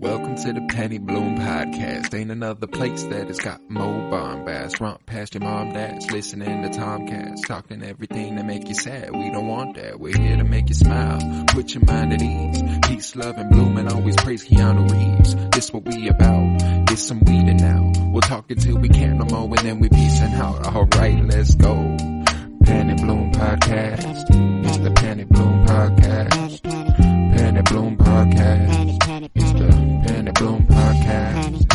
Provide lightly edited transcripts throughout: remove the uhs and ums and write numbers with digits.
Welcome to the Penny Bloom Podcast. Ain't another place that has got more bombast. Romp past your mom, dads, listening to Tomcats, talking everything that make you sad. We don't want that. We're here to make you smile. Put your mind at ease. Peace, love, and bloom, and always praise Keanu Reeves. This what we about. This some weeding now. We'll talk until we can't no more, and then we peacing out. Alright, let's go. Penny Bloom Podcast. It's the Penny Bloom Podcast. Penny Bloom Podcast. It's the Penny Bloom Podcast.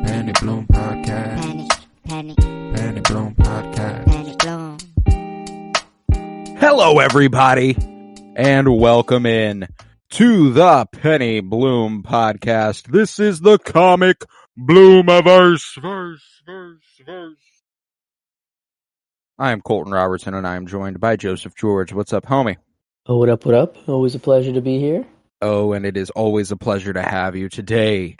Penny Bloom Podcast. Penny Bloom Podcast. Hello, everybody, and welcome in to the Penny Bloom Podcast. This is the comic Bloomiverse. Verse. I am Colton Robertson, and I am joined by Joseph George. What's up, homie? Oh, what up, what up? Always a pleasure to be here. Oh, and it is always a pleasure to have you. Today,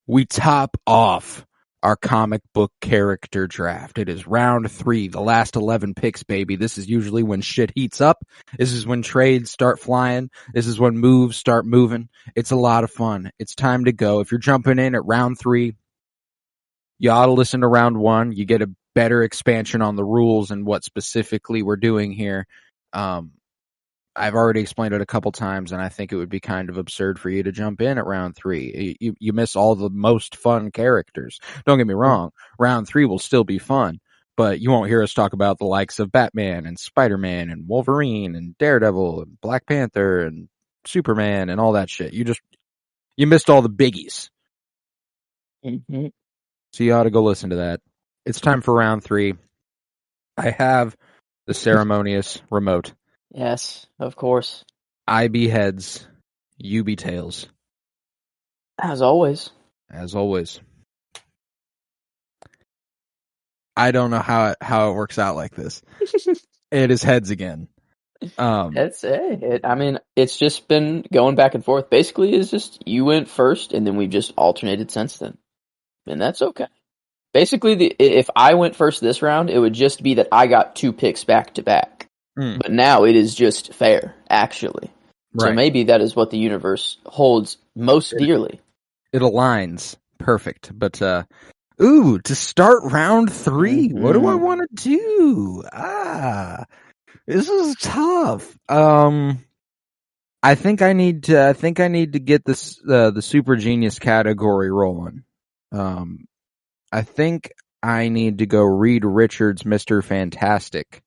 we top off our comic book character draft. It is round 3, the last 11 picks, baby. This is usually when shit heats up. This is when trades start flying. This is when moves start moving. It's a lot of fun. It's time to go. If you're jumping in at round 3, you ought to listen to round 1. You get a better expansion on the rules and what specifically we're doing here. I've already explained it a couple times, and I think it would be kind of absurd for you to jump in at round 3. You miss all the most fun characters. Don't get me wrong. Round 3 will still be fun, but you won't hear us talk about the likes of Batman and Spider-Man and Wolverine and Daredevil and Black Panther and Superman and all that shit. You missed all the biggies. Mm-hmm. So you ought to go listen to that. It's time for round 3. I have the ceremonious remote. Yes, of course. I be heads, you be tails. As always. As always. I don't know how it works out like this. It is heads again. It's just been going back and forth. Basically, it's just you went first, and then we've just alternated since then. And that's okay. Basically, if I went first this round, it would just be that I got 2 picks back to back. But now it is just fair, actually. Right. So maybe that is what the universe holds most dearly. It aligns. Perfect. But, to start round 3, what do I want to do? This is tough. I think I need to get this, the super genius category rolling. I think I need to go Reed Richards' Mr. Fantastic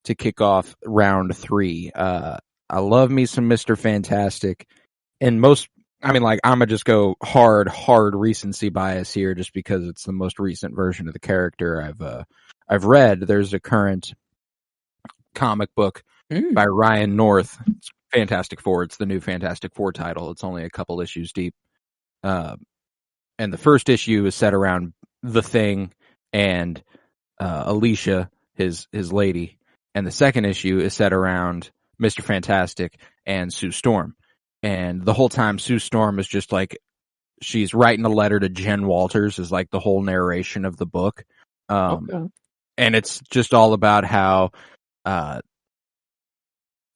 to kick off round 3. I love me some Mr. Fantastic. And I'm gonna just go hard recency bias here just because it's the most recent version of the character I've read. There's a current comic book by Ryan North. It's Fantastic Four. It's the new Fantastic Four title. It's only a couple issues deep. And the first issue is set around The Thing and Alicia, his lady. And the second issue is set around Mr. Fantastic and Sue Storm. And the whole time Sue Storm is just like, she's writing a letter to Jen Walters is like the whole narration of the book. Okay. And it's just all about how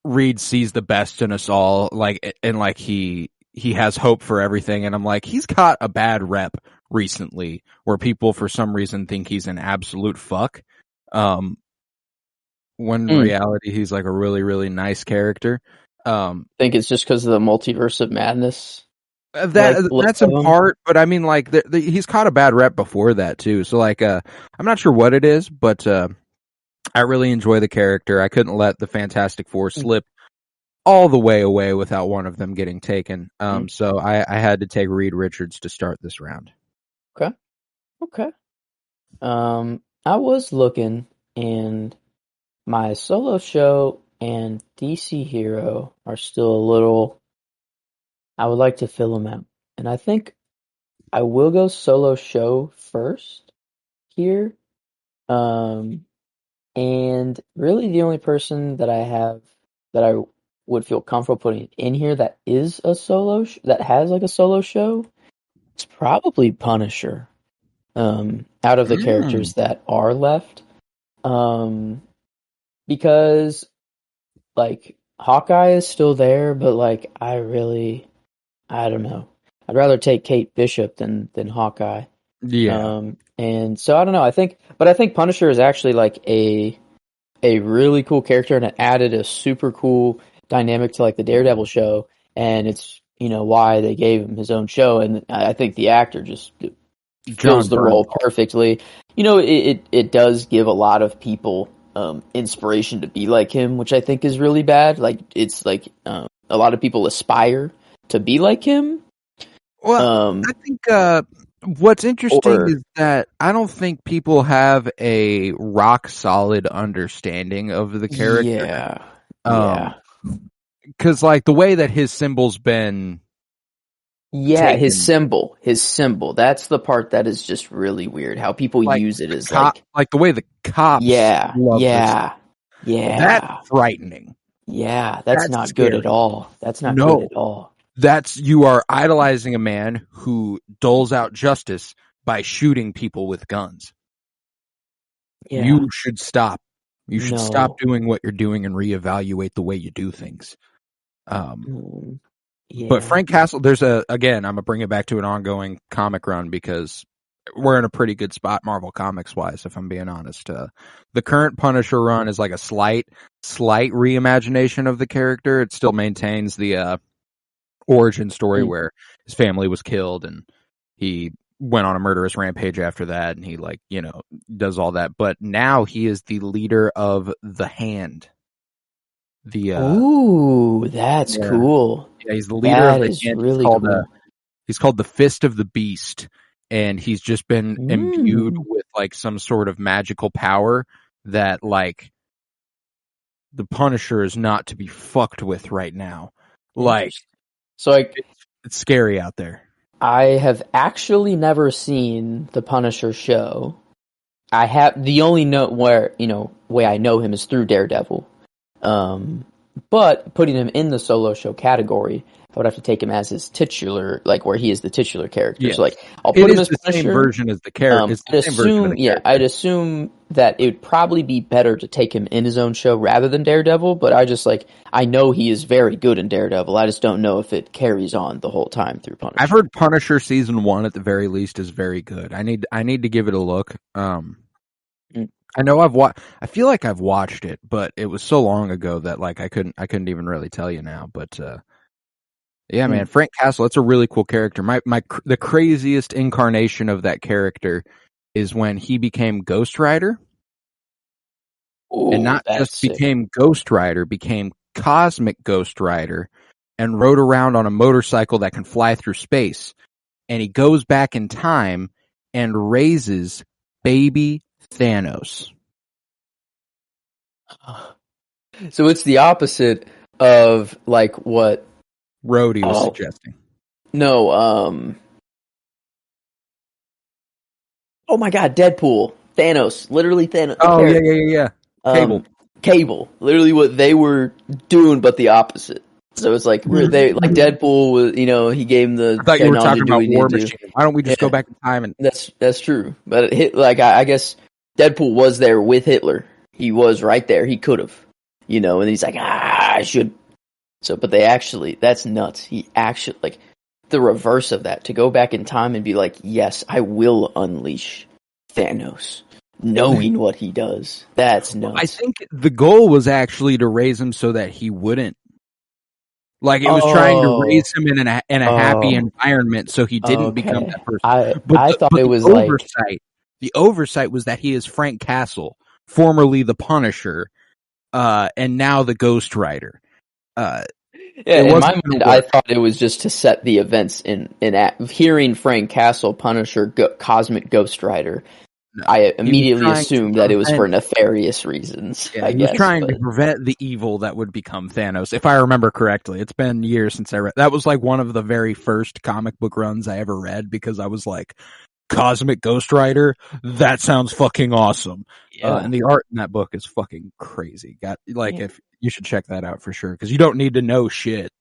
Reed sees the best in us all, he has hope for everything. And I'm like, he's got a bad rep recently where people for some reason think he's an absolute fuck. When in reality, he's like a really, really nice character. Think it's just because of the multiverse of madness. That's in part, but I mean, like, he's caught a bad rep before that too. So, like, I'm not sure what it is, but I really enjoy the character. I couldn't let the Fantastic Four slip all the way away without one of them getting taken. So I had to take Reed Richards to start this round. Okay. I was looking, and my solo show and DC Hero are still a little... I would like to fill them out. And I think I will go solo show first here. And really the only person that I have that I would feel comfortable putting in here that is a solo... that has like a solo show, it's probably Punisher. Out of the characters that are left. Because, like, Hawkeye is still there, but, like, I don't know. I'd rather take Kate Bishop than Hawkeye. Yeah. And so I don't know. I think Punisher is actually like a really cool character, and it added a super cool dynamic to like the Daredevil show, and it's why they gave him his own show, and I think the actor just fills the role perfectly. It does give a lot of people inspiration to be like him, which I think is really bad. Like it's like a lot of people aspire to be like him. Well, I think what's interesting is that I don't think people have a rock solid understanding of the character. Yeah. Because like the way that his symbol's been. Yeah, taken, his symbol. That's the part that is just really weird. How people use it as like the way the cops. Yeah. That's frightening. Yeah, that's not scary. good at all. That's not good at all. You are idolizing a man who doles out justice by shooting people with guns. Yeah. You should stop. You should stop doing what you're doing and reevaluate the way you do things. But Frank Castle, I'm gonna bring it back to an ongoing comic run because we're in a pretty good spot Marvel Comics wise, if I'm being honest. The current Punisher run is like a slight reimagination of the character. It still maintains the origin story where his family was killed and he went on a murderous rampage after that, and he does all that. But now he is the leader of the Hand. Ooh, that's cool. Yeah, he's the leader of the Hand. Really cool. He's called the Fist of the Beast, and he's just been imbued with like some sort of magical power that like the Punisher is not to be fucked with right now. Like, so it's scary out there. I have actually never seen the Punisher show. I have the only way I know him is through Daredevil. But putting him in the solo show category, I would have to take him as his titular, like where he is the titular character. Yes. So like, I'll put him as the Punisher. same version as the character. I'd assume that it would probably be better to take him in his own show rather than Daredevil. But I know he is very good in Daredevil. I just don't know if it carries on the whole time through Punisher. I've heard Punisher season 1 at the very least is very good. I need to give it a look. I know I feel like I've watched it, but it was so long ago that like I couldn't even really tell you now. But yeah, man, Frank Castle, it's a really cool character. The craziest incarnation of that character is when he became Ghost Rider. Ooh, and not just sick. Became Ghost Rider, became Cosmic Ghost Rider, and rode around on a motorcycle that can fly through space. And he goes back in time and raises baby Thanos. So it's the opposite of like what Rhodey was suggesting. No, oh my god, Deadpool. Thanos. Literally Thanos. Oh, yeah. Cable. Literally what they were doing, but the opposite. So it's like Deadpool was, he gave him the. I thought you were talking about War Machine. Why don't we just go back in time and? That's true, but I guess Deadpool was there with Hitler. He was right there. He could have, and he's like, I should. So, but that's nuts. He actually, like, the reverse of that, to go back in time and be like, yes, I will unleash Thanos, knowing what he does. That's nuts. I think the goal was actually to raise him so that he wouldn't. Like, it was trying to raise him in a happy environment so he didn't become that person. I thought it was oversight. The oversight was that he is Frank Castle, formerly the Punisher, and now the Ghost Rider. In my mind, I thought it was just to set the events in hearing Frank Castle, Punisher, Cosmic Ghost Rider. No, I immediately assumed that it was for nefarious reasons. Yeah, he was trying to prevent the evil that would become Thanos, if I remember correctly. It's been years since I read. That was like one of the very first comic book runs I ever read because I was like, Cosmic Ghost Rider? That sounds fucking awesome. Yeah. And the art in that book is fucking crazy. If you should check that out for sure, because you don't need to know shit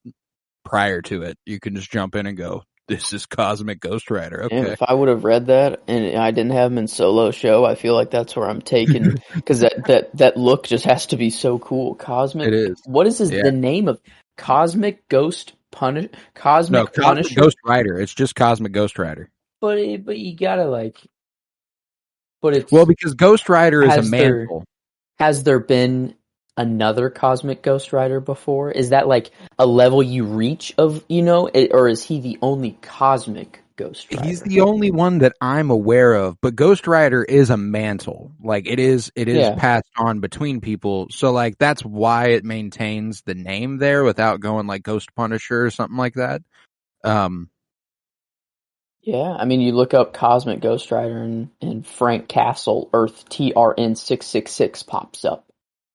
prior to it. You can just jump in and go, this is Cosmic Ghost Rider. Okay. And if I would have read that and I didn't have him in solo show, I feel like that's where I'm taking, because that look just has to be so cool. Cosmic. It is. What is the name of Cosmic Ghost Cosmic Punisher. Ghost Rider. It's just Cosmic Ghost Rider. But you gotta like. But it's because Ghost Rider is a mantle. Has there been another Cosmic Ghost Rider before? Is that like a level you reach of, or is he the only Cosmic Ghost Rider? He's the only one that I'm aware of, but Ghost Rider is a mantle. Like it is passed on between people. So like that's why it maintains the name there without going like Ghost Punisher or something like that. Yeah, I mean, you look up Cosmic Ghost Rider and Frank Castle Earth TRN 666 pops up.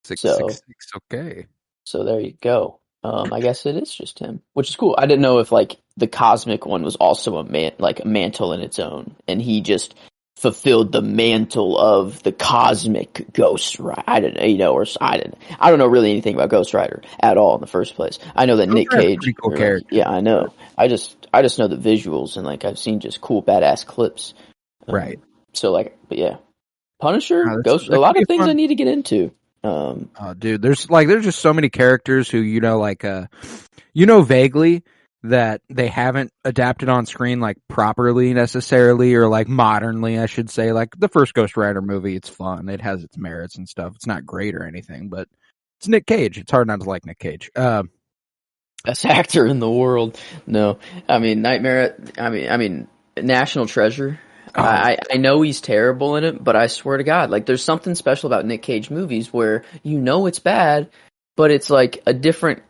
666, okay. So there you go. I guess it is just him, which is cool. I didn't know if like the Cosmic one was also a mantle in its own, and he just fulfilled the mantle of the Cosmic Ghost Rider. I don't know really anything about Ghost Rider at all in the first place. I know that Nick Cage. Pretty cool character. Yeah, I know. I just know the visuals, and like I've seen just cool badass clips. Right. So like, but yeah, Punisher, Ghost. A lot of things I need to get into. Dude, there's just so many characters who vaguely that they haven't adapted on screen like properly necessarily, or like modernly, I should say. Like the first Ghost Rider movie, it's fun, it has its merits and stuff. It's not great or anything, but it's Nick Cage. It's hard not to like Nick Cage. Best actor in the world. No, I mean National Treasure. I know he's terrible in it, but I swear to God, like there's something special about Nick Cage movies where it's bad, but it's like a different.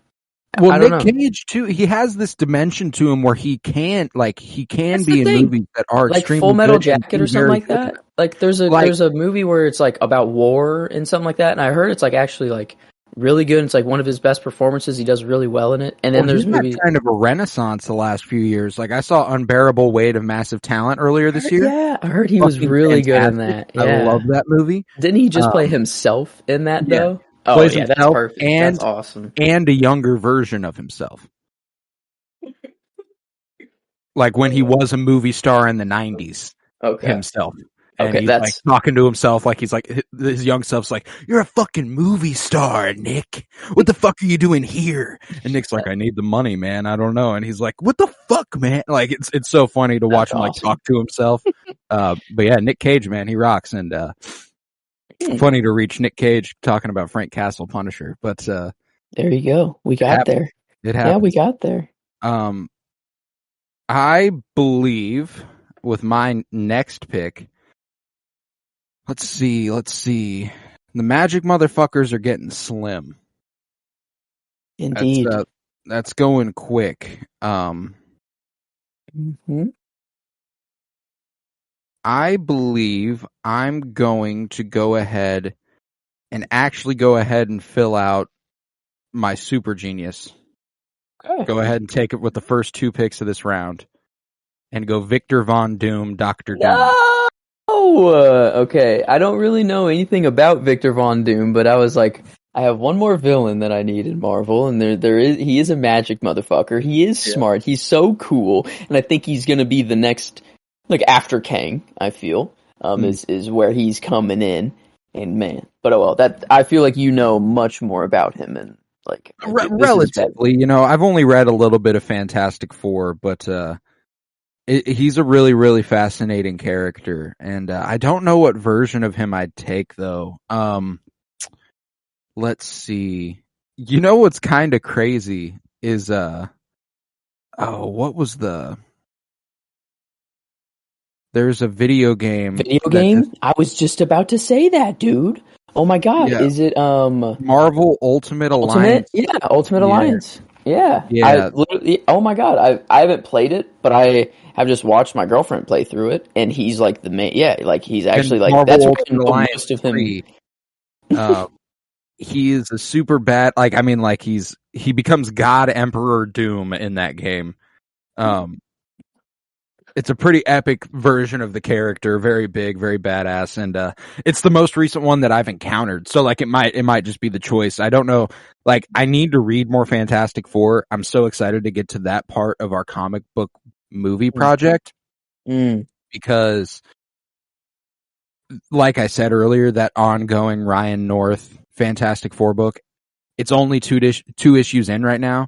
Well, Nick Cage too. He has this dimension to him where he can be in movies that are like extremely Full Metal good Jacket or something like that. Like there's a movie where it's like about war and something like that, and I heard it's like actually like really good. It's like one of his best performances. He does really well in it. And then there's movies kind of a renaissance the last few years. Like I saw Unbearable Weight of Massive Talent earlier this year. Yeah, I heard he was really good in that. Yeah. I love that movie. Didn't he just play himself in that though? Oh yeah, that's perfect. That's awesome. And a younger version of himself. Like when he was a movie star in the 90s. Okay. Himself. And he's like talking to himself like he's like his young self's like, "You're a fucking movie star, Nick. What the fuck are you doing here?" And Nick's like, "I need the money, man. I don't know." And he's like, "What the fuck, man?" Like it's so funny to watch him like talk to himself. But yeah, Nick Cage, man, he rocks. And funny to reach Nick Cage talking about Frank Castle Punisher. But there you go. We got there. It happened. Yeah, we got there. I believe with my next pick. Let's see. The Magic motherfuckers are getting slim. Indeed. That's going quick. I believe I'm going to go ahead and fill out my super genius. Okay. Go ahead and take it with the first two picks of this round. And go Victor Von Doom, Dr. Doom. Okay. I don't really know anything about Victor Von Doom, but I was like, I have one more villain that I need in Marvel, and he is a magic motherfucker. He is smart. He's so cool, and I think he's gonna be the next, like after Kang. I feel is where he's coming in, and man, but I feel like you know much more about him, and like relatively, I've only read a little bit of Fantastic Four, but he's a really, really fascinating character, and I don't know what version of him I'd take, though. Let's see. What's kind of crazy is, what was there's a video game. Video game? I was just about to say that, dude. Oh my god, is it, Marvel Ultimate Alliance? Yeah, Ultimate Alliance. Yeah. Oh my god, I haven't played it, but I have just watched my girlfriend play through it, and he's like the main. Yeah, like he's actually like Marvel that's Ultimate what Alliance most of him. He is a super bad. He becomes God Emperor Doom in that game. It's a pretty epic version of the character, very big, very badass, and it's the most recent one that I've encountered. So like it might just be the choice. I don't know. Like I need to read more Fantastic Four. I'm so excited to get to that part of our comic book movie project because, like I said earlier, that ongoing Ryan North Fantastic Four book, it's only two issues in right now,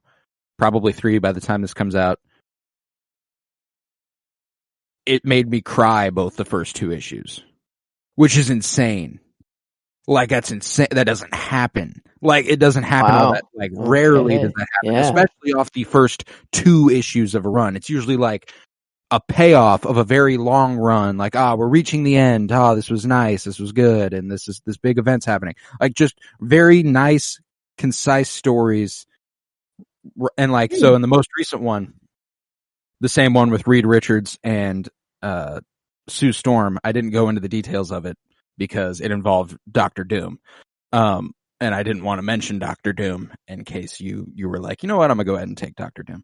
probably 3 by the time this comes out. It made me cry both the first 2 issues, which is insane. Like, that's insane. That doesn't happen. Like, it doesn't happen all that. Like, rarely does that happen, especially off the first 2 issues of a run. It's usually like a payoff of a very long run. Like, we're reaching the end. This was nice. This was good. And this big event's happening. Like, just very nice, concise stories. And like, so in the most recent one, the same one with Reed Richards and Sue Storm, I didn't go into the details of it because it involved Dr. Doom. And I didn't want to mention Dr. Doom in case you were like, you know what, I'm going to go ahead and take Dr. Doom.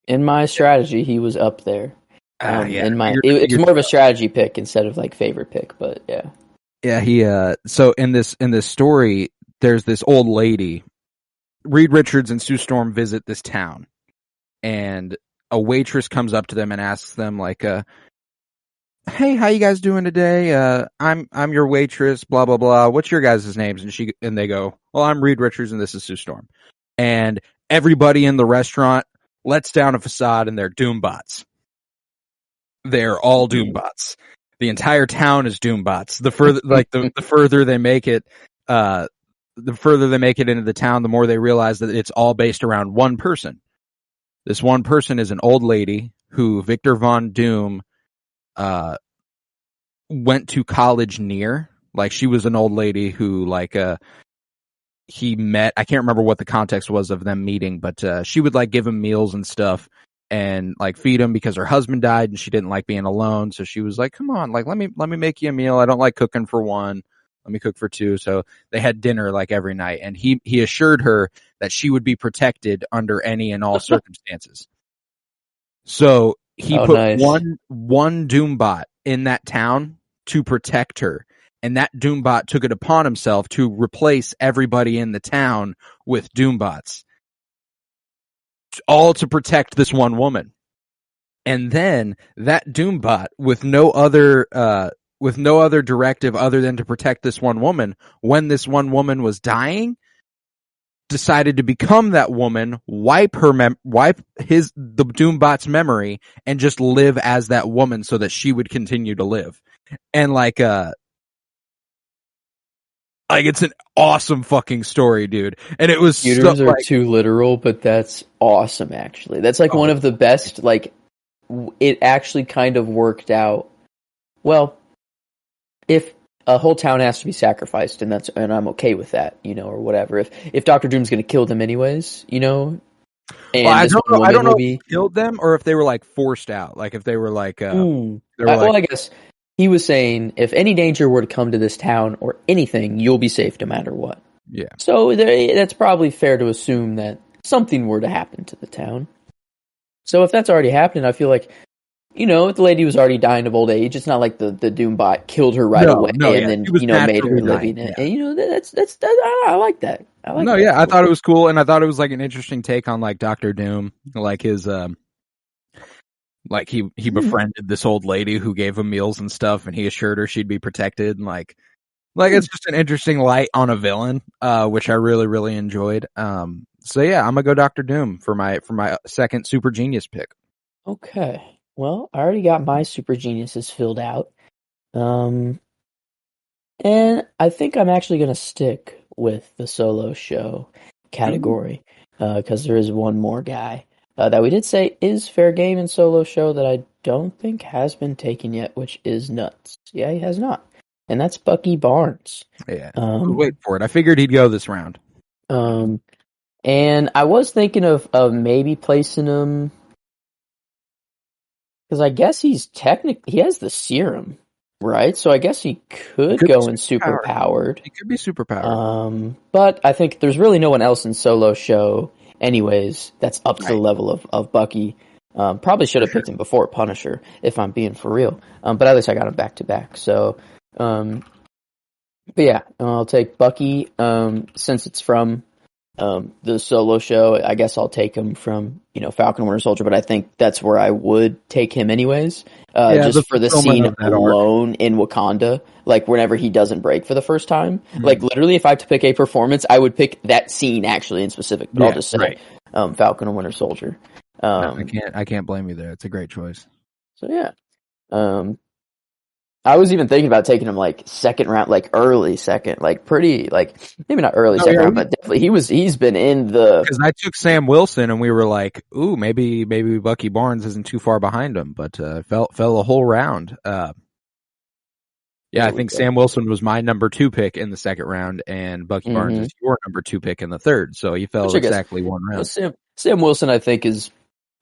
In my strategy, he was up there. It's more of a strategy pick instead of like favorite pick, but yeah. Yeah, so in this story, there's this old lady. Reed Richards and Sue Storm visit this town, and a waitress comes up to them and asks them like, hey, how you guys doing today? I'm your waitress, blah, blah, blah. What's your guys' names? And they go, well, I'm Reed Richards and this is Sue Storm. And everybody in the restaurant lets down a facade and they're Doombots. They're all Doombots. The entire town is Doombots. The further, the further they make it, the further they make it into the town, the more they realize that it's all based around one person. This one person is an old lady who Victor Von Doom went to college near. Like, she was an old lady who, like, he met. I can't remember what the context was of them meeting, but she would like give him meals and stuff and like feed him because her husband died and she didn't like being alone. So she was like, come on, like, let me make you a meal. I don't like cooking for one. Let me cook for 2. So they had dinner like every night, and he assured her that she would be protected under any and all circumstances. So he put one Doombot in that town to protect her. And that Doombot took it upon himself to replace everybody in the town with Doombots. All to protect this one woman. And then that Doombot, with no other directive other than to protect this one woman, when this one woman was dying, decided to become that woman, wipe the Doombot's memory, and just live as that woman so that she would continue to live. And like it's an awesome fucking story, dude. And it was computers are too literal, but that's awesome. Actually, that's like one of the best. Like, it actually kind of worked out. Well, if a whole town has to be sacrificed, and I'm okay with that, or whatever. If Dr. Doom's going to kill them anyways, and I don't know if he killed them or if they were like forced out, like if they were like. I guess. He was saying, if any danger were to come to this town or anything, you'll be safe no matter what. Yeah. So that's probably fair to assume that something were to happen to the town. So if that's already happened, I feel like, if the lady was already dying of old age, it's not like the Doombot killed her right away and then, made her living it. Yeah. And, that's I like that. I thought it was cool, and I thought it was like an interesting take on like Dr. Doom, like his like he befriended this old lady who gave him meals and stuff, and he assured her she'd be protected, and like it's just an interesting light on a villain, which I really, really enjoyed. So yeah, I'm gonna go Dr. Doom for my second Super Genius pick. Okay, well, I already got my Super Geniuses filled out, and I think I'm actually gonna stick with the solo show category because there is one more guy that we did say is fair game in solo show that I don't think has been taken yet, which is nuts. Yeah, he has not. And that's Bucky Barnes. Yeah, wait for it. I figured he'd go this round. And I was thinking of maybe placing him, because I guess he has the serum, right? So I guess he could go in super powered. He could be super powered. But I think there's really no one else in solo show anyways that's up to the level of Bucky. Probably should have picked him before Punisher, if I'm being for real. But at least I got him back to back. So, but yeah, I'll take Bucky. Since it's from the solo show, I guess I'll take him from Falcon Winter Soldier. But I think that's where I would take him anyways, just for the scene alone in Wakanda. Like whenever he doesn't break for the first time, like literally, if I had to pick a performance, I would pick that scene actually in specific. But I'll just say, Falcon and Winter Soldier. No, I can't blame you there. It's a great choice. So yeah. I was even thinking about taking him like second round, like early second, like pretty, like maybe not early second round, but definitely he's been in the. Because I took Sam Wilson and we were like, ooh, maybe Bucky Barnes isn't too far behind him, but fell a whole round. Yeah, I think Sam Wilson was my number 2 pick in the second round, and Bucky Barnes is your number 2 pick in the third. So he fell exactly one round. Sam Wilson, I think, is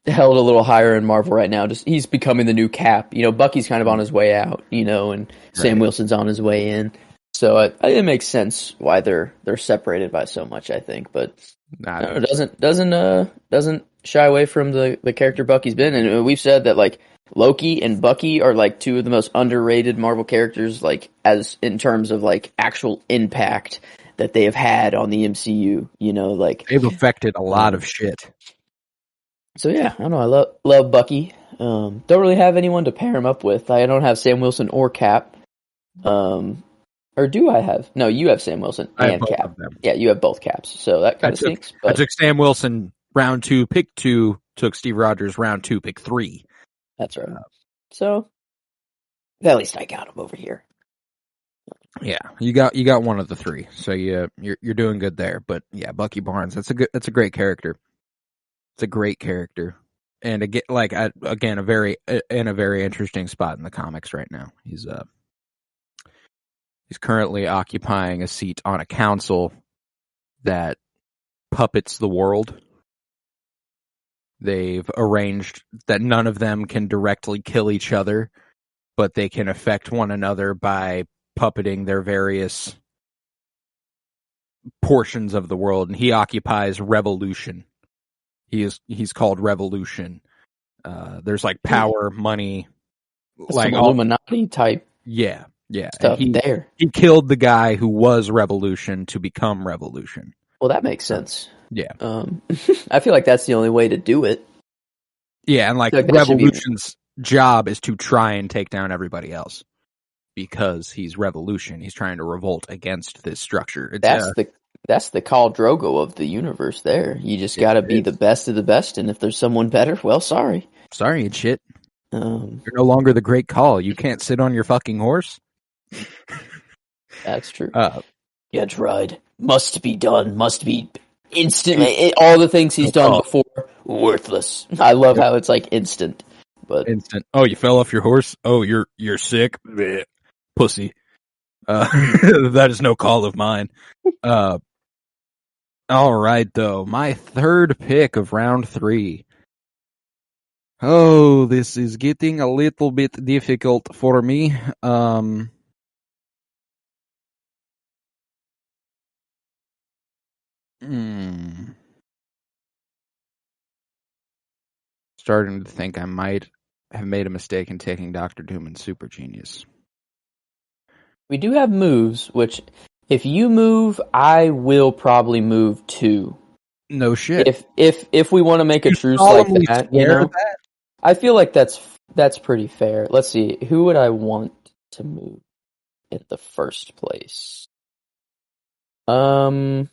held a little higher in Marvel right now. Just he's becoming the new Cap. Bucky's kind of on his way out, and Sam Wilson's on his way in. So it makes sense why they're separated by so much, I think. But it doesn't shy away from the character Bucky's been, and we've said that like Loki and Bucky are like 2 of the most underrated Marvel characters, like as in terms of like actual impact that they have had on the MCU. Like they've affected a lot of shit. So yeah, I don't know. I love Bucky. Don't really have anyone to pair him up with. I don't have Sam Wilson or Cap. Or do I have? No, you have Sam Wilson and Cap. Yeah, you have both Caps. So that kind of stinks. I took Sam Wilson round 2, pick 2. Took Steve Rogers round 2, pick 3. That's right. So at least I got him over here. Yeah, you got one of the 3. So you're doing good there. But yeah, Bucky Barnes. That's a great character. It's a great character, and again, a very interesting spot in the comics right now. He's currently occupying a seat on a council that puppets the world. They've arranged that none of them can directly kill each other, but they can affect one another by puppeting their various portions of the world, and he occupies Revolution. He's called Revolution. There's like power, money, like Illuminati type. Yeah. Stuff there. He killed the guy who was Revolution to become Revolution. Well, that makes sense. Yeah. I feel like that's the only way to do it. Yeah, and like Revolution's job is to try and take down everybody else because he's Revolution. He's trying to revolt against this structure. That's the Khal Drogo of the universe there. You just gotta be the best of the best, and if there's someone better, well, sorry. Sorry and shit. You're no longer the Great Khal. You can't sit on your fucking horse. That's true. Get right. Must be done. Must be instantly. All the things he's done before, worthless. I love how it's like instant. But instant. Oh, you fell off your horse? Oh, you're sick? Blech. Pussy. That is no call of mine. All right, though. My third pick of round 3. Oh, this is getting a little bit difficult for me. Starting to think I might have made a mistake in taking Dr. Doom and Super Genius. We do have moves, which if you move, I will probably move too. No shit. If we want to make a truce like that, I feel like that's pretty fair. Let's see, who would I want to move in the first place? Because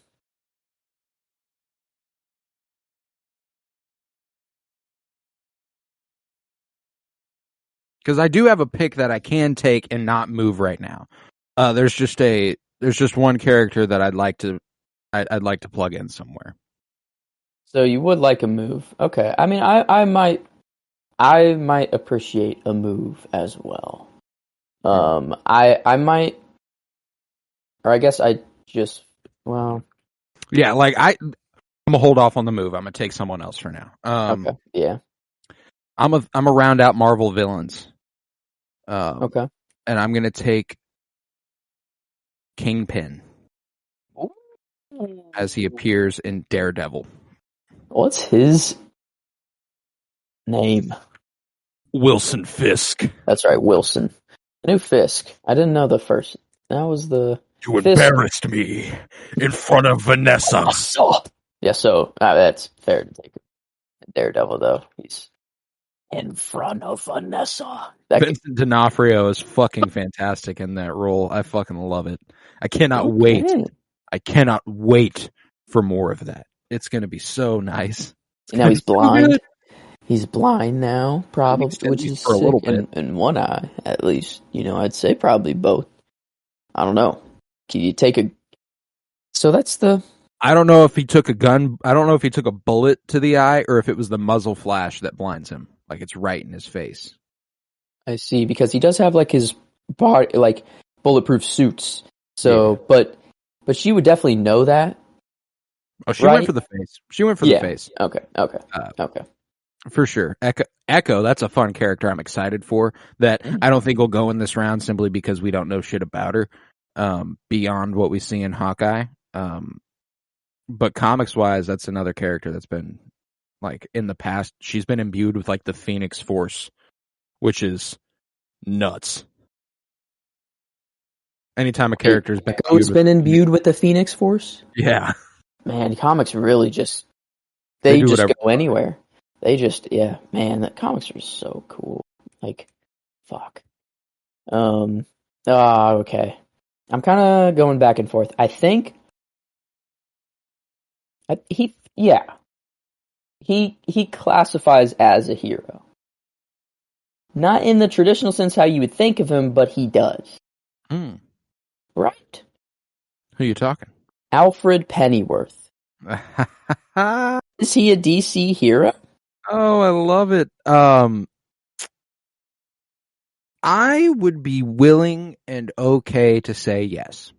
I do have a pick that I can take and not move right now. There's just one character that I'd like to plug in somewhere. So you would like a move, okay? I mean, I might appreciate a move as well. I might, or I guess I just yeah, like I'm gonna hold off on the move. I'm gonna take someone else for now. Okay, yeah. I'm a round out Marvel villains. Okay. And I'm gonna take Kingpin as he appears in Daredevil. What's his name? Wilson Fisk. That's right, Wilson. I knew Fisk. I didn't know the first. That was the. You embarrassed me in front of Vanessa. Yeah, so that's fair to take it. Daredevil, though, he's in front of Vanessa. Vincent D'Onofrio is fucking fantastic in that role. I fucking love it. I cannot wait. I cannot wait for more of that. It's gonna be so nice. And now he's So blind. good. He's blind now, probably, At which least is for a sick. little bit. In one eye, at least. I'd say probably both. I don't know. Can you take a... So that's the... I don't know if he took a gun. I don't know if he took a bullet to the eye or if it was the muzzle flash that blinds him. Like it's right in his face. I see, because he does have like his body, like bulletproof suits. So, Yeah. but she would definitely know that. Oh, she went for the face. She went for the face. Okay. For sure. Echo, that's a fun character I'm excited for. That I don't think will go in this round simply because we don't know shit about her beyond what we see in Hawkeye. But comics-wise, that's another character that's been, like, in the past, she's been imbued with, like, the Phoenix Force, which is nuts. Anytime a character's been imbued with the Phoenix Force? Yeah. Man, comics really just... They They do just whatever. go anywhere. They just... Yeah, man, the comics are so cool. Like, fuck. Okay. I'm kind of going back and forth. I think... He classifies as a hero. Not in the traditional sense how you would think of him, but he does. Mm. Right? Who are you talking? Alfred Pennyworth. Is he a DC hero? Oh, I love it. I would be willing and okay to say yes.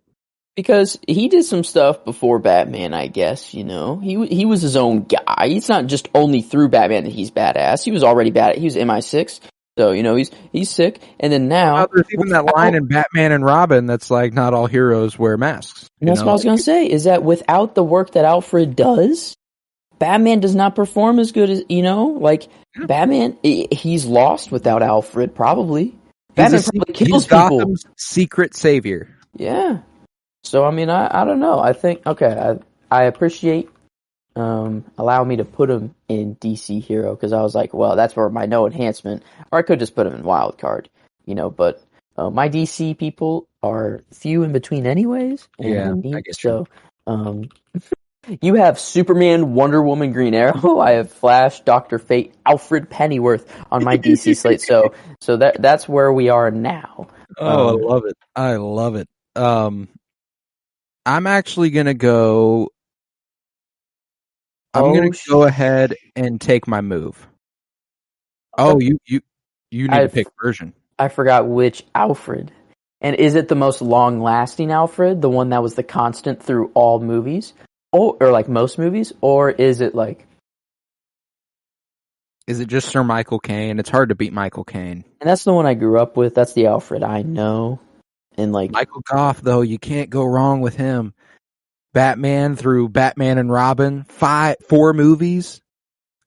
Because he did some stuff before Batman, I guess, He was his own guy. It's not just only through Batman that he's badass. He was already bad. He was MI6. So, he's sick. And then now... there's even that line in Batman and Robin that's like, not all heroes wear masks. And that's what I was going to say, is that without the work that Alfred does, Batman does not perform as good as, Batman, he's lost without Alfred, probably. Batman probably kills he's people. Gotham's secret savior. Yeah. So, I mean, I don't know. I think, okay, I appreciate allowing me to put him in DC Hero, because I was like, well, that's where my no enhancement, or I could just put him in Wild Card, but my DC people are few in between anyways. And I guess so. You have Superman, Wonder Woman, Green Arrow. I have Flash, Dr. Fate, Alfred Pennyworth on my DC slate. So that's where we are now. Oh, I love it. I love it. I'm actually gonna go. I'm gonna go ahead and take my move. Oh, you need to pick version. I forgot which Alfred. And is it the most long-lasting Alfred, the one that was the constant through all movies, or like most movies, or is it like? Is it just Sir Michael Caine? It's hard to beat Michael Caine. And that's the one I grew up with. That's the Alfred I know. And like Michael Goff, though, you can't go wrong with him. Batman through Batman and Robin, 4 movies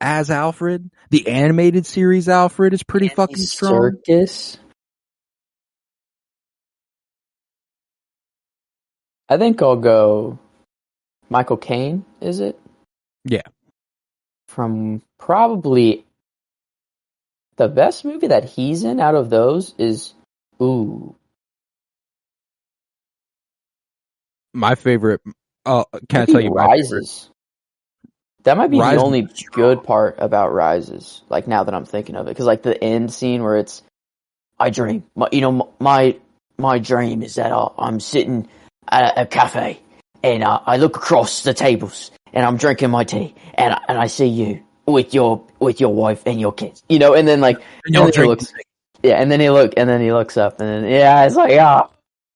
as Alfred. The animated series Alfred is pretty fucking strong. Circus. I think I'll go Michael Caine, is it? Yeah. From probably the best movie that he's in out of those is my favorite. Can I tell you Rises? That might be Rises the only good part about Rises. Like now that I'm thinking of it, because like the end scene where it's, I dream. My dream is that I'm sitting at a cafe and I look across the tables and I'm drinking my tea and I see you with your wife and your kids. And then like and then he looks, and then he looks up and then it's like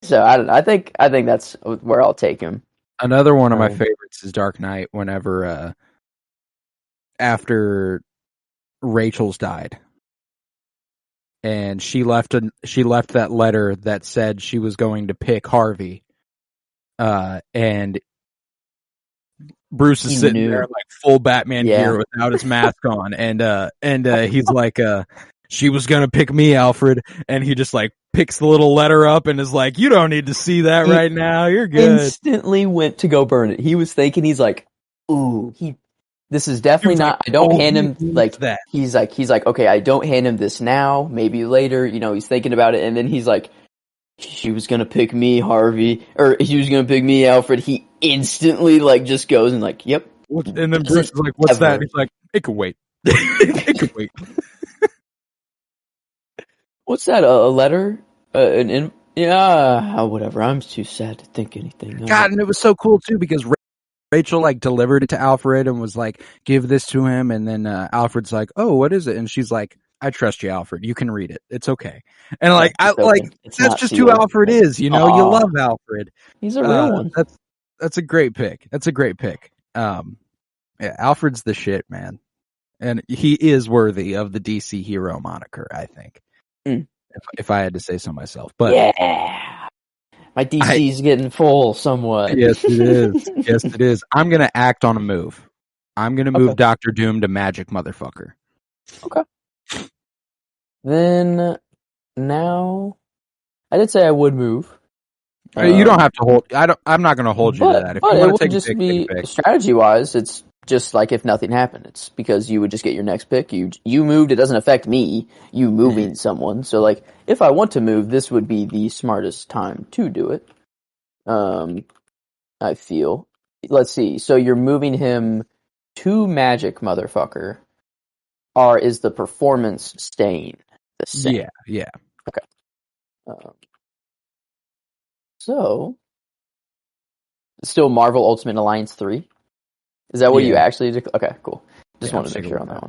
So I think that's where I'll take him. Another one of my favorites is Dark Knight. Whenever after Rachel's died, and she left that letter that said she was going to pick Harvey, and Bruce is sitting there like full Batman gear without his mask on, and he's like, she was gonna pick me, Alfred, and he just like picks the little letter up and is like, you don't need to see that right now, you're good. Instantly went to go burn it. He was thinking, he's like, this is definitely not, I don't hand him like that. He's like, okay, I don't hand him this now, maybe later, he's thinking about it, and then he's like, she was gonna pick me, Harvey, or he was gonna pick me, Alfred. He instantly like just goes and like, yep, And then Bruce is like, "What's that?" And he's like, "It could wait. It could wait." What's that? A letter? Whatever. I'm too sad to think anything. God, and it was so cool too because Rachel like delivered it to Alfred and was like, "Give this to him," and then Alfred's like, "Oh, what is it?" And she's like, "I trust you, Alfred. You can read it. It's okay." And like, that's just who Alfred is. You know, you love Alfred. He's a real one. That's a great pick. That's a great pick. Yeah, Alfred's the shit, man, and he is worthy of the DC hero moniker. I think, if I had to say so myself. But yeah, my DC's getting full somewhat. Yes, it is. Yes, it is. I'm gonna act on a move. I'm gonna move Dr. Doom to Magic Motherfucker. Okay. Then now, I did say I would move. You don't have to hold. I'm not going to hold you to that. If you want to take just be strategy-wise, it's just like if nothing happened. It's because you would just get your next pick. You moved. It doesn't affect me. You moving someone. So like, if I want to move, this would be the smartest time to do it. I feel. Let's see. So you're moving him to Magic Motherfucker. Or is the performance staying the same? Yeah. Okay. So, still Marvel Ultimate Alliance 3? Is that what you actually did? Okay, cool. Just wanted to make sure on that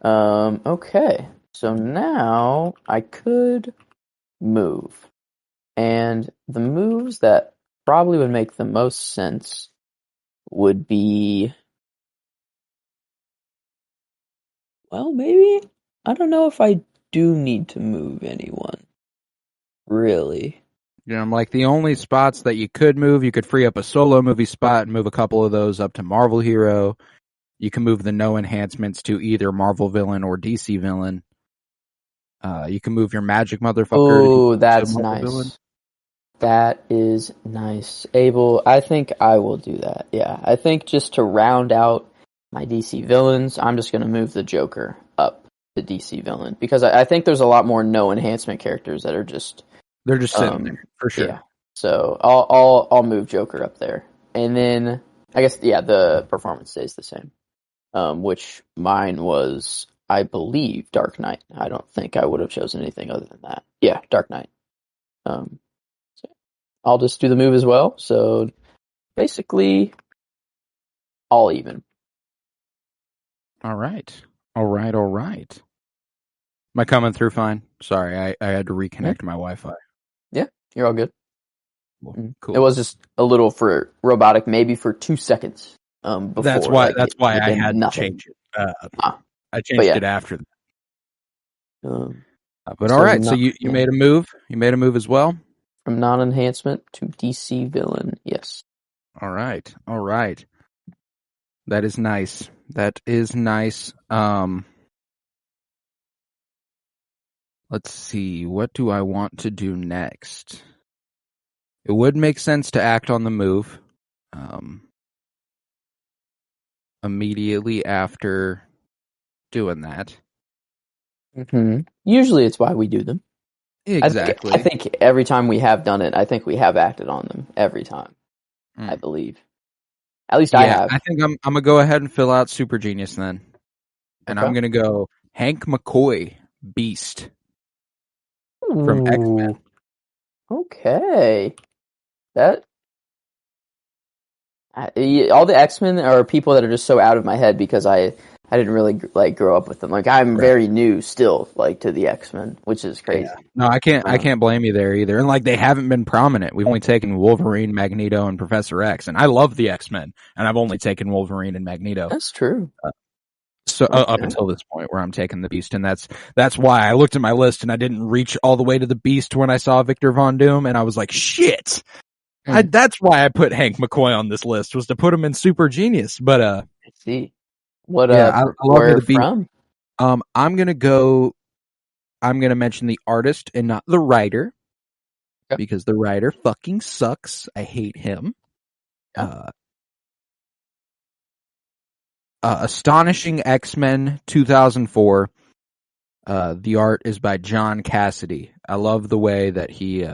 one. Okay. So now I could move. And the moves that probably would make the most sense would be... Well, maybe... I don't know if I do need to move anyone. Really. You know, like the only spots that you could move, you could free up a solo movie spot and move a couple of those up to Marvel Hero. You can move the no enhancements to either Marvel villain or DC villain. You can move your Magic Motherfucker. Oh, that's nice. Villain. That is nice. Abel, I think I will do that. Yeah, I think just to round out my DC villains, I'm just going to move the Joker up to DC villain. Because I think there's a lot more no enhancement characters that are just... They're just sitting there, for sure. Yeah. So I'll move Joker up there. And then, I guess, the performance stays the same. Which mine was, I believe, Dark Knight. I don't think I would have chosen anything other than that. Yeah, Dark Knight. So I'll just do the move as well. So basically, all even. All right. Am I coming through fine? Sorry, I had to reconnect my Wi-Fi. Yeah, you're all good. Cool. It was just a little for robotic, maybe for 2 seconds. Before, that's why I had to change it. I changed it after that. But all right, so you made a move. You made a move as well? From non-enhancement to DC villain, yes. All right. That is nice. Let's see. What do I want to do next? It would make sense to act on the move immediately after doing that. Mm-hmm. Usually it's why we do them. Exactly. I think every time we have done it, I think we have acted on them every time. I believe. At least I have. I think I'm going to go ahead and fill out Super Genius then. And I'm going to go Hank McCoy, Beast. From X-Men. Okay. All the X-Men are people that are just so out of my head because I didn't really grow up with them. Like I'm very new still to the X-Men, which is crazy. Yeah. No, I can't blame you there either. And they haven't been prominent. We've only taken Wolverine, Magneto, and Professor X. And I love the X-Men, and I've only taken Wolverine and Magneto. That's true. Up until this point where I'm taking the Beast, and that's why I looked at my list and I didn't reach all the way to the Beast when I saw Victor Von Doom, and I was like, shit. That's why I put Hank McCoy on this list, was to put him in Super Genius. But I see. What I love where the Beast. From? I'm gonna mention the artist and not the writer. Because the writer fucking sucks. I hate him. Astonishing X-Men 2004. The art is by John Cassidy. I love the way that he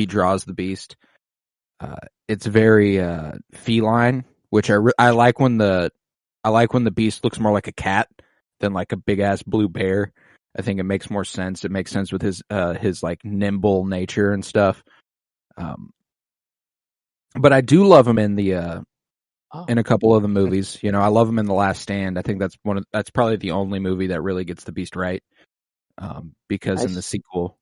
draws the Beast. It's very feline, which I like when the beast looks more like a cat than like a big ass blue bear. I think it makes more sense. It makes sense with his like nimble nature and stuff. But I do love him in the in a couple of the movies. You know, I love him in The Last Stand. I think that's probably the only movie that really gets the beast right. Because in the sequel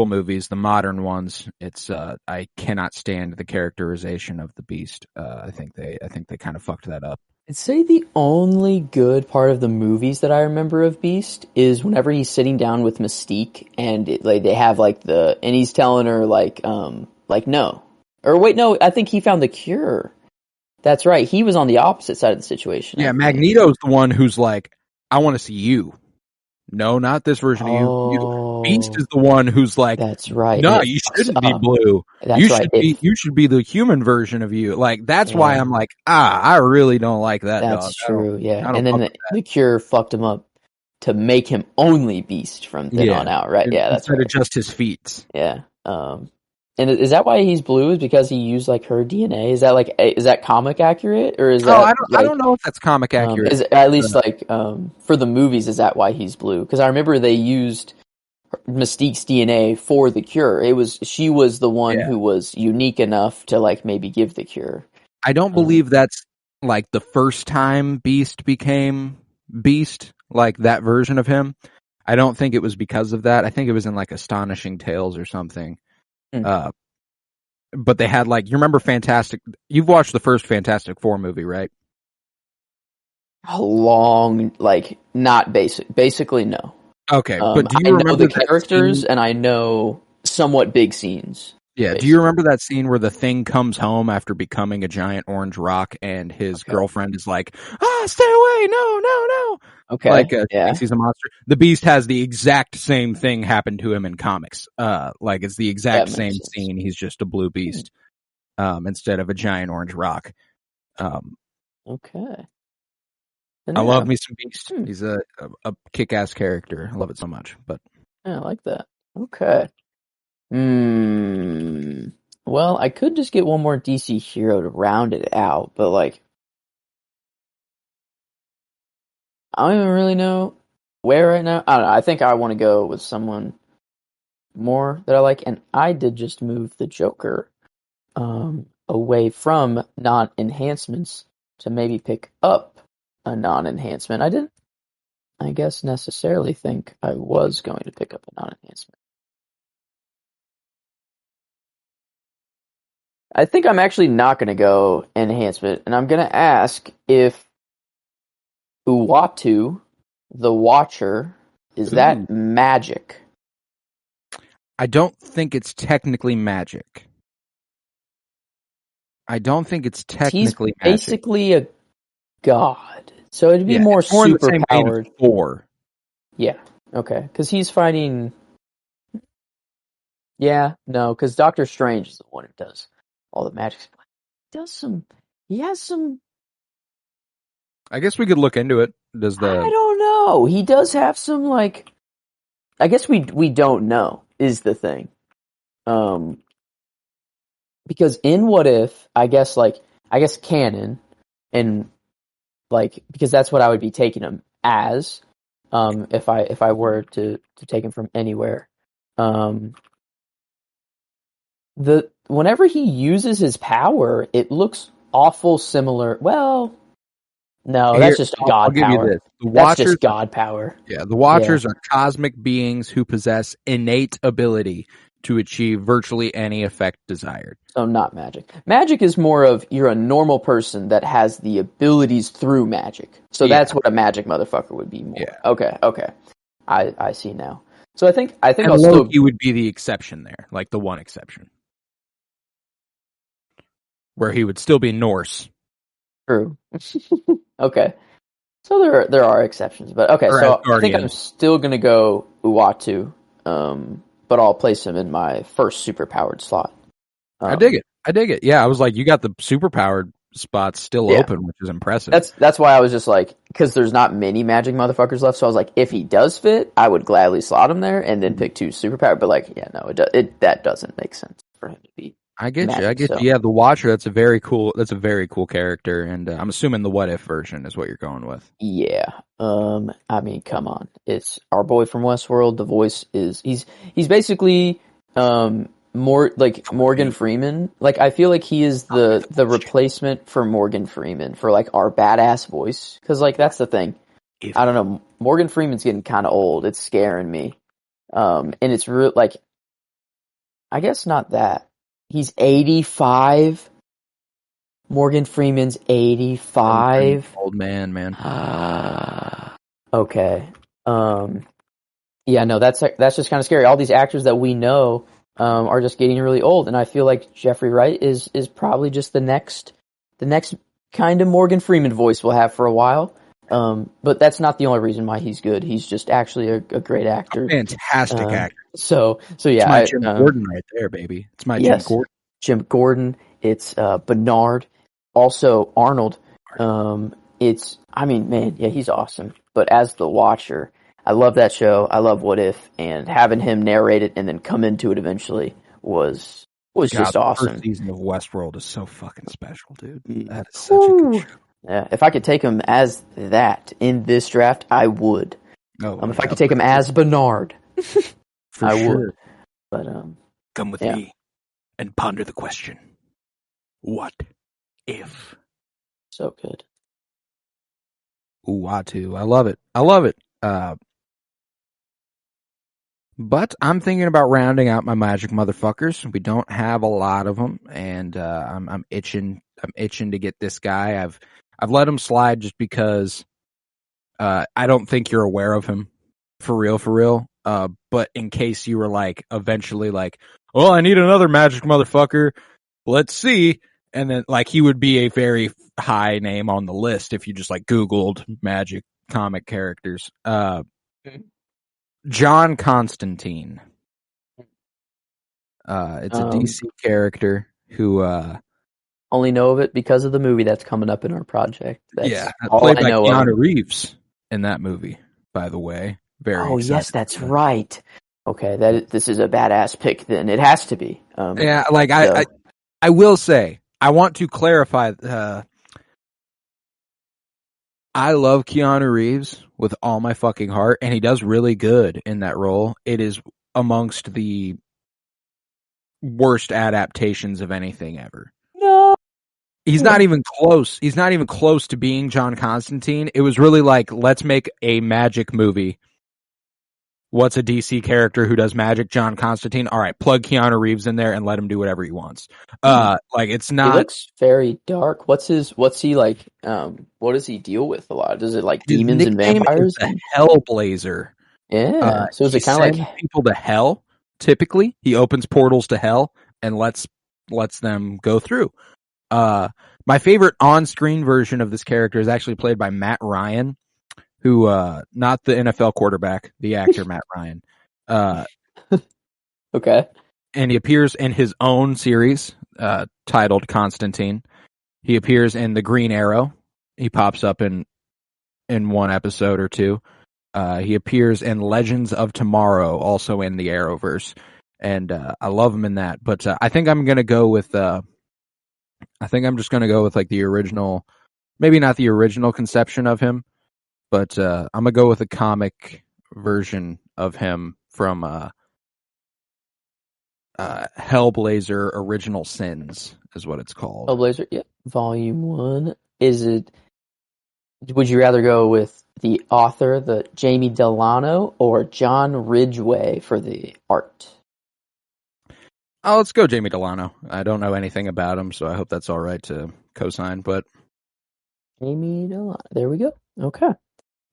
movies, the modern ones, it's I cannot stand the characterization of the beast. I think they kind of fucked that up. I'd say the only good part of the movies that I remember of Beast is whenever he's sitting down with Mystique and they have and he's telling her no. Or wait, no, I think he found the cure. That's right. He was on the opposite side of the situation. Yeah, Magneto's the one who's like, I want to see you. No, not this version of you. Beast is the one who's like, that's right. No, you shouldn't be blue. You should be the human version of you. Like, that's why I'm like, I really don't like that. That's true. Yeah. And then the cure fucked him up to make him only Beast from then on out. Right. Yeah. That's right. Instead of just his feet. Yeah. And is that why he's blue? Is because he used her DNA? Is that comic accurate, or is that? I don't know if that's comic accurate. Is at least for the movies, is that why he's blue? Because I remember they used Mystique's DNA for the cure. She was the one who was unique enough to maybe give the cure. I don't believe that's the first time Beast became Beast, that version of him. I don't think it was because of that. I think it was in Astonishing Tales or something. But they had you remember you've watched the first Fantastic Four movie, right? A long, not basically no. Okay, but do you remember the characters and I know somewhat big scenes? Yeah, basically. Do you remember that scene where the Thing comes home after becoming a giant orange rock and his girlfriend is like, stay away, no. Okay. He's a monster. The Beast has the exact same thing happen to him in comics. It's the exact same scene. He's just a blue beast, instead of a giant orange rock. Okay. I love me some Beast. He's a kick-ass character. I love it so much. But yeah, I like that. Okay. Well, I could just get one more DC hero to round it out, but I don't even really know where right now. I don't know. I think I want to go with someone more that I like, and I did just move the Joker away from non-enhancements to maybe pick up a non-enhancement. I didn't, I guess, necessarily think I was going to pick up a non-enhancement. I think I'm actually not going to go enhancement, and I'm going to ask if Uatu, the Watcher, is that magic? I don't think it's technically magic. He's basically a god, so it'd be more super powered. Yeah, okay, because he's fighting. Yeah, no, because Doctor Strange is the one who does all the magic. He has some. I guess we could look into it. I don't know. He does have some I guess we don't know is the thing. Because in What If, I guess canon and because that's what I would be taking him as if I were to take him from anywhere. Whenever he uses his power, it looks awful similar. Well, no, that's just God power. That's just God power. Yeah, the Watchers are cosmic beings who possess innate ability to achieve virtually any effect desired. So not magic. Magic is more of you're a normal person that has the abilities through magic. So that's what a magic motherfucker would be more. Yeah. Okay. I see now. So I think Loki would be the exception there, the one exception. Where he would still be Norse. True. Okay. So there are exceptions, but okay, so I think I'm still gonna go Uatu, but I'll place him in my first superpowered slot. I dig it. Yeah, I was like, you got the superpowered spots still open, which is impressive. That's why I was just because there's not many magic motherfuckers left, so I was like, if he does fit, I would gladly slot him there and then pick two superpowered. But that doesn't make sense for him to be. I get you. I Magic, get so. you. Yeah, the Watcher. That's a very cool character, and I'm assuming the What If version is what you're going with. Yeah. I mean, come on. It's our boy from Westworld. The voice is he's basically more like Morgan Freeman. Like I feel like he is the replacement for Morgan Freeman for like our badass voice. Cause like that's the thing. I don't know. Morgan Freeman's getting kind of old. It's scaring me. And it's real like I guess not that. He's 85. Morgan Freeman's 85. Old man. Okay. Yeah, no, that's just kind of scary. All these actors that we know are just getting really old, and I feel like Jeffrey Wright is probably just the next kind of Morgan Freeman voice we'll have for a while. But that's not the only reason why he's good. He's just actually a great actor. Fantastic actor. So yeah, it's my Jim Gordon right there, baby. It's my Jim Gordon. Jim Gordon. It's Bernard. Also Arnold. I mean, man, yeah, he's awesome. But as the Watcher, I love that show. I love What If, and having him narrate it and then come into it eventually was just awesome. The first season of Westworld is so fucking special, dude. That is such a good show. Yeah, if I could take him as that in this draft, I would. If I could take him as Bernard, I would. But come with me and ponder the question: what if? So good. Uatu. I love it. But I'm thinking about rounding out my Magic motherfuckers. We don't have a lot of them, and I'm itching to get this guy. I've let him slide just because I don't think you're aware of him for real. But in case you were like eventually like, oh, I need another Magic motherfucker. Let's see. And then like he would be a very high name on the list if you just like Googled Magic comic characters. John Constantine. It's a DC character who only know of it because of the movie that's coming up in our project. That's played by Keanu Reeves in that movie, by the way. Very excited. Yes, that's right. Okay, this is a badass pick then. It has to be. I will say, I want to clarify, I love Keanu Reeves with all my fucking heart, and he does really good in that role. It is amongst the worst adaptations of anything ever. No. He's not even close. He's not even close to being John Constantine. It was really like, let's make a Magic movie. What's a DC character who does magic? John Constantine. All right, plug Keanu Reeves in there and let him do whatever he wants. Like it's not. He looks very dark. What's he like? What does he deal with a lot? Does it like demons and vampires? Is the Hellblazer. Yeah. So is it kind of like people to hell? Typically, he opens portals to hell and lets them go through. My favorite on-screen version of this character is actually played by Matt Ryan. Who, not the NFL quarterback, the actor Matt Ryan. Okay. And he appears in his own series, titled Constantine. He appears in The Green Arrow. He pops up in one episode or two. He appears in Legends of Tomorrow, also in the Arrowverse. And, I love him in that. But, I think I'm gonna go with, like the original, maybe not the original conception of him. But I'm going to go with a comic version of him from Hellblazer Original Sins is what it's called. Hellblazer, yeah. Volume 1. Would you rather go with the author, the Jamie Delano, or John Ridgway for the art? Oh, let's go Jamie Delano. I don't know anything about him, so I hope that's all right to co-sign. But Jamie Delano. There we go. Okay.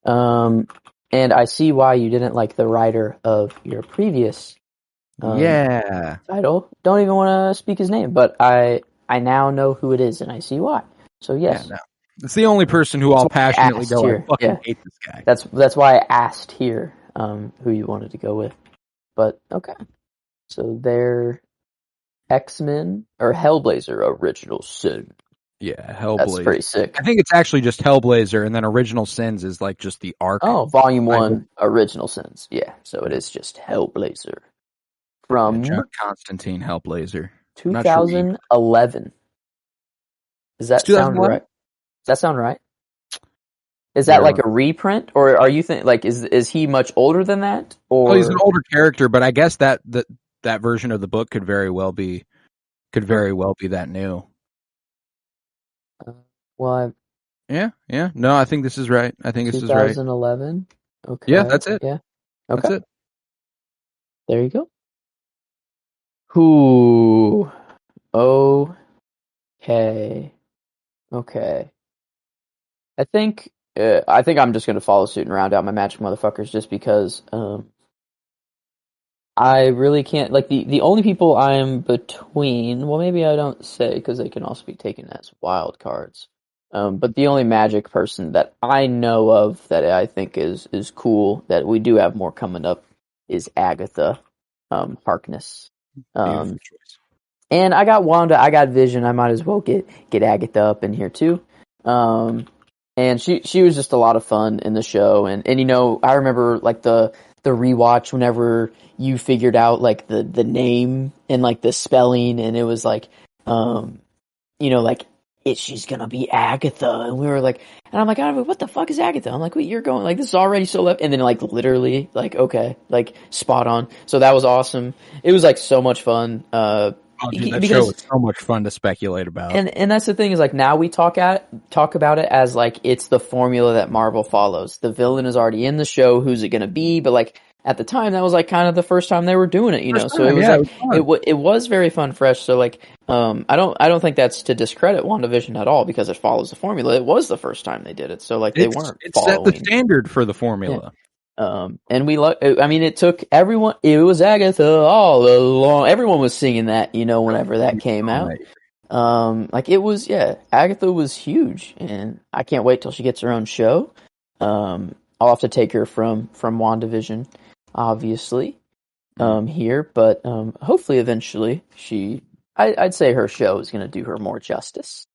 And I see why you didn't like the writer of your previous title. Don't even want to speak his name, but I now know who it is, and I see why. So yes, it's the only person who I'll passionately go. I fucking hate this guy. That's why I asked here who you wanted to go with. But okay, so they're X-Men or Hellblazer Original Sin. Yeah, Hellblazer. That's pretty sick. I think it's actually just Hellblazer, and then Original Sins is like just the arc. Oh, Volume 1, Original Sins. Yeah, so it is just Hellblazer. From John Constantine Hellblazer. I'm not sure. 2011. Does that sound 2011? right? Does that sound right? Is that like a reprint, or are you is he much older than that? Or he's an older character, but I guess that version of the book could very well be that new. Well, yeah. No, I think this is right. I think this is right. 2011. Okay. Yeah, that's it. Yeah. Okay. That's it. There you go. Ooh. Okay. Okay. I think I'm just gonna follow suit and round out my Magic motherfuckers just because I really can't, like, the only people I'm between, well, maybe I don't say because they can also be taken as wild cards. But the only Magic person that I know of that I think is cool that we do have more coming up is Agatha Harkness. And I got Wanda, I got Vision. I might as well get Agatha up in here too. And she was just a lot of fun in the show. And you know, I remember like the rewatch whenever you figured out like the name and like the spelling, and it was like, you know, like she's gonna be Agatha, and we were like, and I'm like, what the fuck is Agatha? I'm like, wait, you're going like this is already so left, and then like literally like okay, like spot on. So that was awesome. It was like so much fun. That show was so much fun to speculate about. And that's the thing is like now we talk about it as like it's the formula that Marvel follows. The villain is already in the show. Who's it going to be? But like at the time that was like kind of the first time they were doing it, you know. So it was it was very fun, fresh. So like I don't think that's to discredit WandaVision at all because it follows the formula. It was the first time they did it. So like they weren't it set the standard for the formula. Yeah. And we I mean, it took everyone, it was Agatha all along. Everyone was singing that, you know, whenever that came out. Like it was, Agatha was huge and I can't wait till she gets her own show. I'll have to take her from WandaVision, obviously, here, but, hopefully eventually I'd say her show is going to do her more justice.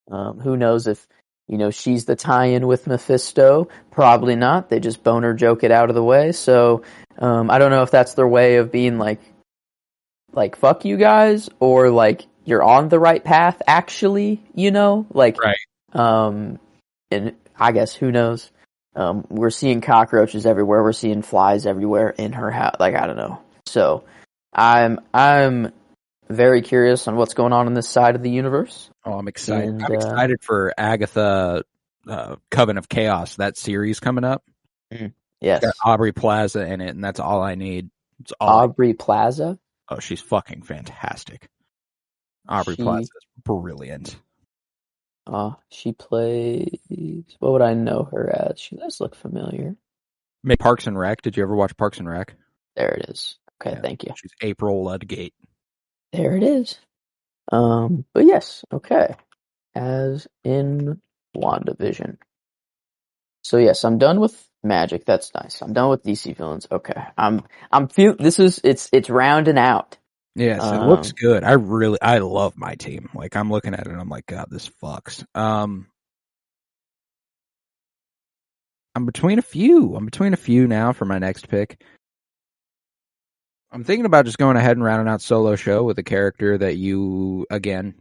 Who knows if, you know, she's the tie-in with Mephisto. Probably not. They just boner joke it out of the way. So, I don't know if that's their way of being like fuck you guys, or like you're on the right path. Actually, you know, like, right. And I guess who knows? We're seeing cockroaches everywhere. We're seeing flies everywhere in her house. Like I don't know. So, I'm very curious on what's going on this side of the universe. Oh, I'm excited. I'm excited for Agatha Coven of Chaos, that series coming up. Yes. It's got Aubrey Plaza in it, and that's all I need. Aubrey Plaza? Oh, she's fucking fantastic. Aubrey Plaza is brilliant. She plays... What would I know her as? She does look familiar. Maybe Parks and Rec. Did you ever watch Parks and Rec? There it is. Okay, thank you. She's April Ludgate. There it is. But yes, okay. As in WandaVision. So yes, I'm done with Magic. That's nice. I'm done with DC villains. Okay. It's rounding out. Yes, it looks good. I love my team. Like I'm looking at it and I'm like, God, this fucks. I'm between a few now for my next pick. I'm thinking about just going ahead and rounding out solo show with a character that you, again,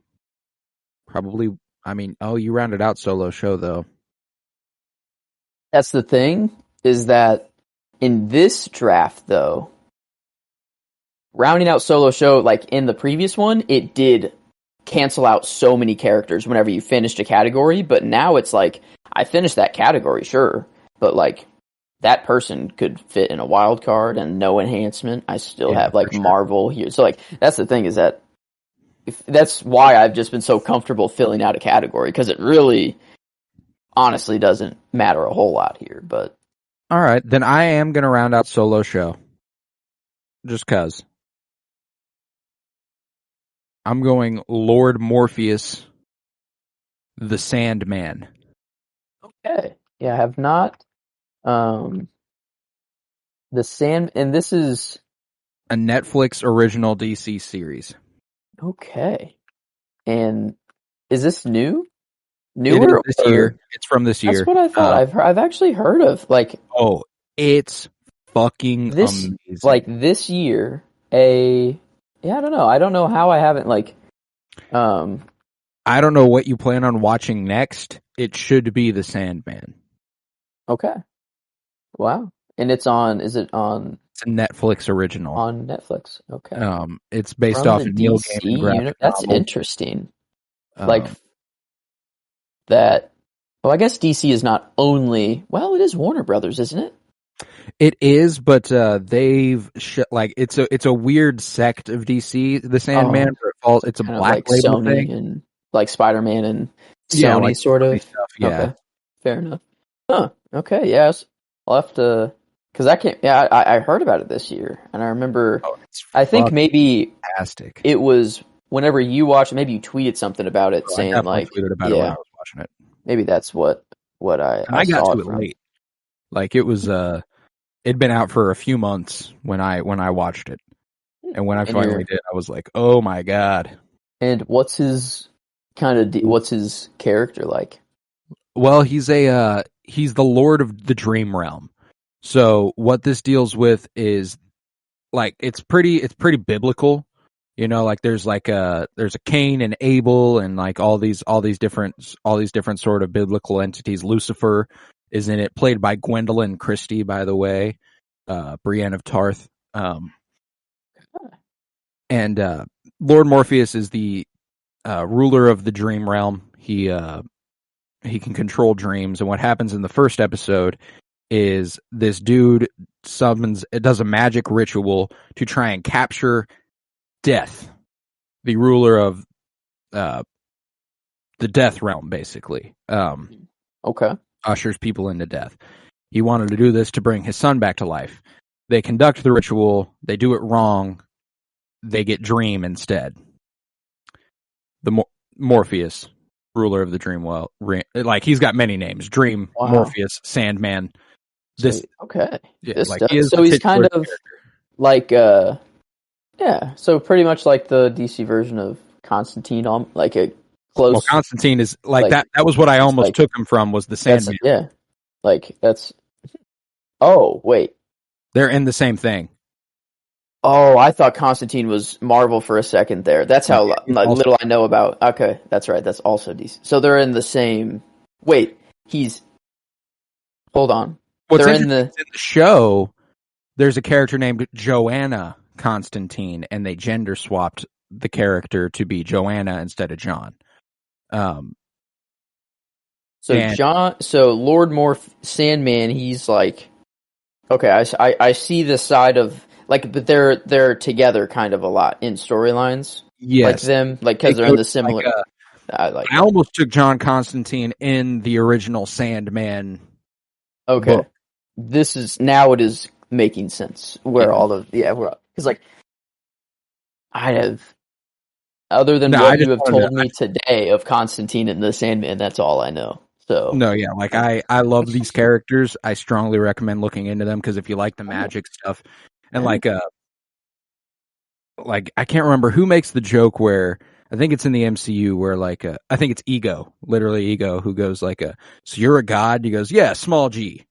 probably, I mean, you rounded out solo show, though. That's the thing, is that in this draft, though, rounding out solo show, like in the previous one, it did cancel out so many characters whenever you finished a category, but now it's like, I finished that category, sure, but like, that person could fit in a wild card and no enhancement. I still have like Marvel here. So like, that's the thing is that that's why I've just been so comfortable filling out a category, because it really honestly doesn't matter a whole lot here. But all right, then I am going to round out solo show. Just cause. I'm going Lord Morpheus, the Sandman. Okay. Yeah, I have not. The Sand, and this is a Netflix original DC series. Okay. And is this new? Newer? It is this year. It's from this year. That's what I thought. I've actually heard of like. Oh, it's fucking amazing. Like this year, a Yeah, I don't know. I don't know how I haven't I don't know what you plan on watching next. It should be The Sandman. Okay. Wow. And it's on. Is it on? It's a Netflix original. On Netflix. Okay. It's based From off the of Neil DC Gaiman graphic That's novel. interesting. That. Well, I guess DC is not only. Well, it is Warner Brothers, isn't it? It is, but they've it's a weird sect of DC, The Sandman. Where it's a black like label Sony thing, and like Spider-Man and Sony sort of stuff. Yeah, okay. Fair enough. Huh. Okay. Yes. I'll have to. Because I can't. Yeah, I heard about it this year, and I remember. I think maybe fantastic. It was whenever you watched. Maybe you tweeted something about it, saying I tweeted about it when I was watching it. Maybe that's what I got saw to it late. Like it was it'd been out for a few months when I watched it, and when I finally did, I was like, oh my god. And what's his what's his character like? Well, he's the Lord of the Dream Realm. So what this deals with is like it's pretty biblical, you know. Like there's a Cain and Abel and like all these different sort of biblical entities. Lucifer is in it, played by Gwendolyn Christie, by the way, Brienne of Tarth. And Lord Morpheus is the ruler of the Dream Realm. He can control dreams, and what happens in the first episode is this dude does a magic ritual to try and capture Death, the ruler of the Death Realm, basically. Okay. Ushers people into death. He wanted to do this to bring his son back to life. They conduct the ritual. They do it wrong. They get Dream instead. The Morpheus, ruler of the Dream World. Like, he's got many names. Dream, wow. Morpheus, Sandman. Okay. Yeah, so he's kind of like, so pretty much like the DC version of Constantine, like a close. Well, Constantine is like that. That was what I almost took him from, was the Sandman. Yeah. Like, that's. Oh, wait. They're in the same thing. Oh, I thought Constantine was Marvel for a second there. That's how little I know about. Okay, that's right. That's also DC. So they're in the same. Wait, hold on. What's in the show, there's a character named Joanna Constantine, and they gender swapped the character to be Joanna instead of John. So Lord Sandman, he's like, okay, I see this side of. Like, but they're together kind of a lot in storylines. Yes, like them, like because they're in the similar. I almost took John Constantine in the original Sandman. Okay, book. It is making sense. Where all of because like I have, other than what you have told me today of Constantine and the Sandman, that's all I know. So like I love these characters. I strongly recommend looking into them because if you like the magic stuff. And like I can't remember who makes the joke where I think it's in the MCU where I think it's Ego, literally Ego, who goes so you're a god? He goes, yeah, small G,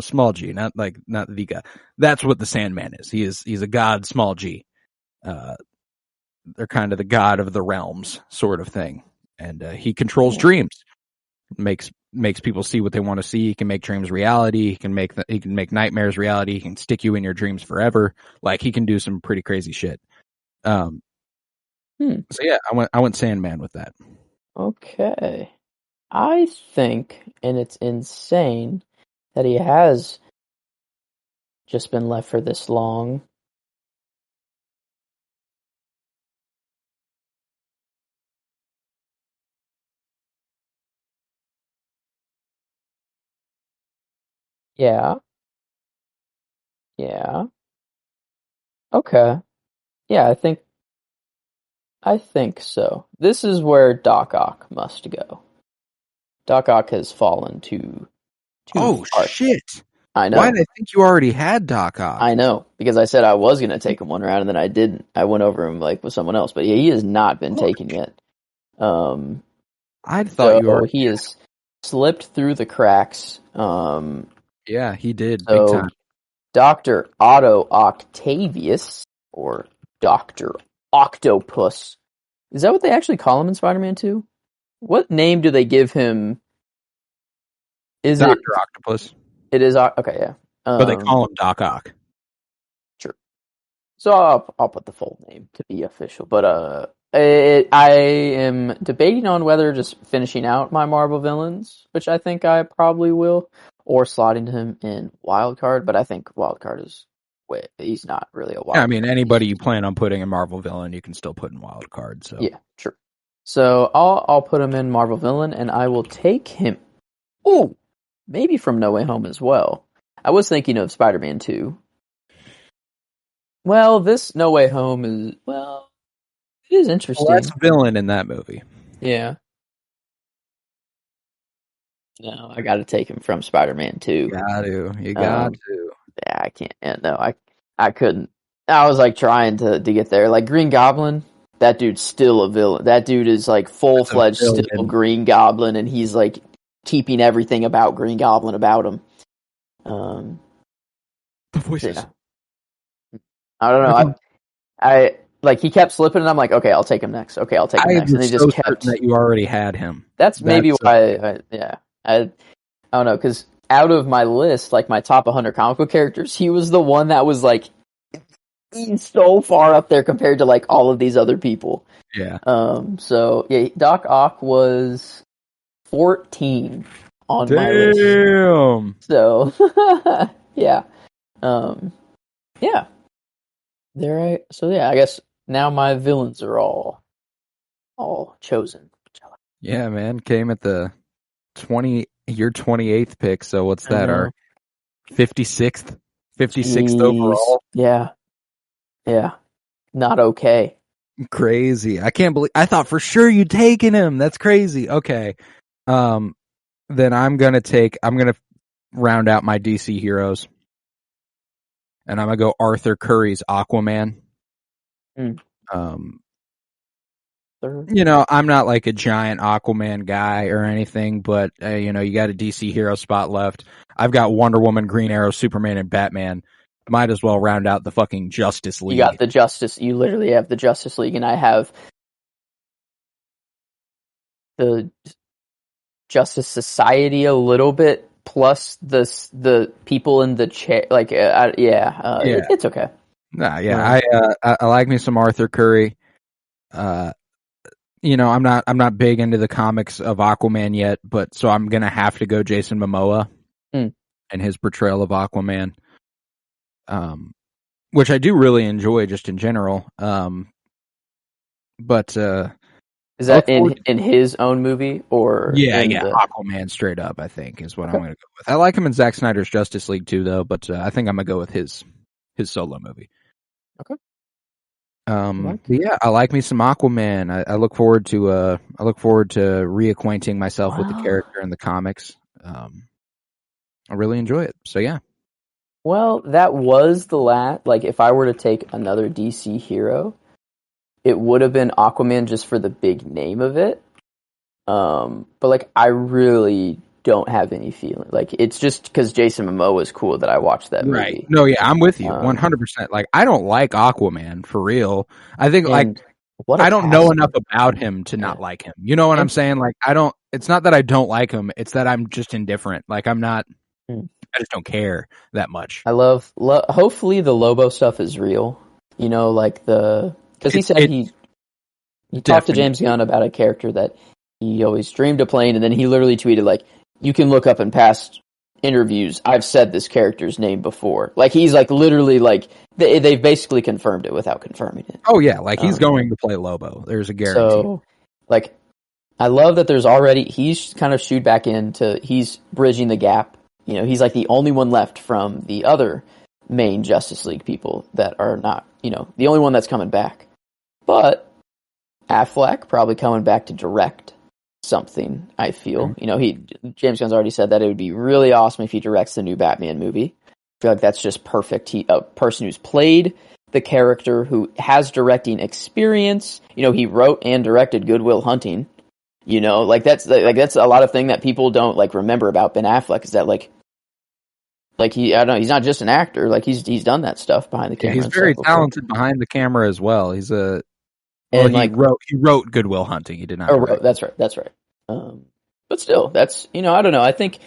small G, not the god. That's what the Sandman is. He's a god, small G. They're kind of the god of the realms sort of thing, and he controls dreams, makes people see what they want to see. He can make dreams reality. He can make nightmares reality. He can stick you in your dreams forever. Like, he can do some pretty crazy shit. So yeah, I went Sandman with that. Okay. I think, and it's insane that he has just been left for this long. Yeah. Yeah. Okay. Yeah, I think so. This is where Doc Ock must go. Doc Ock has fallen too far. Shit. I know. Why did I think you already had Doc Ock? I know, because I said I was going to take him one round, and then I didn't. I went over him with someone else, but yeah, he has not been taken yet. I thought you already. He has slipped through the cracks. Yeah, he did. So, big time. Dr. Otto Octavius, or Dr. Octopus. Is that what they actually call him in Spider-Man 2? What name do they give him? Is Dr. it Octopus. It is okay, yeah. But they call him Doc Ock. Sure. So I'll put the full name to be official. But I am debating on whether just finishing out my Marvel villains, which I think I probably will, or slotting him in Wildcard. But I think Wildcard is he's not really a wild. Yeah, I mean, anybody you plan on putting in Marvel villain, you can still put in Wildcard. So yeah, sure. So I'll put him in Marvel villain, and I will take him. Oh, maybe from No Way Home as well. I was thinking of Spider-Man 2. Well, this No Way Home is it is interesting. Well, that's villain in that movie. Yeah. No, I got to take him from Spider-Man 2. You got to. Yeah, I can't. Yeah, no, I couldn't. I was like trying to get there. Like Green Goblin, that dude's still a villain. That dude is like full-fledged still Green Goblin, and he's like keeping everything about Green Goblin about him. The voices. Yeah. I don't know. I like he kept slipping, and I'm like, okay, I'll take him next. Okay, I'll take him next. And he just kept that you already had him. That's maybe why. I don't know, because out of my list, like my top 100 comic book characters, he was the one that was like so far up there compared to like all of these other people. Yeah. So yeah, Doc Ock was 14 on my list. Damn. So yeah. Yeah. So yeah, I guess now my villains are all chosen. Yeah, man. Came at the your 28th pick, so what's that? Our 56th overall? Yeah. Not okay. Crazy. I can't believe I thought for sure you'd taken him. That's crazy. Okay. Then I'm gonna round out my DC heroes. And I'm gonna go Arthur Curry's Aquaman. You know, I'm not like a giant Aquaman guy or anything, but you got a DC hero spot left. I've got Wonder Woman, Green Arrow, Superman, and Batman. Might as well round out the fucking Justice League. You got the Justice. You literally have the Justice League, and I have the Justice Society a little bit, plus the people in the chair. Like, it's okay. Nah, yeah, I like me some Arthur Curry. I'm not big into the comics of Aquaman yet, but so I'm gonna have to go Jason Momoa and his portrayal of Aquaman, which I do really enjoy just in general. But is that in his own movie or Aquaman straight up? I think is what I'm gonna go with. I like him in Zack Snyder's Justice League too, though. But I think I'm gonna go with his solo movie. Okay. Yeah, I like me some Aquaman. I look forward to reacquainting myself with the character in the comics. I really enjoy it. So yeah. Well, that was the last. Like, if I were to take another DC hero, it would have been Aquaman just for the big name of it. But like, I really don't have any feeling. Like, it's just because Jason Momoa is cool that I watched that movie. Right. No, yeah, I'm with you 100%. Like, I don't like Aquaman for real. I think I don't know enough about him to not like him. You know what I'm saying? Like, it's not that I don't like him. It's that I'm just indifferent. Like, I just don't care that much. I love hopefully the Lobo stuff is real. Like because he said he talked to James Gunn about a character that he always dreamed of playing, and then he literally tweeted like, you can look up in past interviews, I've said this character's name before. Like, he's like literally like they've basically confirmed it without confirming it. Oh yeah, like he's going to play Lobo. There's a guarantee. So, like, I love that he's kind of shooed back into, he's bridging the gap. He's like the only one left from the other main Justice League people that are not, the only one that's coming back. But Affleck probably coming back to direct something, I feel. James Gunn's already said that it would be really awesome if he directs the new Batman movie. I feel like that's just perfect. A person who's played the character, who has directing experience. He wrote and directed Good Will Hunting. That's a lot of thing that people don't like remember about Ben Affleck, is that like I don't know, he's not just an actor. Like, he's done that stuff behind the camera. Yeah, he's very talented behind the camera as well. He's a And he wrote Good Will Hunting. He did not. Direct. That's right. But still, that's I don't know. I think,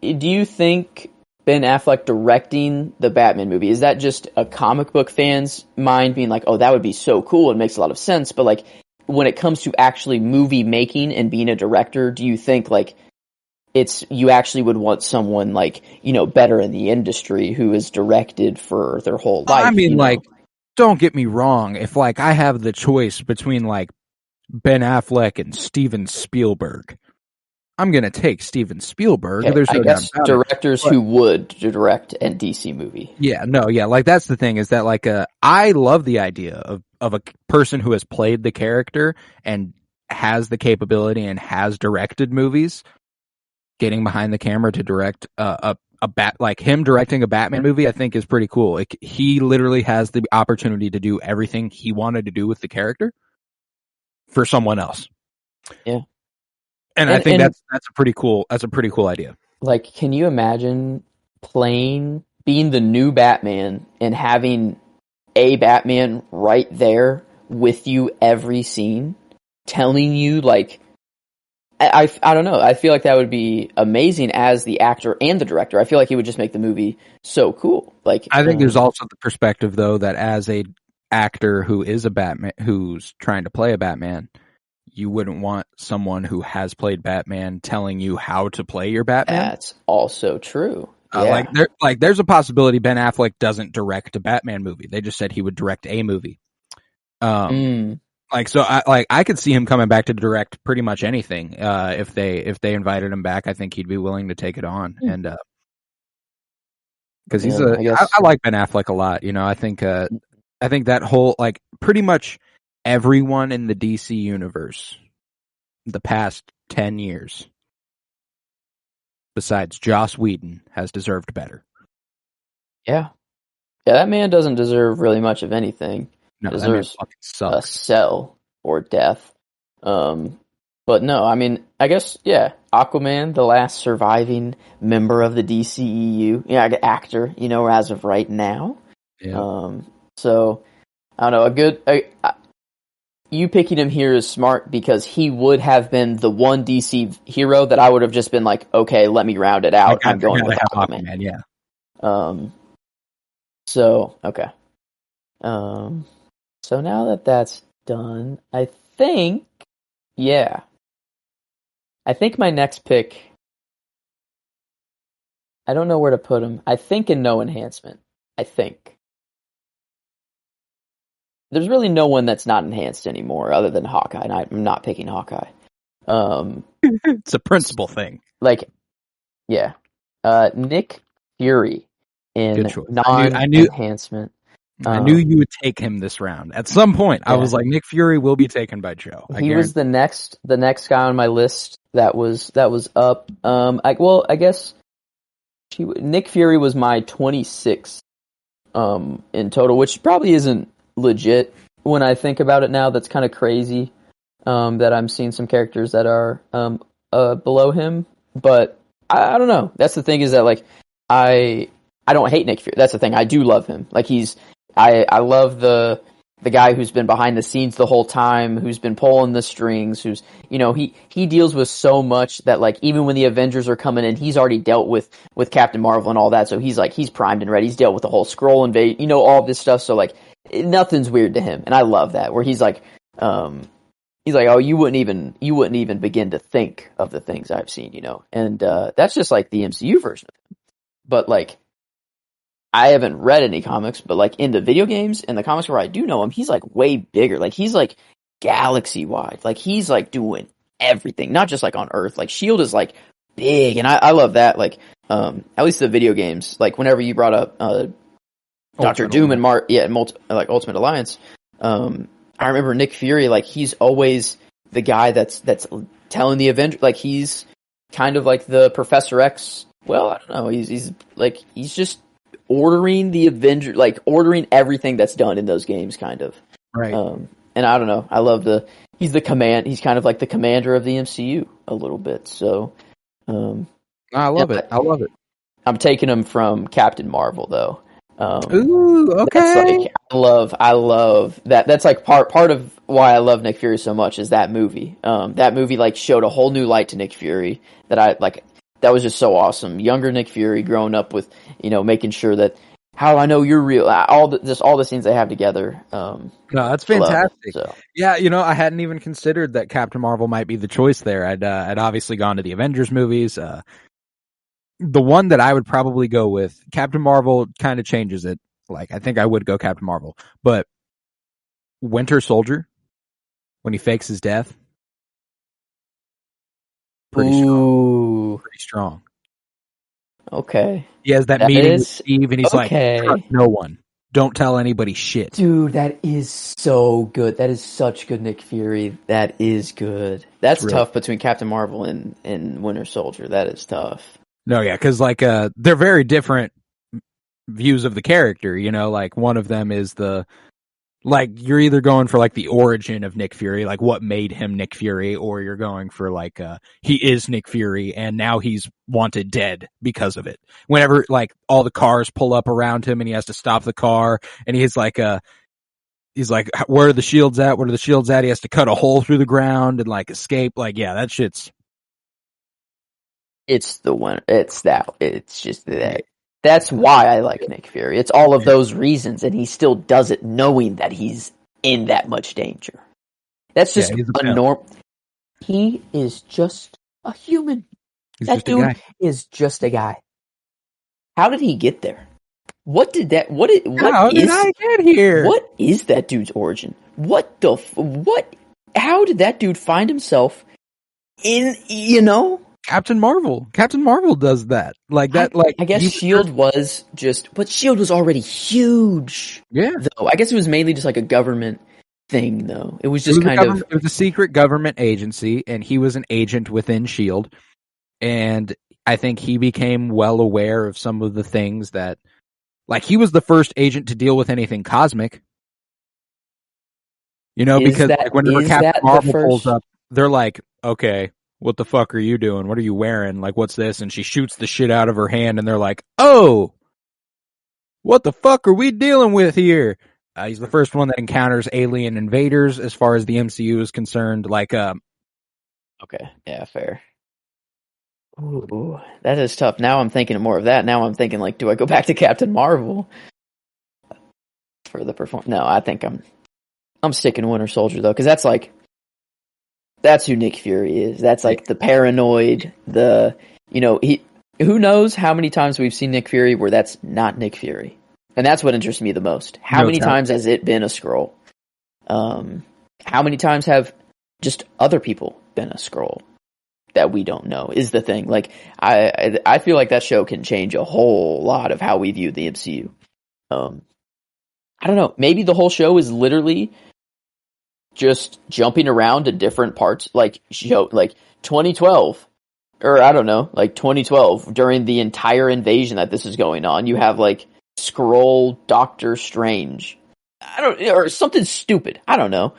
do you think Ben Affleck directing the Batman movie, is that just a comic book fan's mind being like, oh, that would be so cool, it makes a lot of sense, but like when it comes to actually movie making and being a director, do you think like you actually would want someone like, better in the industry who is directed for their whole life? I mean, don't get me wrong, if like I have the choice between like Ben Affleck and Steven Spielberg, I'm going to take Steven Spielberg. Okay, There's no I guess doubt directors who would direct a DC movie. Yeah, like that's the thing is that like I love the idea of a person who has played the character and has the capability and has directed movies, getting behind the camera to direct like him directing a Batman movie. I think is pretty cool. Like, he literally has the opportunity to do everything he wanted to do with the character for someone else. Yeah. And I think that's a pretty cool idea. Like, can you imagine being the new Batman and having a Batman right there with you every scene, telling you like, I don't know. I feel like that would be amazing as the actor and the director. I feel like he would just make the movie so cool. Like, I think there's also the perspective though that as a actor who is a Batman, who's trying to play a Batman, you wouldn't want someone who has played Batman telling you how to play your Batman. That's also true. Yeah. There's a possibility Ben Affleck doesn't direct a Batman movie. They just said he would direct a movie. I could see him coming back to direct pretty much anything. If they invited him back, I think he'd be willing to take it on. And because I like Ben Affleck a lot. I think that whole like pretty much everyone in the DC universe the past 10 years besides Joss Whedon has deserved better. Yeah, that man doesn't deserve really much of anything. No, deserves that man fucking sucks. A cell or death. But no, I mean, I guess, yeah, Aquaman, the last surviving member of the DCEU, actor, as of right now. Yeah. So I don't know, you picking him here is smart because he would have been the one DC hero that I would have just been like, okay, let me round it out. I'm going with Aquaman. Yeah. So, okay. So now that's done, I think my next pick, I don't know where to put him. I think in no enhancement. I think. There's really no one that's not enhanced anymore other than Hawkeye, and I'm not picking Hawkeye. It's a principle thing. Like, yeah. Nick Fury in non-enhancement. I knew you would take him this round. At some point, I was like, Nick Fury will be taken by Joe. He was the next guy on my list that was up. I guess Nick Fury was my 26th in total, which probably isn't legit when I think about it now. That's kind of crazy that I'm seeing some characters that are below him, but I don't know. That's the thing, is that like I don't hate Nick Fury. That's the thing. I do love him. Like I love the guy who's been behind the scenes the whole time, who's been pulling the strings, who's, he deals with so much that like even when the Avengers are coming in, he's already dealt with Captain Marvel and all that. So he's primed and ready. He's dealt with the whole Skrull invade, all this stuff. So like nothing's weird to him. And I love that, where he's like, oh, you wouldn't even begin to think of the things I've seen, and that's just like the MCU version of him. But like, I haven't read any comics, but like in the video games and the comics where I do know him, he's like way bigger. Like he's like galaxy wide. Like he's like doing everything, not just like on Earth. Like S.H.I.E.L.D. is like big, and I love that. Like at least the video games. Like whenever you brought up Dr. Doom and Ultimate Alliance, I remember Nick Fury. Like he's always the guy that's telling the Avengers. Like he's kind of like the Professor X. Well, I don't know. He's just ordering the Avengers, like ordering everything that's done in those games, kind of. Right. And I don't know. I love he's kind of like the commander of the MCU a little bit. So, I love it. I'm taking him from Captain Marvel though. Ooh, okay. That's like I love that. That's like part of why I love Nick Fury so much is that movie. That movie like showed a whole new light to Nick Fury that I like. That was just so awesome. Younger Nick Fury growing up with making sure that how I know you're real. All the scenes they have together. No, that's fantastic. So. Yeah, I hadn't even considered that Captain Marvel might be the choice there. I'd obviously gone to the Avengers movies. The one that I would probably go with, Captain Marvel kind of changes it. Like, I think I would go Captain Marvel. But Winter Soldier, when he fakes his death, pretty strong. Okay. He has that meeting with Steve, and he's like, trust no one. Don't tell anybody shit. Dude, that is so good. That is such good Nick Fury. That is good. That's tough between Captain Marvel and Winter Soldier. That is tough. No, yeah, because like they're very different views of the character. Like one of them is you're either going for like the origin of Nick Fury, like what made him Nick Fury, or you're going for like he is Nick Fury and now he's wanted dead because of it. Whenever like all the cars pull up around him and he has to stop the car, and he's like, where are the shields at? Where are the shields at? He has to cut a hole through the ground and like escape. Like, yeah, that shit's. It's the one. It's that. It's just that. That's why I like Nick Fury. It's all of those reasons, and he still does it knowing that he's in that much danger. That's just a norm. He is just a human. That dude is just a guy. How did he get there? How did I get here? What is that dude's origin? How did that dude find himself in, Captain Marvel. Captain Marvel does that. Like that, I guess S.H.I.E.L.D. was but S.H.I.E.L.D. was already huge. Yeah. Though. I guess it was mainly just like a government thing, though. It was just it was a secret government agency, and he was an agent within S.H.I.E.L.D. And I think he became well aware of some of the things that, like, he was the first agent to deal with anything cosmic. Because whenever Captain Marvel pulls up, they're like, okay, what the fuck are you doing? What are you wearing? Like, what's this? And she shoots the shit out of her hand, and they're like, oh, what the fuck are we dealing with here? He's the first one that encounters alien invaders as far as the MCU is concerned. Like, okay, yeah, fair. Ooh, that is tough. Now I'm thinking more of that. Now I'm thinking, like, do I go back to Captain Marvel for the performance? No, I think I'm sticking Winter Soldier, though, because that's who Nick Fury is. That's like the paranoid, who knows how many times we've seen Nick Fury where that's not Nick Fury. And that's what interests me the most. How many times has it been a Skrull? How many times have just other people been a Skrull that we don't know is the thing. Like, I feel like that show can change a whole lot of how we view the MCU. I don't know. Maybe the whole show is literally just jumping around to different parts, like 2012, or I don't know, like 2012 during the entire invasion that this is going on. You have like Skrull, Doctor Strange, or something stupid. I don't know.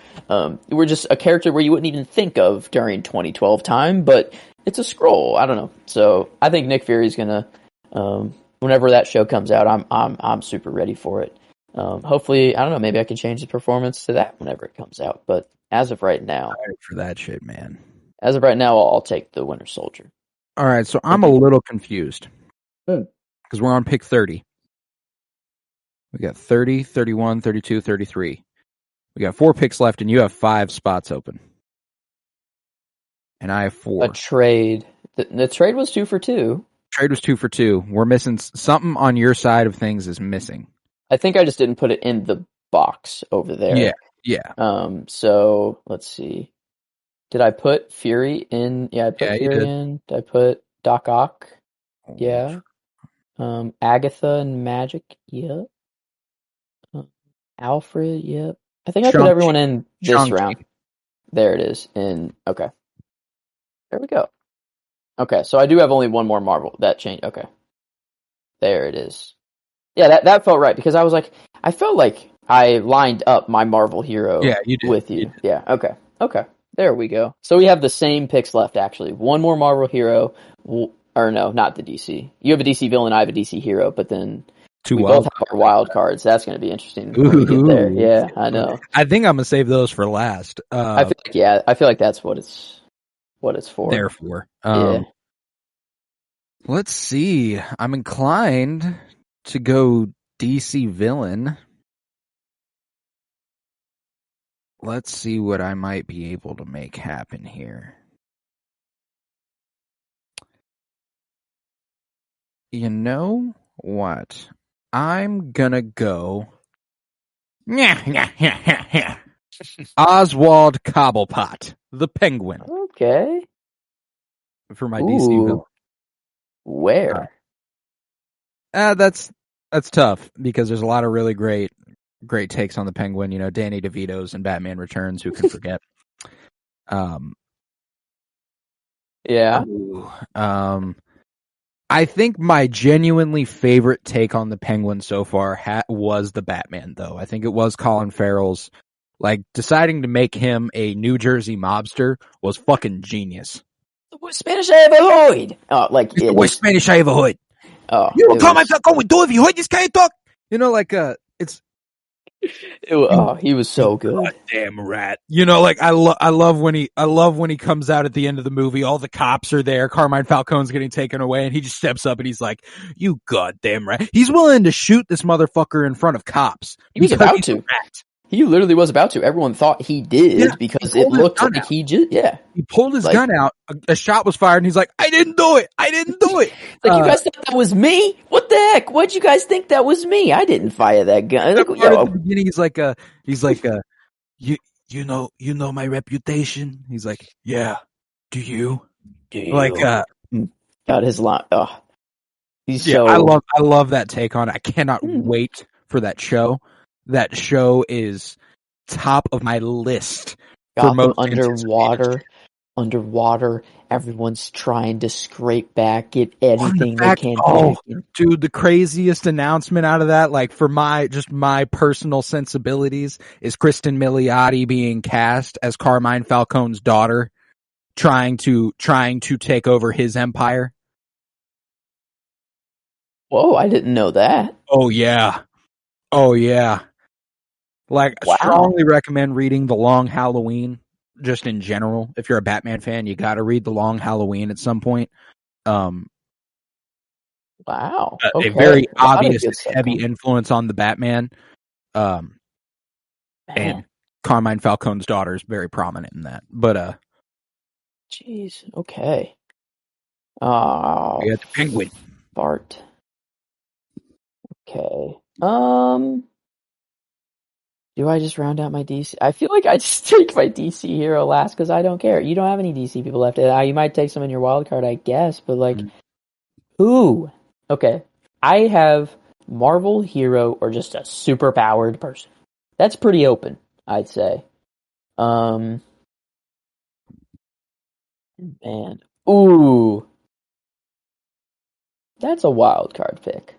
We're just a character where you wouldn't even think of during 2012 time, but it's a Skrull. I don't know. So I think Nick Fury's gonna, whenever that show comes out, I'm super ready for it. Hopefully, I don't know, maybe I can change the performance to that whenever it comes out. But as of right now, for that shit, man. As of right now, I'll take the Winter Soldier. All right, so I'm a little confused because we're on pick 30. We got 30, 31, 32, 33. We got 4 picks left, and you have 5 spots open, and I have 4. A trade. The trade was 2 for 2. Trade was 2 for 2. We're missing something on your side of things. Is missing. I think I just didn't put it in the box over there. Yeah. So let's see. Did I put Fury in? Yeah, I put Fury in. Did I put Doc Ock? Yeah. Agatha and Magic. Yep. Alfred. Yep. I think I put everyone in this round. There it is. Okay. There we go. Okay, so I do have only one more Marvel. That changed. Okay. There it is. Yeah, that felt right, because I was like, I felt like I lined up my Marvel hero with you. Yeah, okay. There we go. So we have the same picks left, actually. One more Marvel hero, or no, not the DC. You have a DC villain, I have a DC hero, but then Two We wild both have our wild cards. That's going to be interesting when we get there. Ooh. Yeah, I know. I think I'm gonna save those for last. I feel like that's what it's for. Therefore, Yeah. let's see. I'm inclined to go DC villain. Let's see what I might be able to make happen here. You know what? I'm gonna go. Oswald Cobblepot, the Penguin, Okay. for my DC villain. Ooh. Where? That's tough because there's a lot of really great takes on the Penguin. You know, Danny DeVito's and Batman Returns. Who can forget? Yeah. I think my genuinely favorite take on the Penguin so far was the Batman, though. I think it was Colin Farrell's. Like, deciding to make him a New Jersey mobster was fucking genius. Spanish I ever heard. Oh, like It's the worst Spanish I ever heard. Oh, You don't call myself going do if you heard this guy talk. You know, like it's. He was so good. Damn rat. You know, like I love when he comes out at the end of the movie. All the cops are there. Carmine Falcone's getting taken away, and he just steps up and he's like, "You goddamn rat." He's willing to shoot this motherfucker in front of cops. He was about to. He literally was about to. Everyone thought he did because it looked like he just, He pulled his gun out. A shot was fired and he's like, I didn't do it. Like, you guys thought that was me? What the heck? What'd you guys think that was me? I didn't fire that gun. At the beginning, he's like, you know my reputation. He's like, yeah. Do you? Like, God, his line. Oh, he's yeah, so. I love that take on it. I cannot wait for that show. That show is top of my list. For most underwater. Everyone's trying to scrape back, get anything they can. Dude, the craziest announcement out of that, like for my personal sensibilities, is Kristen Milioti being cast as Carmine Falcone's daughter, trying to take over his empire. Whoa, I didn't know that. Oh yeah. Like, I strongly recommend reading The Long Halloween, just in general. If you're a Batman fan, you got to read The Long Halloween at some point. Wow. A very obvious heavy influence on the Batman. And Carmine Falcone's daughter is very prominent in that. But, jeez, okay. Oh. We got the Penguin. Bart. Okay. Do I just round out my DC? I feel like I just take my DC hero last because I don't care. You don't have any DC people left. You might take some in your wild card, I guess, but like, who? Okay. I have Marvel hero or just a super powered person. That's pretty open, I'd say. Man. Ooh. That's a wild card pick.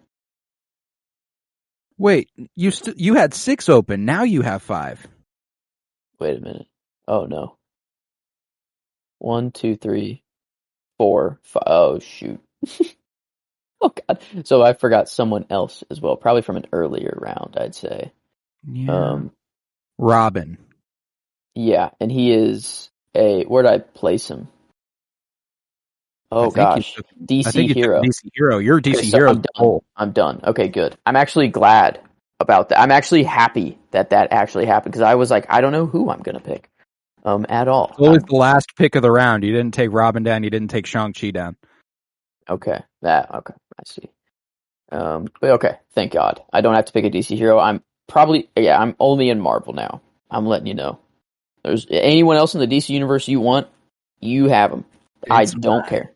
Wait, you had 6 open. Now you have 5. Wait a minute. Oh no. 1, 2, 3, 4, 5. Oh shoot. Oh god. So I forgot someone else as well. Probably from an earlier round, I'd say. Yeah. Robin. Yeah, and he is where'd I place him? Oh gosh. DC hero. DC hero. You're DC hero. I'm done. Okay, good. I'm actually glad about that. I'm actually happy that actually happened because I was like, I don't know who I'm gonna pick. At all. What was the last pick of the round? You didn't take Robin down. You didn't take Shang-Chi down. Okay. I see. But okay. Thank God. I don't have to pick a DC hero. I'm only in Marvel now. I'm letting you know. There's anyone else in the DC universe you want, you have them. I don't care.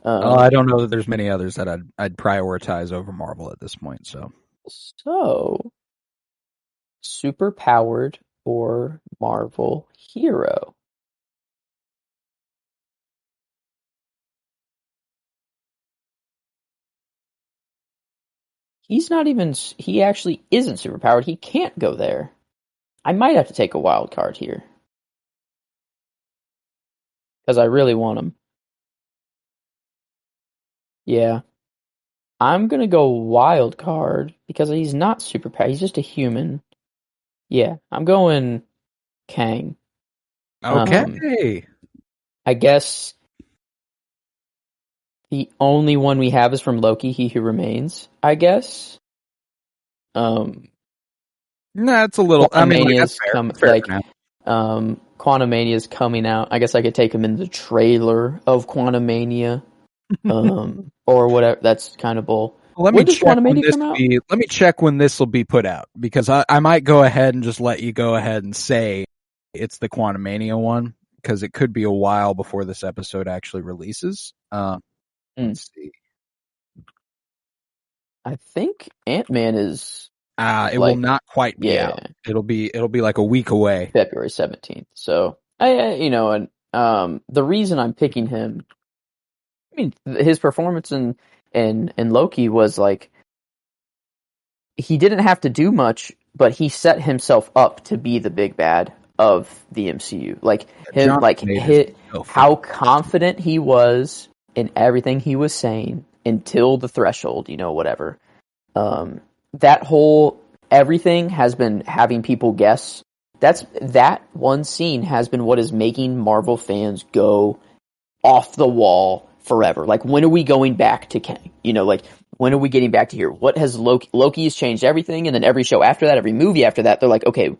I don't know that there's many others that I'd prioritize over Marvel at this point. So super powered or Marvel hero. He actually isn't super powered. He can't go there. I might have to take a wild card here. Because I really want him. Yeah. I'm gonna go wild card because he's not super power. He's just a human. Yeah, I'm going Kang. Okay. I guess the only one we have is from Loki, He Who Remains. I guess. Nah, it's a little. I mean, like, that's fair. That's fair for now. Quantumania is coming out. I guess I could take him in the trailer of Quantumania, or whatever. That's kind of bull. Let me check when this will be put out, because I might go ahead and just let you go ahead and say it's the Quantumania one, because it could be a while before this episode actually releases. Let's see. I think Ant-Man is. It will not quite be out. It'll be like a week away, February 17th. So the reason I'm picking him, I mean, his performance in Loki was like, he didn't have to do much, but he set himself up to be the big bad of the MCU. Like him, how confident he was in everything he was saying until the threshold, whatever. That whole everything has been having people guess. That one scene has been what is making Marvel fans go off the wall forever. Like, when are we going back to Kang? When are we getting back to here? What has Loki has changed everything, and then every show after that, every movie after that, they're like, okay,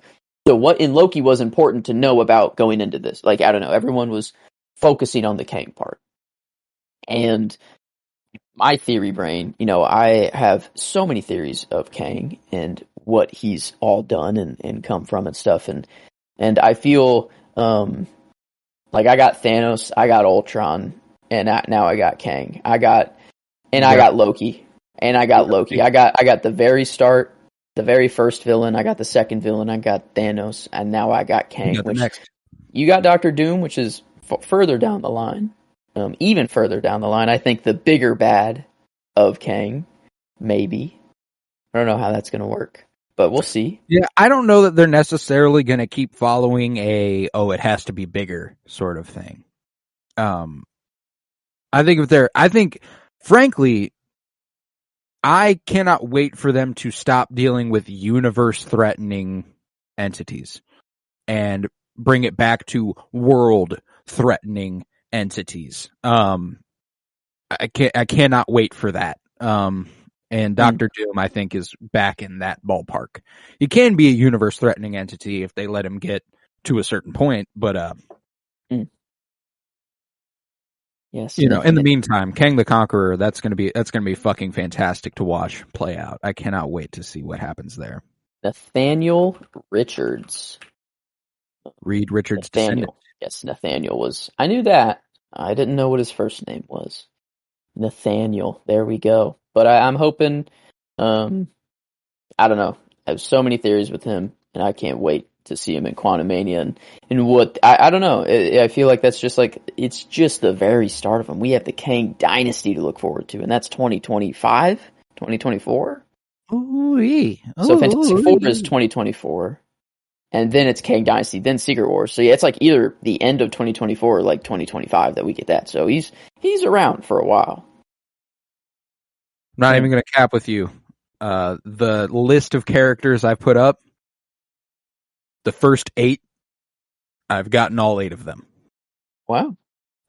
so what in Loki was important to know about going into this? Like, I don't know. Everyone was focusing on the Kang part. And my theory brain, I have so many theories of Kang and what he's all done and come from and stuff. And I feel like I got Thanos, I got Ultron, and now I got Kang. I got Loki. And I got Loki. I got the very start, the very first villain. I got the second villain. I got Thanos, and now I got Kang. You got Doctor Doom, which is further down the line. Even further down the line, I think the bigger bad of Kang, maybe. I don't know how that's going to work, but we'll see. Yeah, I don't know that they're necessarily going to keep following it has to be bigger sort of thing. Frankly, I cannot wait for them to stop dealing with universe-threatening entities and bring it back to world-threatening entities. I cannot wait for that. And Doctor Doom, I think, is back in that ballpark. He can be a universe-threatening entity if they let him get to a certain point, but yes, in the meantime, Kang the Conqueror, that's gonna be fucking fantastic to watch play out. I cannot wait to see what happens there. Nathaniel Richards. Reed Richards' descendant. Yes, Nathaniel was. I knew that. I didn't know what his first name was. Nathaniel. There we go. But I'm hoping. I don't know. I have so many theories with him, and I can't wait to see him in Quantumania and what I don't know. I feel like that's just like, it's just the very start of him. We have the Kang Dynasty to look forward to, and that's 2025, 2024. Ooh-wee. So Fantastic Four is 2024, and then it's Kang Dynasty, then Secret Wars. So yeah, it's like either the end of 2024 or like 2025 that we get that. So he's around for a while. I'm not even going to cap with you. The list of characters I've put up, the first 8, I've gotten all 8 of them. Wow.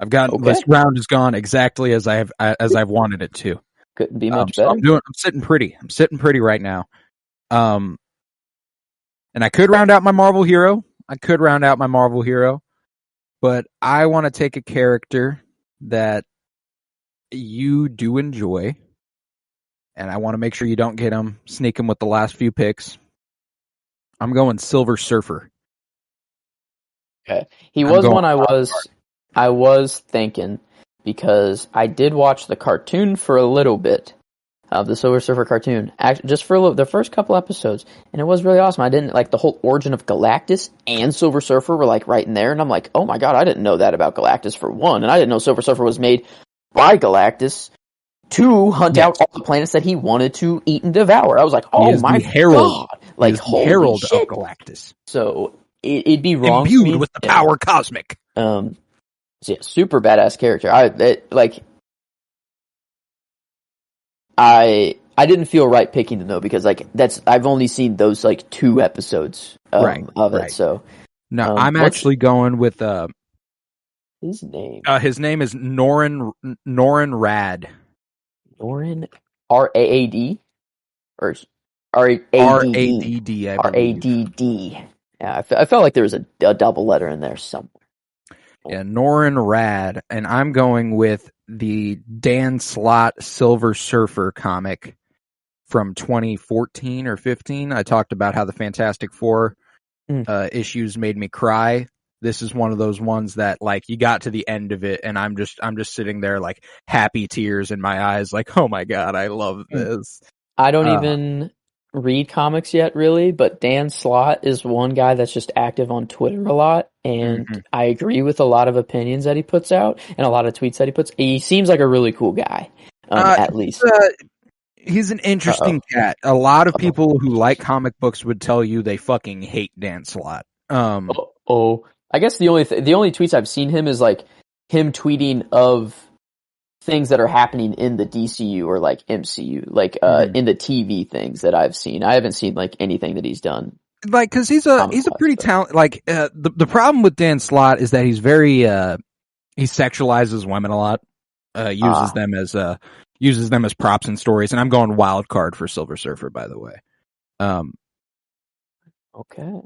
I've gotten this round has gone exactly as I've wanted it to. Couldn't be much better. I'm sitting pretty. I'm sitting pretty right now. And I could round out my Marvel hero. But I want to take a character that you do enjoy, and I want to make sure you don't get him, sneak him with the last few picks. I'm going Silver Surfer. Okay. He was one I was thinking, because I did watch the cartoon for a little bit of the Silver Surfer cartoon, just for the first couple episodes, and it was really awesome. I didn't like the whole origin of Galactus and Silver Surfer were like right in there, and I'm like, oh my god, I didn't know that about Galactus for one, and I didn't know Silver Surfer was made by Galactus to hunt out all the planets that he wanted to eat and devour. I was like, oh my god. Like, holy herald shit. of Galactus. So it'd be wrong imbued for me, with the power cosmic. So yeah, super badass character. I didn't feel right picking them though, because like I've only seen those like 2 episodes of it. So no, I'm actually going with his name. His name is Norin Rad. Norin Raad or Radd. Radd. Yeah, I felt like there was a double letter in there somewhere. Yeah, Norin Rad, and I'm going with the Dan Slott Silver Surfer comic from 2014 or 15. I talked about how the Fantastic Four issues made me cry. This is one of those ones that, like, you got to the end of it, and I'm just sitting there, like, happy tears in my eyes, like, oh my god, I love this. I don't even read comics yet, really, but Dan Slott is one guy that's just active on Twitter a lot, and I agree with a lot of opinions that he puts out, and a lot of tweets that he puts. He seems like a really cool guy, at least. He's an interesting cat. A lot of people who like comic books would tell you they fucking hate Dan Slott. I guess the only tweets I've seen him is like him tweeting of things that are happening in the DCU or like MCU, like in the TV things that I've seen. I haven't seen like anything that he's done. Like, cause he's a pretty talented, like, the problem with Dan Slott is that he's very, he sexualizes women a lot, uses them as props in stories, and I'm going wild card for Silver Surfer, by the way. Okay.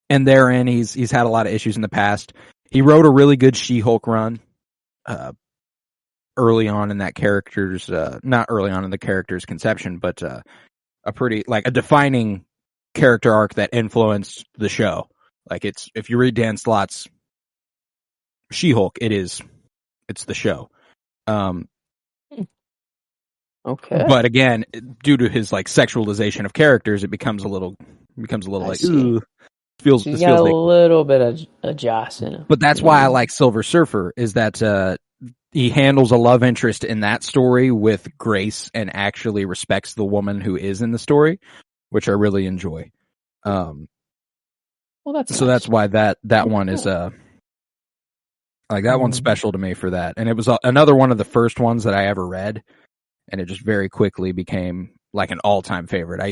And therein, he's had a lot of issues in the past. He wrote a really good She-Hulk run, early on in that character's, not early on in the character's conception, but, a pretty, like, a defining character arc that influenced the show. Like, if you read Dan Slott's She-Hulk, it's the show. Okay. But again, due to his, like, sexualization of characters, it becomes a little like, ooh. Feels like a little bit of Joss in him. But that's why I like Silver Surfer, is that he handles a love interest in that story with grace and actually respects the woman who is in the story, which I really enjoy. Well, that's so nice. That's why that one is like, that one's special to me for that. And it was another one of the first ones that I ever read, and it just very quickly became like an all-time favorite.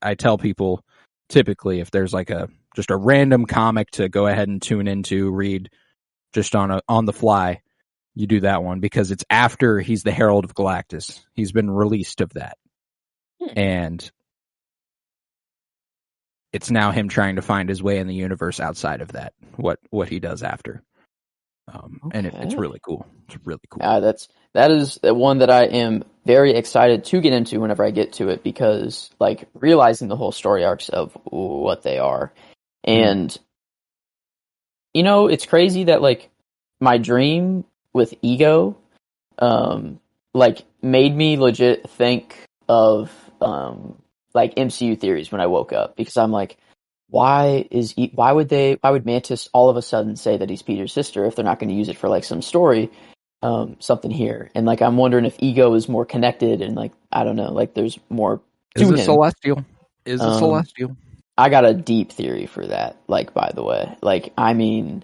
I tell people typically, if there's like just a random comic to go ahead and tune into, read just on the fly, you do that one, because it's after he's the Herald of Galactus. He's been released of that. And it's now him trying to find his way in the universe outside of that, what he does after. And it's really cool. It's really cool. That is the one that I am very excited to get into whenever I get to it, because like realizing the whole story arcs of what they are. And you know, it's crazy that like my dream with Ego like made me legit think of like MCU theories when I woke up, because I'm like, why would Mantis all of a sudden say that he's Peter's sister if they're not going to use it for like some story, something here? And like, I'm wondering if Ego is more connected, and like, I don't know, like there's more to him. Celestial? Is it Celestial? I got a deep theory for that. Like, by the way, like, I mean,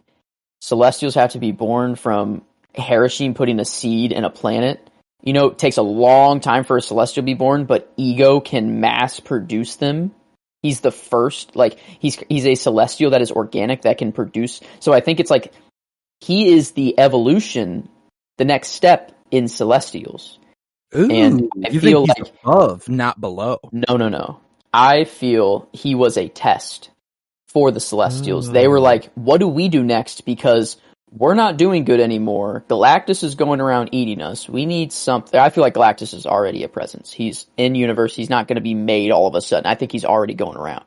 Celestials have to be born from Harashim putting a seed in a planet. You know, it takes a long time for a Celestial to be born, but Ego can mass produce them. He's the first, like, he's a Celestial that is organic, that can produce. So I think it's like, he is the evolution, the next step in Celestials. Ooh, and I you feel think like he's above, not below. No. I feel he was a test for the Celestials. They were like, what do we do next? Because we're not doing good anymore. Galactus is going around eating us. We need something. I feel like Galactus is already a presence. He's in universe. He's not going to be made all of a sudden. I think he's already going around.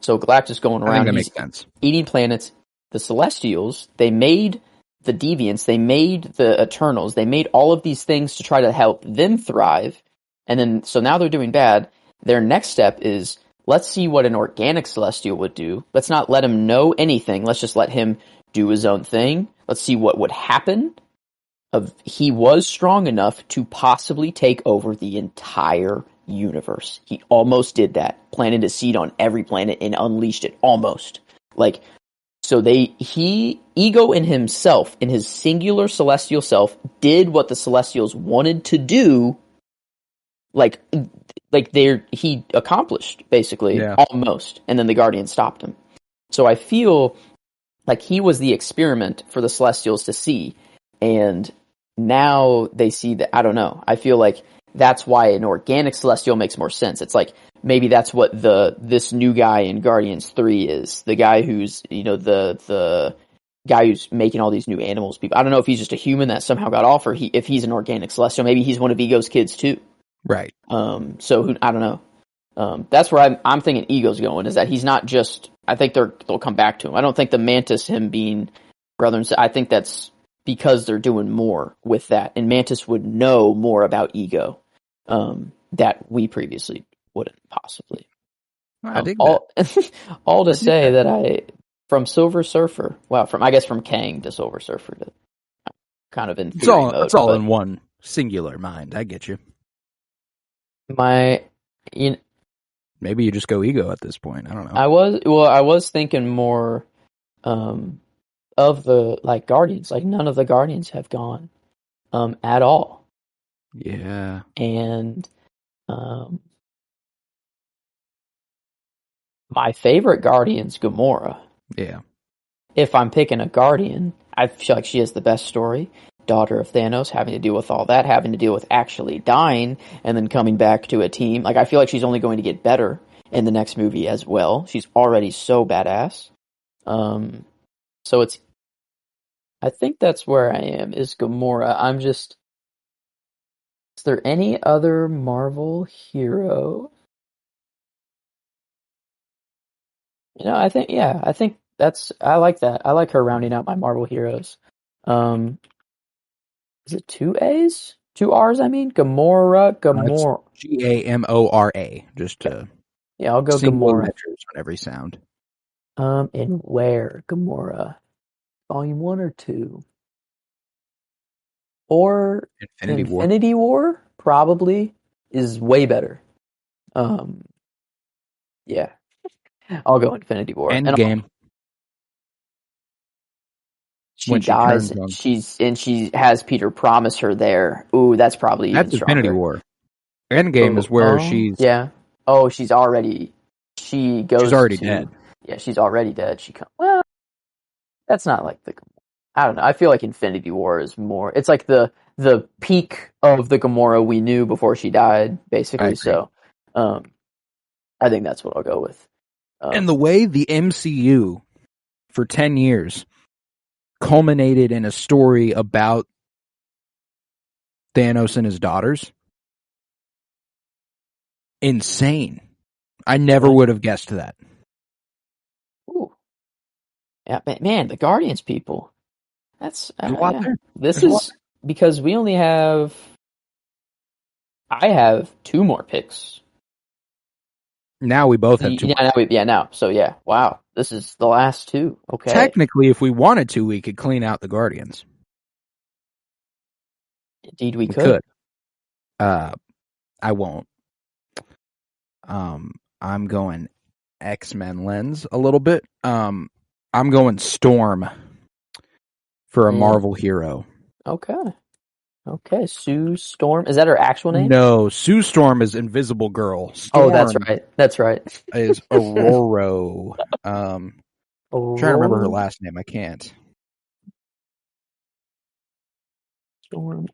So Galactus going around. I think that makes sense. Eating planets. The Celestials, they made the Deviants. They made the Eternals. They made all of these things to try to help them thrive. And then, so now they're doing bad. Their next step is, let's see what an organic Celestial would do. Let's not let him know anything. Let's just let him do his own thing. Let's see what would happen. He was strong enough to possibly take over the entire universe. He almost did that. Planted a seed on every planet and unleashed it. Almost. Like, so Ego in himself, in his singular Celestial self, did what the Celestials wanted to do, like he accomplished basically almost, and then the Guardians stopped him. So I feel like he was the experiment for the Celestials to see, and now they see that. I don't know. I feel like that's why an organic Celestial makes more sense. It's like maybe that's what this new guy in Guardians 3 is. The guy who's, the guy who's making all these new animals. People. I don't know if he's just a human that somehow got off, or if he's an organic Celestial. Maybe he's one of Ego's kids too. Right. So I don't know. That's where I'm thinking Ego's going, is that he's not just. I think they'll come back to him. I don't think the Mantis, him being brother and sister, I think that's because they're doing more with that, and Mantis would know more about Ego that we previously wouldn't possibly. I dig that. All to say that from Silver Surfer, from Kang to Silver Surfer, to kind of in theory mode. It's all in one singular mind. I get you. Maybe you just go Ego at this point. I don't know. I was thinking more of the Guardians. Like, none of the Guardians have gone at all. Yeah. And my favorite Guardian's Gamora. Yeah. If I'm picking a Guardian, I feel like she has the best story. Daughter of Thanos, having to deal with all that, having to deal with actually dying, and then coming back to a team. Like, I feel like she's only going to get better in the next movie as well. She's already so badass. So I think that's where I am, is Gamora. Is there any other Marvel hero? I think I like that. I like her rounding out my Marvel heroes. Is it 2 A's? 2 R's, I mean? Gamora. Gamora. Just to... Yeah, I'll go Gamora. Letters on every sound. And where? Gamora. Volume 1 or 2? Or Infinity War? Probably is way better. Yeah. I'll go Infinity War. Endgame. She dies, and she has Peter promise her there. Ooh, that's probably even stronger. Infinity War. Endgame is where she's... Yeah. Oh, she's already... She's already dead. Yeah, she's already dead. Well, that's not like the... I don't know. I feel like Infinity War is more... It's like the peak of the Gamora we knew before she died, basically. So, I think that's what I'll go with. And the way the MCU, for 10 years... culminated in a story about Thanos and his daughters. Insane. I never would have guessed that. Ooh. Yeah, man, the Guardians people. That's a lot there. This is because we only have... I have 2 more picks. Now we both have 2 more. Now. So, yeah. Wow. This is the last 2. Okay. Technically, if we wanted to, we could clean out the Guardians. Indeed, we could. I won't. I'm going X-Men lens a little bit. I'm going Storm for a Marvel hero. Okay, Sue Storm. Is that her actual name? No, Sue Storm is Invisible Girl. Storm That's right. Is Aurora. I'm trying to remember her last name. I can't. Storm.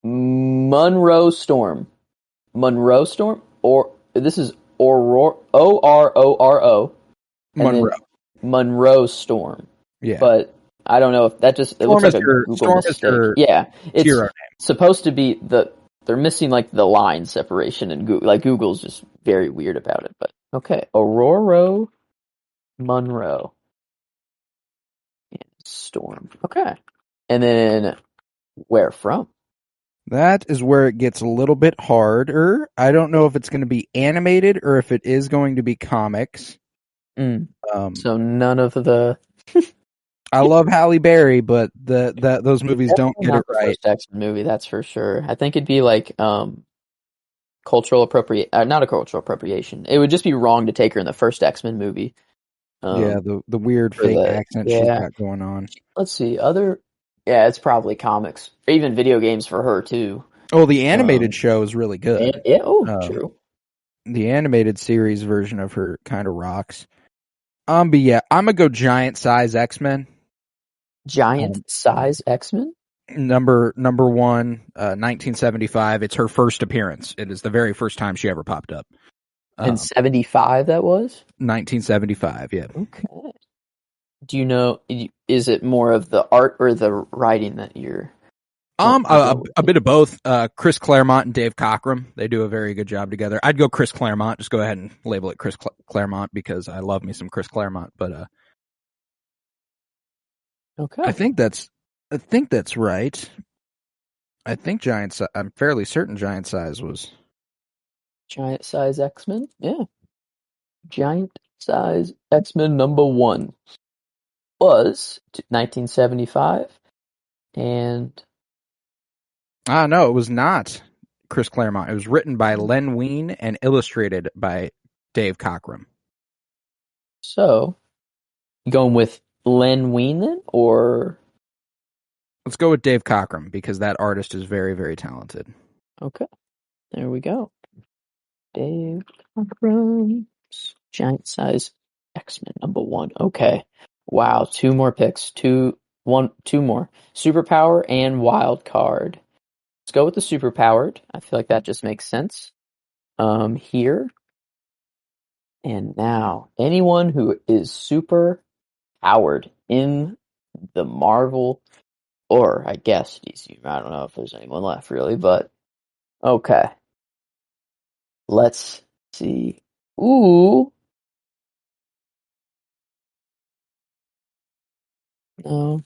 Monroe Storm. Or this is Aurora. Ororo. Monroe. Monroe Storm. Yeah, but I don't know if that just... It looks like a Google mistake. Yeah, it's supposed to be they're missing like the line separation, and Google's just very weird about it. But okay, Aurora Monroe and Storm. Okay, and then where from? That is where it gets a little bit harder. I don't know if it's going to be animated or if it is going to be comics. So none of the... I love Halle Berry, but those movies don't get it right. First X-Men movie, that's for sure. I think it'd be like cultural appropriation. Not a cultural appropriation. It would just be wrong to take her in the first X-Men movie. The weird fake accent she's got going on. Let's see. Yeah, it's probably comics, or even video games for her too. Oh, the animated show is really good. True. The animated series version of her kind of rocks. But yeah, I'm gonna go giant size X-Men. Giant size X-Men? Number one, 1975. It's her first appearance. It is the very first time she ever popped up. In 75, that was? 1975, yeah. Okay. Do you know, is it more of the art or the writing that you're... A bit of both. Chris Claremont and Dave Cockrum, they do a very good job together. I'd go Chris Claremont. Just go ahead and label it Chris Claremont because I love me some Chris Claremont. But okay, I think that's right. I think I'm fairly certain Giant Size was Giant Size X-Men. Yeah, Giant Size X-Men number 1 was 1975, and. No, it was not Chris Claremont. It was written by Len Wein and illustrated by Dave Cockrum. So, you going with Len Wein then, or? Let's go with Dave Cockrum because that artist is very, very talented. Okay, there we go. Dave Cockrum, Giant Size X-Men number 1. Okay, wow, 2 more picks. 2 more. Superpower and Wild Card. Let's go with the superpowered. I feel like that just makes sense. Here. And now, anyone who is super powered in the Marvel, or I guess DC. I don't know if there's anyone left really, but okay. Let's see. Ooh. No.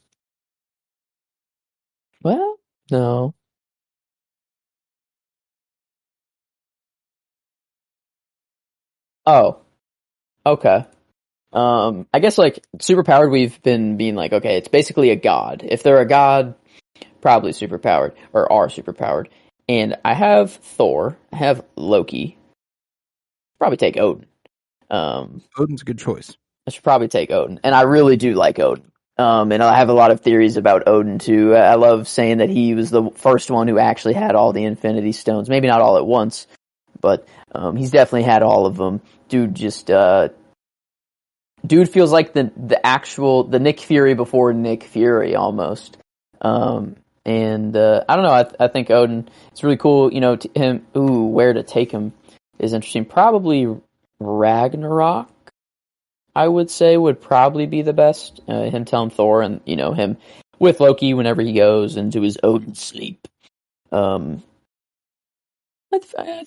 Well, no. Oh, okay. I guess like superpowered, we've been being like, okay, it's basically a god. If they're a god, probably superpowered or are superpowered. And I have Thor. I have Loki. Probably take Odin. Odin's a good choice. I should probably take Odin, and I really do like Odin. And I have a lot of theories about Odin too. I love saying that he was the first one who actually had all the Infinity Stones. Maybe not all at once, but he's definitely had all of them. Dude feels like the Nick Fury before Nick Fury almost. And I don't know. I think Odin. It's really cool. You know, where to take him is interesting. Probably Ragnarok. I would say would probably be the best. Him telling Thor and him with Loki whenever he goes into his Odin sleep. I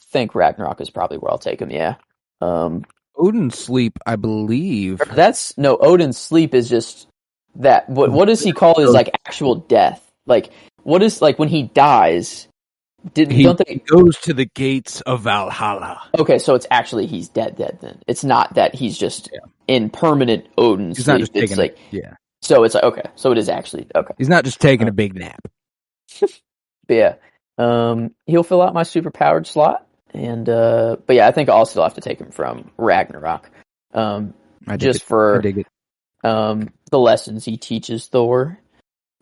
think Ragnarok is probably where I'll take him. Yeah. Odin sleep, I believe. Odin's sleep is just that. What does he call his like actual death? Like what is like when he dies? He goes to the gates of Valhalla. Okay, so it's actually he's dead then. It's not that he's just in permanent Odin sleep. Not just it's taking like So it's like okay. So it is actually okay. He's not just taking a big nap. But yeah. He'll fill out my superpowered slot. And but yeah, I think I'll still have to take him from Ragnarok. The lessons he teaches Thor.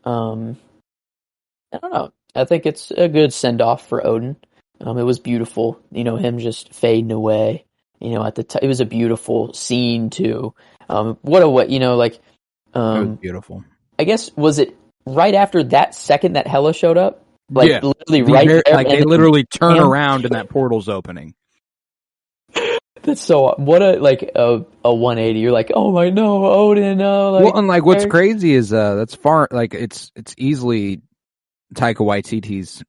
I don't know. I think it's a good send off for Odin. It was beautiful, him just fading away. At the it was a beautiful scene too. It was beautiful. I guess was it right after that second that Hela showed up? Literally right there. Like they literally turn around and that portal's opening. That's so what a 180. You're like, oh my no, Odin. What's crazy is that's far it's easily Taika Waititi's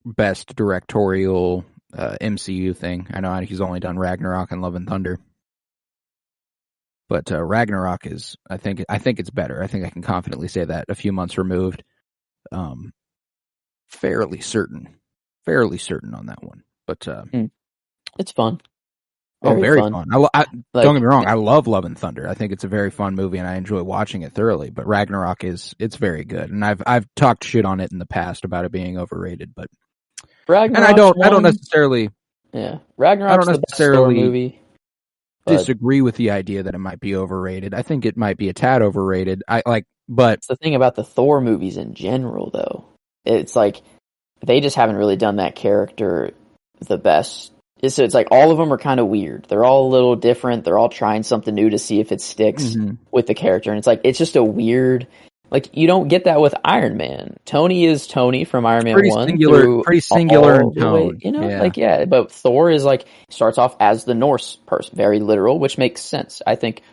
best directorial MCU thing. I know he's only done Ragnarok and Love and Thunder, but Ragnarok is I think it's better. I think I can confidently say that a few months removed. Fairly certain on that one, but it's fun. Very fun. Don't get me wrong. I love Love and Thunder. I think it's a very fun movie, and I enjoy watching it thoroughly. But Ragnarok it's very good, and I've talked shit on it in the past about it being overrated. But Ragnarok, and I don't necessarily Ragnarok's the best Thor movie. Disagree with the idea that it might be overrated. I think it might be a tad overrated. I But It's the thing about the Thor movies in general, though. It's like they just haven't really done that character the best. It's like all of them are kind of weird. They're all a little different. They're all trying something new to see if it sticks with the character. And it's like, it's just a weird, like, you don't get that with Iron Man. Tony is Tony from Iron Man 1. Pretty singular in tone. But Thor is like, starts off as the Norse person, very literal, which makes sense. I think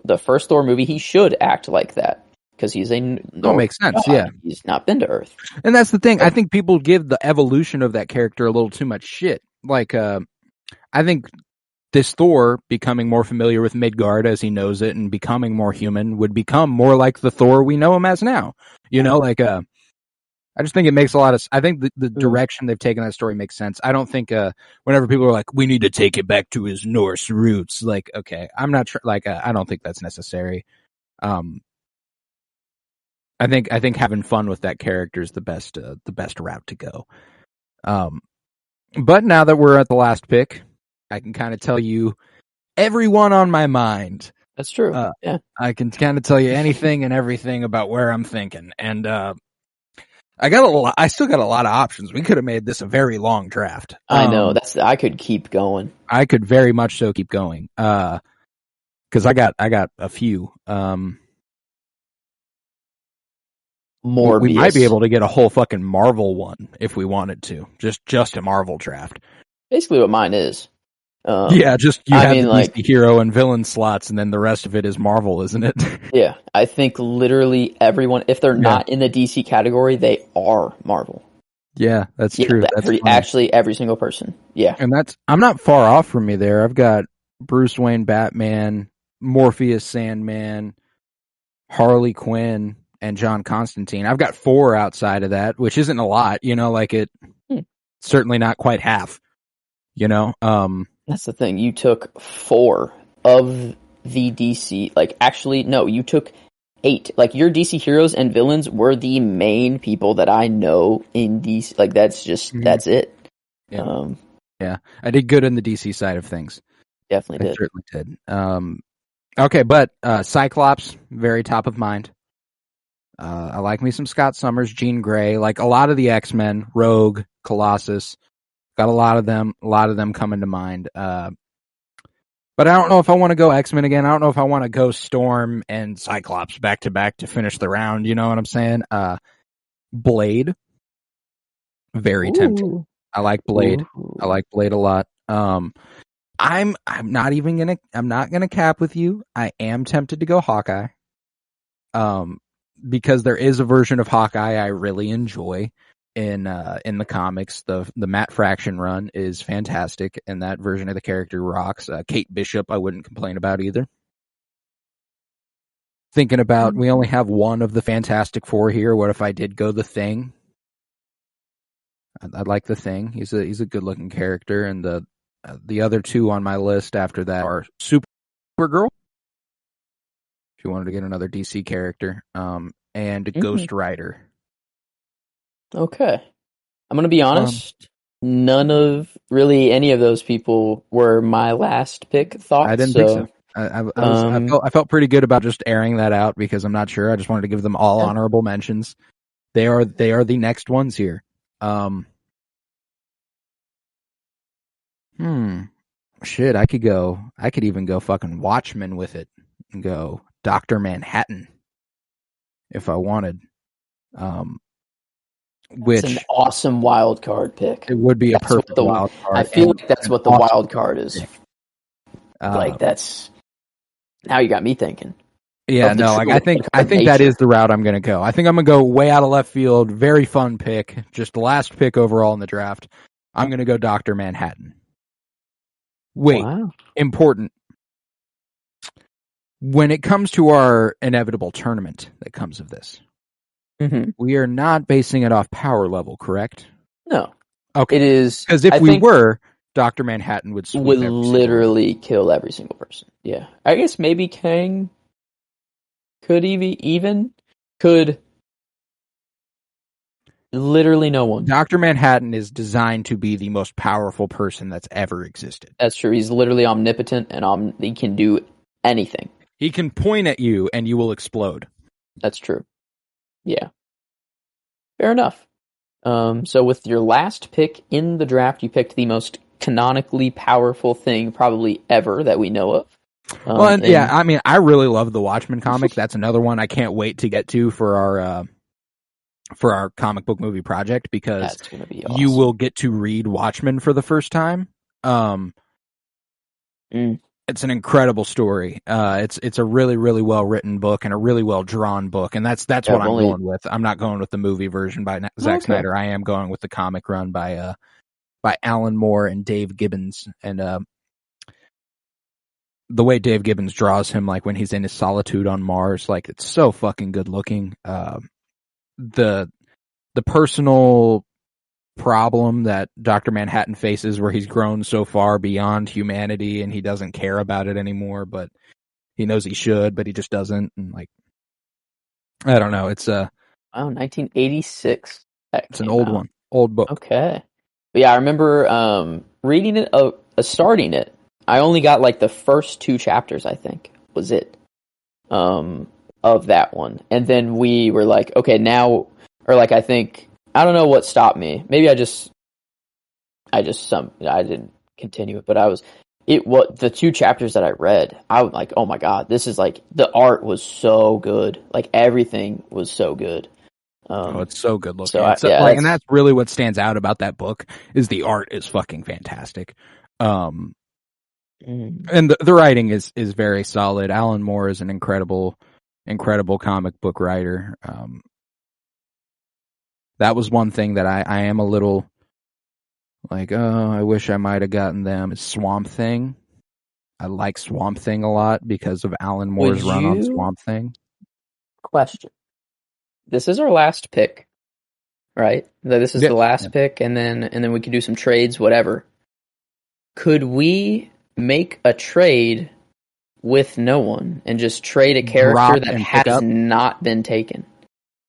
the first Thor movie, he should act like that. Because he's makes sense, God. yeah. He's not been to Earth. And that's the thing. I think people give the evolution of that character a little too much shit. Like, I think this Thor becoming more familiar with Midgard as he knows it and becoming more human would become more like the Thor we know him as now. You know, like, I just think it makes a lot of, I think the direction they've taken that story makes sense. I don't think, whenever people are like, we need to take it back to his Norse roots, like, okay, I'm not sure, I don't think that's necessary. I think having fun with that character is the best route to go. But now that we're at the last pick, I can kind of tell you everyone on my mind. That's true. Yeah, I can kind of tell you anything and everything about where I'm thinking, and I still got a lot of options. We could have made this a very long draft. I know. I could keep going. I could very much so keep going. Because I got a few. Morbius. We might be able to get a whole fucking Marvel one if we wanted to. Just a Marvel draft. Basically what mine is. Just you have the DC hero and villain slots, and then the rest of it is Marvel, isn't it? Yeah, I think literally everyone, if they're not in the DC category, they are Marvel. Yeah, that's true. Every single person. Yeah. And I'm not far off from me there. I've got Bruce Wayne Batman, Morpheus Sandman, Harley Quinn, and John Constantine. I've got 4 outside of that, which isn't a lot, certainly not quite half, That's the thing. You took 4 of the DC, you took 8. Like, your DC heroes and villains were the main people that I know in DC. Like, that's it. Yeah. Yeah. I did good in the DC side of things. Definitely I certainly did. Okay, but Cyclops, very top of mind. I like me some Scott Summers, Jean Grey, like a lot of the X-Men, Rogue, Colossus, got a lot of them coming to mind. But I don't know if I want to go X-Men again. I don't know if I want to go Storm and Cyclops back to back to finish the round. You know what I'm saying? Blade, very tempting. I like Blade. I like Blade a lot. I'm not gonna cap with you. I am tempted to go Hawkeye. Because there is a version of Hawkeye I really enjoy in the comics. The Matt Fraction run is fantastic, and that version of the character rocks. Kate Bishop, I wouldn't complain about either. Thinking about, we only have one of the Fantastic Four here. What if I did go the Thing? I like the Thing. He's a good looking character, and the other 2 on my list after that are Supergirl. If you wanted to get another DC character, and Ghost Rider. Okay. I'm going to be honest, none of really any of those people were my last pick thoughts. I didn't think so. I felt pretty good about just airing that out because I'm not sure. I just wanted to give them all honorable mentions. They are the next ones here. Shit, I could even go fucking Watchmen with it and go Dr. Manhattan if I wanted. Which an awesome wild card pick. It would be a perfect wild card. I feel like that's what the wild card is. That's now you got me thinking. Yeah, no, I think that is the route I'm going to go. I think I'm going to go way out of left field. Very fun pick. Just the last pick overall in the draft. I'm going to go Dr. Manhattan. Wait, important. When it comes to our inevitable tournament that comes of this, we are not basing it off power level, correct? No. Okay. It is. Because if we were, Dr. Manhattan would literally kill every single person. Yeah. I guess maybe Kang could could literally no one. Dr. Manhattan is designed to be the most powerful person that's ever existed. That's true. He's literally omnipotent and he can do anything. He can point at you and you will explode. That's true. Yeah. Fair enough. So with your last pick in the draft, you picked the most canonically powerful thing probably ever that we know of. Yeah, I mean, I really love the Watchmen comic. That's another one I can't wait to get to for our comic book movie project, because that's gonna be awesome. you will get to read Watchmen for the first time. It's an incredible story. It's a really, really well written book and a really well drawn book, and that's what I'm going with. I'm not going with the movie version by Zack Snyder. I am going with the comic run by Alan Moore and Dave Gibbons, and the way Dave Gibbons draws him, like when he's in his solitude on Mars, like it's so fucking good looking. The personal problem that Dr. Manhattan faces, where he's grown so far beyond humanity and he doesn't care about it anymore, but he knows he should, but he just doesn't. And like, I don't know. It's 1986. It's an old book. Okay. But yeah, I remember reading it, starting it. I only got like the first 2 chapters, I think, was it, of that one. And then we were like, okay, now, or like, I think, I don't know what stopped me. Maybe I didn't continue it, but the 2 chapters that I read, I was like, oh my God, this is like, the art was so good. Like everything was so good. It's so good looking. So and that's really what stands out about that book, is the art is fucking fantastic. And the writing is very solid. Alan Moore is an incredible comic book writer. That was one thing that I am a little like, I wish I might have gotten them, is Swamp Thing. I like Swamp Thing a lot because of Alan Moore's run on Swamp Thing. Question. This is our last pick, right? This is the last pick, and then we can do some trades, whatever. Could we make a trade with no one and just trade a character that has not been taken?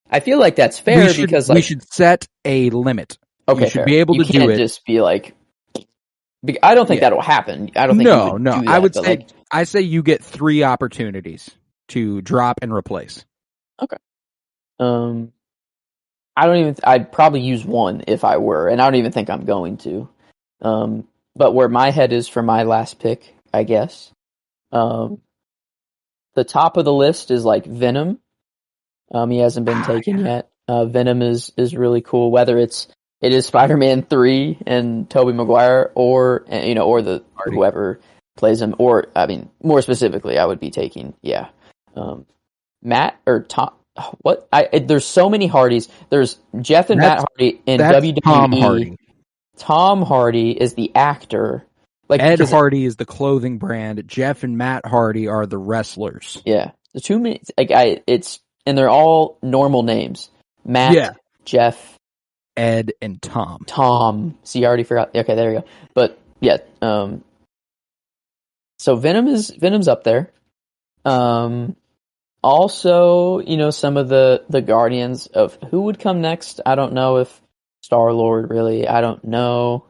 I feel like that's fair, because like, we should set a limit. Okay, you should be able to do it. You can't just be like, I don't think that'll happen. I don't think no. Do that, I would say, I say you get 3 opportunities to drop and replace. Okay. I'd probably use 1 if I were, and I don't even think I'm going to. But where my head is for my last pick, I guess, the top of the list is like Venom. He hasn't been taken yet. Venom is really cool, whether it is Spider-Man 3 and Tobey Maguire, or whoever plays him, or I mean, more specifically, I would be taking Matt or Tom. What? There's so many Hardys. There's Jeff and Matt Hardy in WWE. Tom Hardy. Tom Hardy is the actor. Like Ed Hardy is the clothing brand. Jeff and Matt Hardy are the wrestlers. Yeah, the 2 minutes. And they're all normal names. Matt, Jeff, Ed, and Tom. Tom. See, I already forgot. Okay, there we go. But yeah, so Venom's up there. Also, some of the Guardians of who would come next. I don't know if Star-Lord really. I don't know.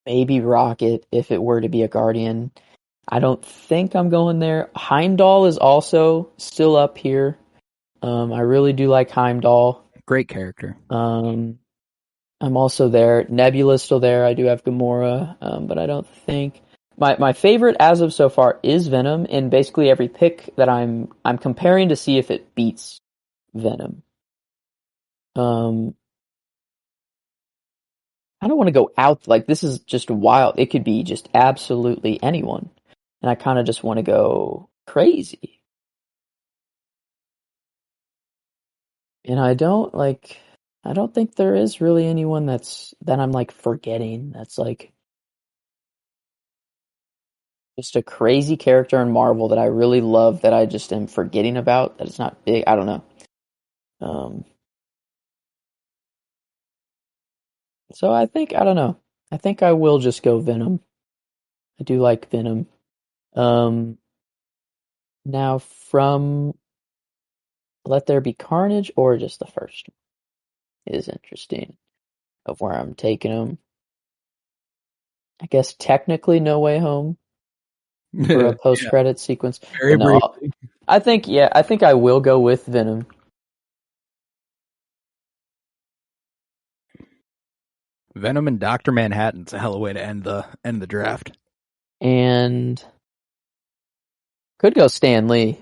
Maybe Rocket if it were to be a Guardian. I don't think I'm going there. Heimdall is also still up here. I really do like Heimdall. Great character. I'm also there. Nebula's still there. I do have Gamora, but I don't think my favorite as of so far is Venom. And basically every pick that I'm comparing to see if it beats Venom. I don't want to go out like this is just wild. It could be just absolutely anyone. And I kind of just want to go crazy. And I don't think there is really anyone that I'm like forgetting. That's like just a crazy character in Marvel that I really love that I just am forgetting about. That it's not big. I don't know. So I don't know. I think I will just go Venom. I do like Venom. Now from Let There Be Carnage or just the first one is interesting of where I'm taking them. I guess technically No Way Home. for a post-credit sequence. Very No, briefly. I think I will go with Venom. Venom and Dr. Manhattan's a hell of a way to end the draft. And could go Stan Lee.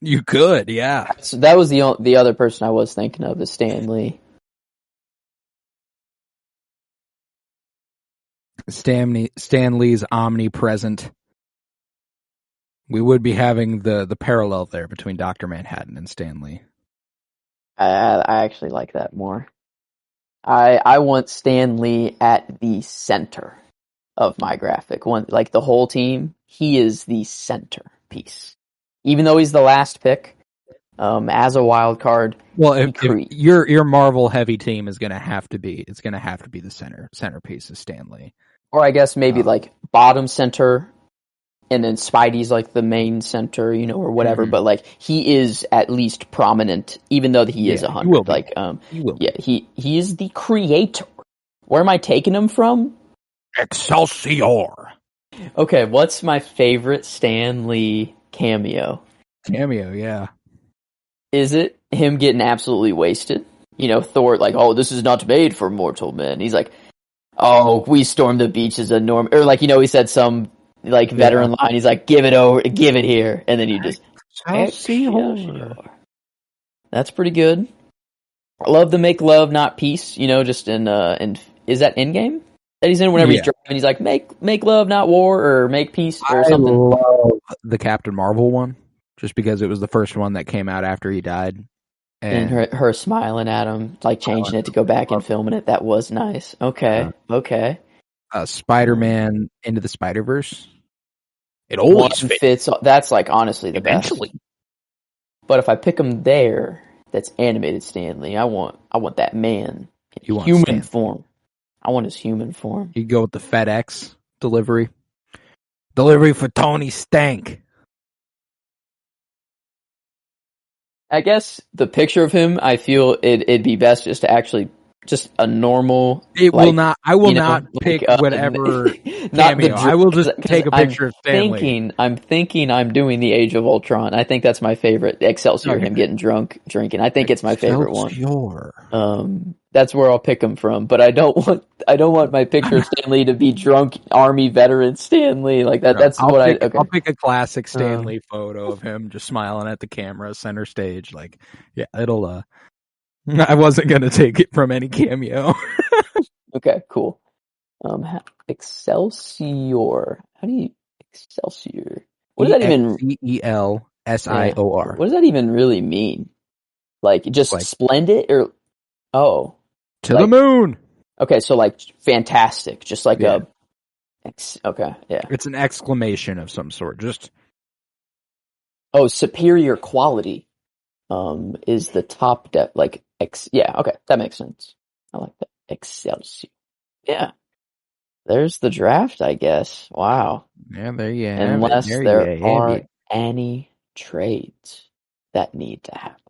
You could, yeah. So that was the other person I was thinking of is Stan Lee. Stan Lee's omnipresent. We would be having the parallel there between Dr. Manhattan and Stan Lee. I actually like that more. I want Stan Lee at the center of my graphic. Like the whole team, he is the centerpiece. Even though he's the last pick, as a wild card. Well, if your Marvel heavy team is going to have to be, it's going to have to be the centerpiece of Stan Lee. Or I guess maybe like bottom center, and then Spidey's like the main center, or whatever. Mm-hmm. But like he is at least prominent, even though he is 100. Like, he will. Yeah, he is the creator. Where am I taking him from? Excelsior. Okay, what's my favorite Stan Lee cameo? Yeah. Is it him getting absolutely wasted? Thor like, oh, this is not made for mortal men. He's like, oh, we stormed the beach as a norm, or like he said some like veteran line. He's like, give it here, and then you just Excelsior. That's pretty good. I love the make love not peace. Just in is that Endgame that he's in whenever he's driving? He's like make love not war or make peace or something. I love the Captain Marvel one just because it was the first one that came out after he died. And her smiling at him, like changing it to go back and filming it. That was nice. Okay. Spider-Man Into the Spider-Verse. It always fits. That's like honestly the eventually. Best. But if I pick him there, that's animated Stan Lee. I want that man in human form. I want his human form. You go with the FedEx delivery. Delivery for Tony Stank. I guess the picture of him, I feel it'd be best just to actually just a normal. It will not. I will not pick whatever cameo. I will just take a picture of Stan Lee. I'm thinking I'm doing the Age of Ultron. I think that's my favorite. Excelsior, him getting drunk, drinking. I think it's my favorite one. That's where I'll pick him from. But I don't want my picture of Stan Lee to be drunk Army veteran Stan Lee. Like that. That's I'll pick a classic Stan Lee photo of him just smiling at the camera, center stage. Like, yeah, it'll. I wasn't gonna take it from any cameo. Okay, cool. Excelsior. How do you Excelsior? What does that even? Excelsior. What does that even really mean? Like just splendid or to the moon? Okay, so like fantastic, just like okay, yeah. It's an exclamation of some sort. Just superior quality. Is the top okay, that makes sense. I like that. Excelsior. Yeah. There's the draft, I guess. Wow. Yeah, there you have Unless there are any trades that need to happen.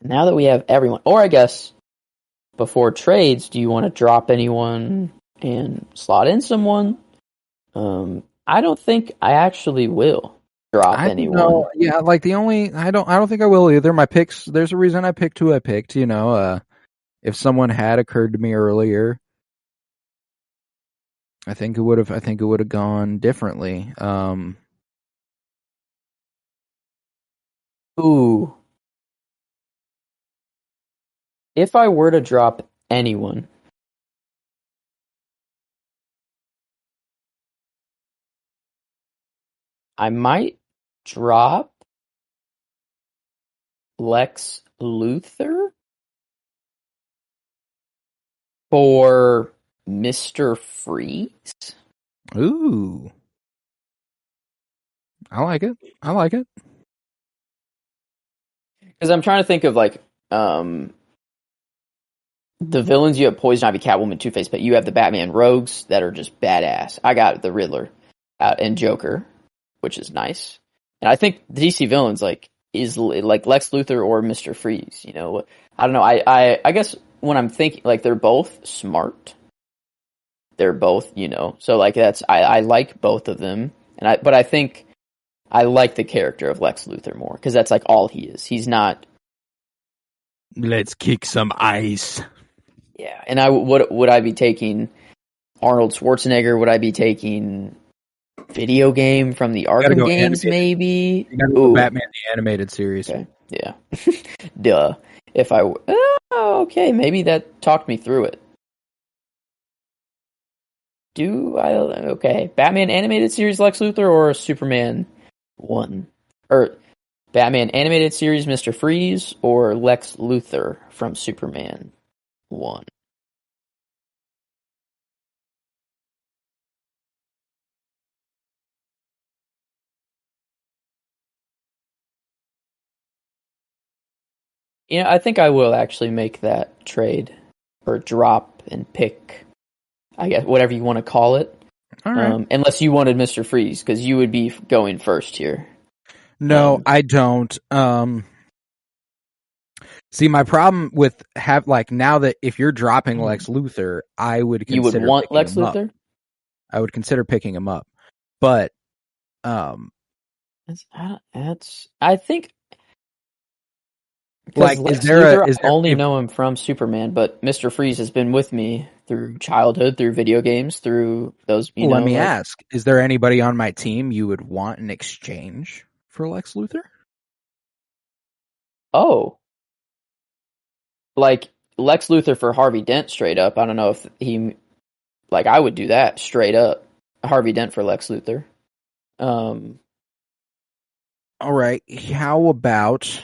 Now that we have everyone, or I guess before trades, do you want to drop anyone and slot in someone? I don't think I actually will drop anyone. No, yeah, like I don't think I will either. My picks, there's a reason I picked who I picked, if someone had occurred to me earlier, I think it would have gone differently. Ooh. If I were to drop anyone, I might drop Lex Luthor for Mr. Freeze. Ooh. I like it. Because I'm trying to think of the villains. You have Poison Ivy, Catwoman, Two-Face, but you have the Batman rogues that are just badass. I got the Riddler and Joker, which is nice. And I think the DC villains is like Lex Luthor or Mr. Freeze. I don't know. I guess when I'm thinking they're both smart. they're both, so like I like both of them, but I think I like the character of Lex Luthor more because that's like all he is. He's not. Let's kick some ice. Yeah, and would I be taking Arnold Schwarzenegger? Would I be taking video game from the Arkham games? Animated. Maybe. You gotta go Batman the Animated Series. Okay. Yeah. Duh. If I okay, maybe that talked me through it. Okay, Batman Animated Series Lex Luthor or Superman 1? Or Batman Animated Series Mr. Freeze or Lex Luthor from Superman 1? I think I will actually make that trade or drop and pick, I guess, whatever you want to call it. All right. Unless you wanted Mr. Freeze, because you would be going first here. No, I don't. See, my problem with now that if you're dropping Lex Luthor, I would consider you would want Lex Luthor. I would consider picking him up, but I think. Like, Lex is there Luthor, I only know him from Superman, but Mr. Freeze has been with me through childhood, through video games, through those. Let me ask: is there anybody on my team you would want in exchange for Lex Luthor? Oh, like Lex Luthor for Harvey Dent, straight up. I don't know if he, I would do that straight up. Harvey Dent for Lex Luthor. All right. How about?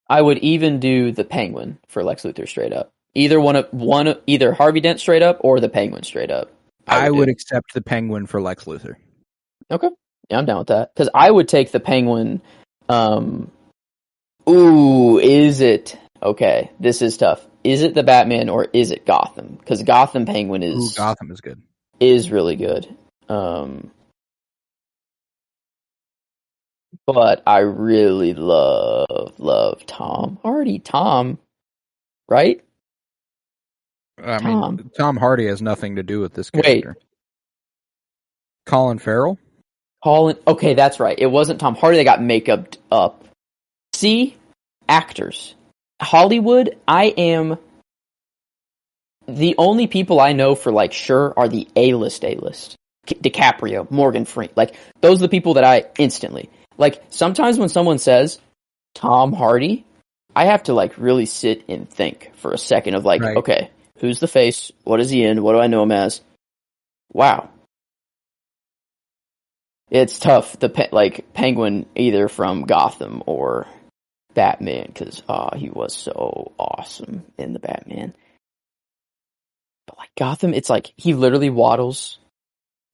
I would even do the Penguin for Lex Luthor straight up. Either either Harvey Dent straight up or the Penguin straight up. I would accept the Penguin for Lex Luthor. Okay, yeah, I'm down with that because I would take the Penguin. Is it okay? This is tough. Is it the Batman or is it Gotham? Because Gotham Penguin is Gotham is good. Is really good. But I really love Tom Hardy. Tom, right? I mean, Tom Hardy has nothing to do with this character. Wait. Colin Farrell? Okay, that's right. It wasn't Tom Hardy that got makeup up. See? Actors. Hollywood, I am... The only people I know for, sure are the A-list. DiCaprio, Morgan Freeman. Those are the people that I instantly... sometimes when someone says Tom Hardy, I have to, really sit and think for a second of, right. Okay, who's the face? What is he in? What do I know him as? Wow. It's tough. Penguin either from Gotham or Batman, because, he was so awesome in the Batman. But, Gotham, it's he literally waddles.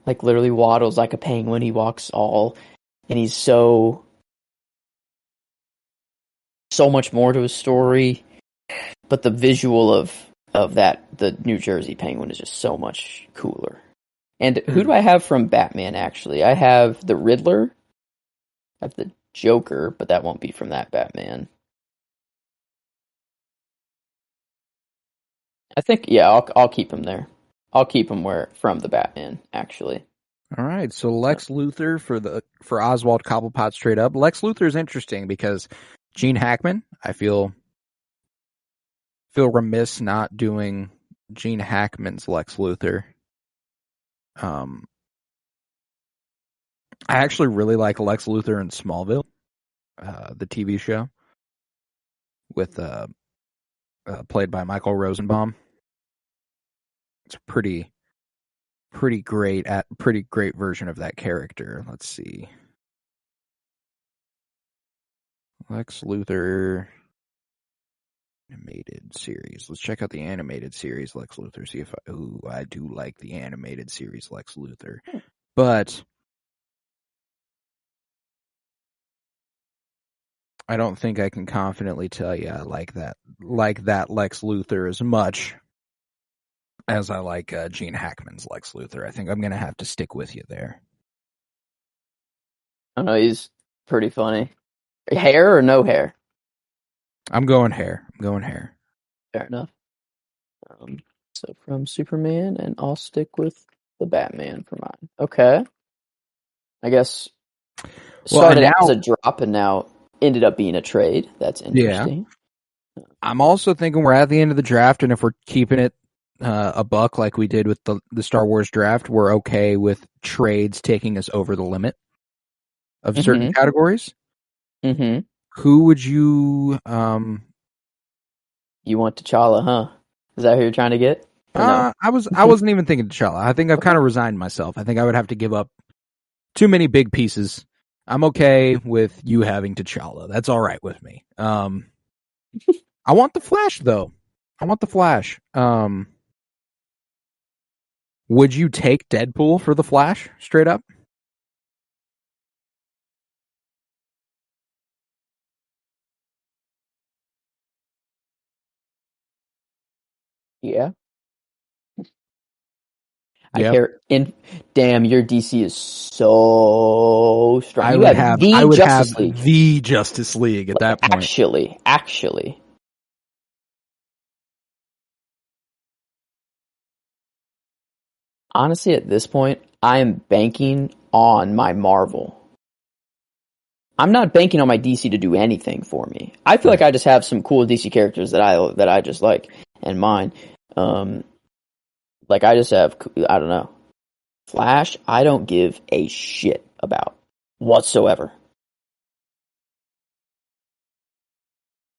Literally waddles like a penguin. He walks all... And he's so much more to his story. But the visual of that, the New Jersey Penguin, is just so much cooler. And who do I have from Batman, actually? I have the Riddler. I have the Joker, but that won't be from that Batman. I think, yeah, I'll keep him there. I'll keep him from the Batman, actually. All right, so Lex Luthor for Oswald Cobblepot straight up. Lex Luthor is interesting because Gene Hackman, I feel remiss not doing Gene Hackman's Lex Luthor. I actually really like Lex Luthor in Smallville, the TV show, with played by Michael Rosenbaum. It's pretty great version of that character. Let's see. Lex Luthor animated series. Let's check out the animated series Lex Luthor. See if I do like the animated series Lex Luthor. But I don't think I can confidently tell you I like that Lex Luthor as much as I like Gene Hackman's Lex Luthor. I think I'm going to have to stick with you there. I know, he's pretty funny. Hair or no hair? I'm going hair. Fair enough. So from Superman, and I'll stick with the Batman for mine. Okay. I guess started as a drop and now ended up being a trade. That's interesting. Yeah. I'm also thinking we're at the end of the draft, and if we're keeping it a buck like we did with the Star Wars draft, we're okay with trades taking us over the limit of certain categories. Mm-hmm. Who would you... You want T'Challa, huh? Is that who you're trying to get? No? I wasn't even thinking T'Challa. I think I've kind of resigned myself. I think I would have to give up too many big pieces. I'm okay with you having T'Challa. That's all right with me. I want the Flash, though. I want the Flash. Would you take Deadpool for the Flash, straight up? Yeah. I care. Damn, your DC is so strong. I would have the Justice League at that point. Actually. Honestly, at this point, I am banking on my Marvel. I'm not banking on my DC to do anything for me. I feel like I just have some cool DC characters that I just like and mine. Like I just have, I don't know, Flash. I don't give a shit about whatsoever.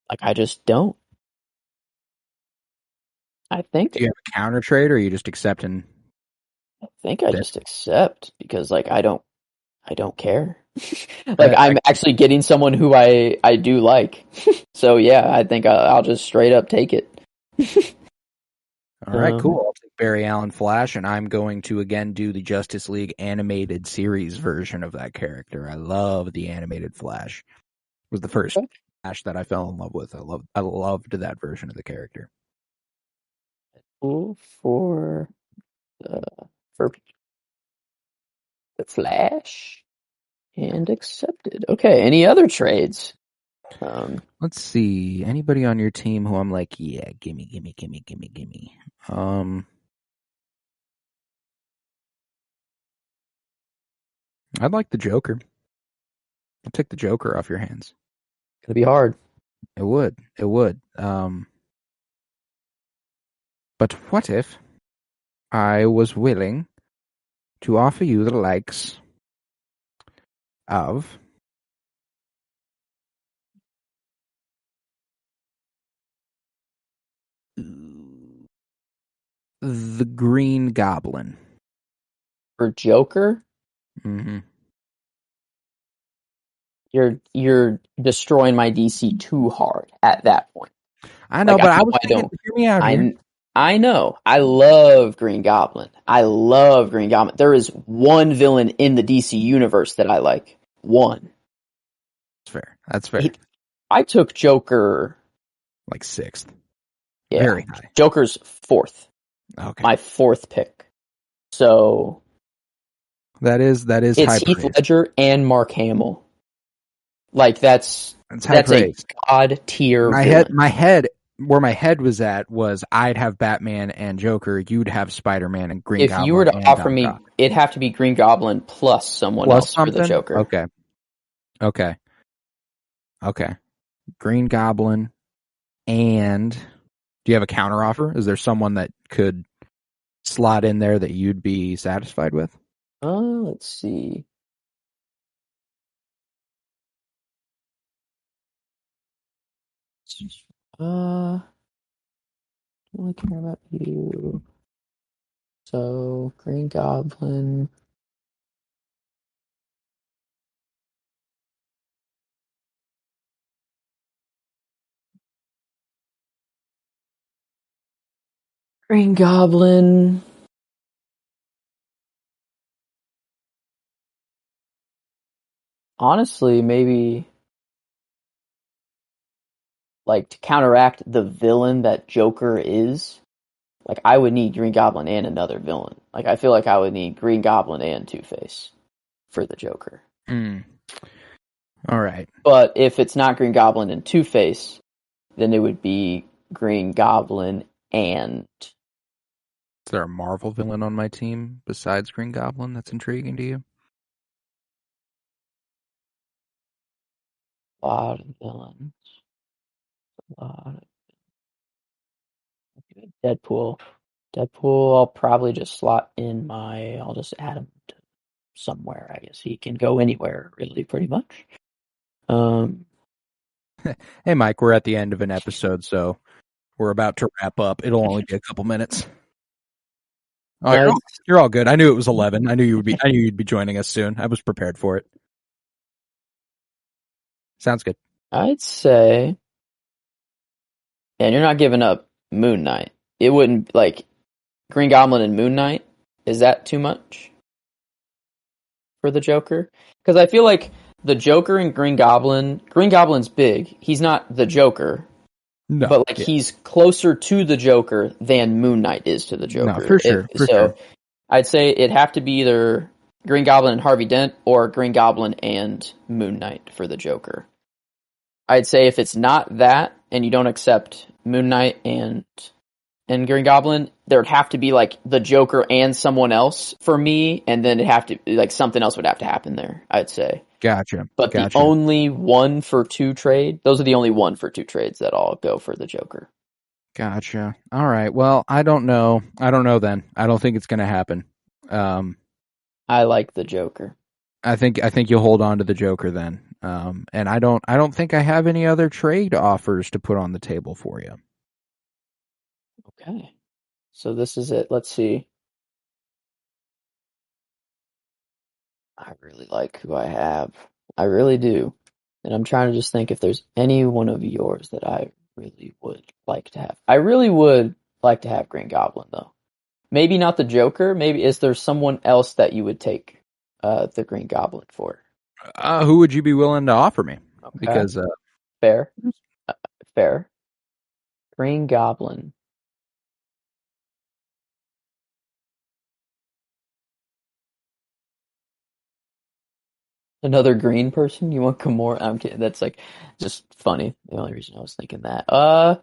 Like I just don't. I think. Do you have a counter trade, or are you just accepting? I think I just accept because like I don't care. Like I'm actually getting someone who I do like. So yeah, I think I'll just straight up take it. All right, cool. I'll take Barry Allen Flash, and I'm going to again do the Justice League animated series version of that character. I love the animated Flash. It was the first Flash that I fell in love with. I loved that version of the character. Cool for the Flash and accepted. Okay, any other trades? Let's see. Anybody on your team who I'm like, yeah, gimme. I'd like the Joker. I'll take the Joker off your hands. It'll be hard. It would. But what if I was willing to offer you the likes of the Green Goblin for Joker? Mm-hmm. You're destroying my DC too hard at that point. I know, like, but I was thinking, hear me out here. I know. I love Green Goblin. There is one villain in the DC universe that I like. One. That's fair. I took Joker like 6th. Yeah. Very high. Joker's 4th. Okay. My 4th pick. So that is it's high Heath praise. Ledger and Mark Hamill. Like that's praise. A god tier. My head was at was I'd have Batman and Joker, you'd have Spider-Man and Green Goblin. If you were to offer me, it'd have to be Green Goblin plus someone else for the Joker. Okay. Green Goblin, and do you have a counter offer? Is there someone that could slot in there that you'd be satisfied with? Let's see. I only care about you. So Green Goblin. Green Goblin. Honestly, maybe like to counteract the villain that Joker is, like I would need Green Goblin and another villain. Like I feel like I would need Green Goblin and Two-Face for the Joker. All right. But if it's not Green Goblin and Two-Face, then it would be Green Goblin and Is there a Marvel villain on my team besides Green Goblin that's intriguing to you? A lot of villains. A lot of Deadpool. Deadpool, I'll probably just slot in I'll just add him to somewhere. I guess he can go anywhere, really, pretty much. Hey, Mike, we're at the end of an episode, so we're about to wrap up. It'll only be a couple minutes. Oh, you're all good. I knew it was 11. I knew you'd be joining us soon. I was prepared for it. Sounds good. I'd say, and you're not giving up Moon Knight. It wouldn't, like, Green Goblin and Moon Knight, is that too much for the Joker? Because I feel like the Joker and Green Goblin's big. He's not the Joker. No, but like he's closer to the Joker than Moon Knight is to the Joker. No, for sure. So I'd say it'd have to be either Green Goblin and Harvey Dent or Green Goblin and Moon Knight for the Joker. I'd say if it's not that and you don't accept Moon Knight and Green Goblin, there'd have to be like the Joker and someone else for me, and then it'd have to like something else would have to happen there, I'd say. Gotcha. But the only 1-for-2 trade, those are the only 1-for-2 trades that I'll go for the Joker. Gotcha. All right. Well, I don't know then. I don't think it's going to happen. I like the Joker. I think you'll hold on to the Joker then. And I don't think I have any other trade offers to put on the table for you. Okay. So this is it. Let's see. I really like who I have. I really do. And I'm trying to just think if there's any one of yours that I really would like to have. I really would like to have Green Goblin, though. Maybe not the Joker. Maybe is there someone else that you would take the Green Goblin for? Who would you be willing to offer me? Okay. Because Fair. Fair. Green Goblin. Another green person? You want Gamora? I'm kidding. That's like just funny. The only reason I was thinking that.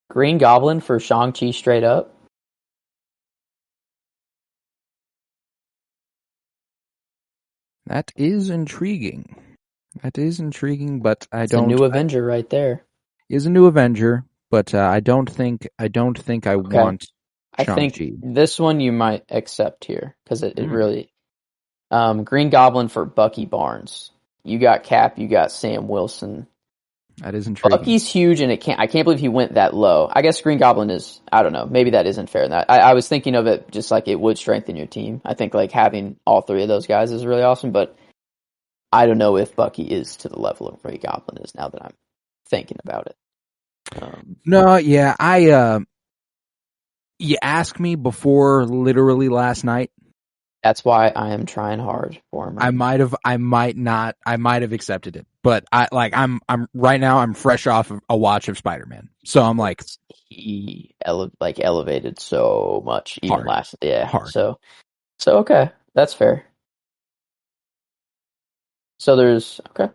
Green Goblin for Shang-Chi straight up. That is intriguing. But It's a new Avenger right there. Is a new Avenger, but I don't think I want I Shang-Chi. think this one you might accept here because it really. Green Goblin for Bucky Barnes. You got Cap, you got Sam Wilson. That is intriguing. Bucky's huge, and I can't believe he went that low. I guess Green Goblin is, I don't know, maybe that isn't fair. I was thinking of it just like it would strengthen your team. I think like having all three of those guys is really awesome, but I don't know if Bucky is to the level of Green Goblin is now that I'm thinking about it. You asked me before literally last night. That's why I am trying hard for him. I might have accepted it, but I'm right now I'm fresh off of a watch of Spider-Man, so I'm like he elevated so much even hard. last hard. So okay, that's fair. So there's okay.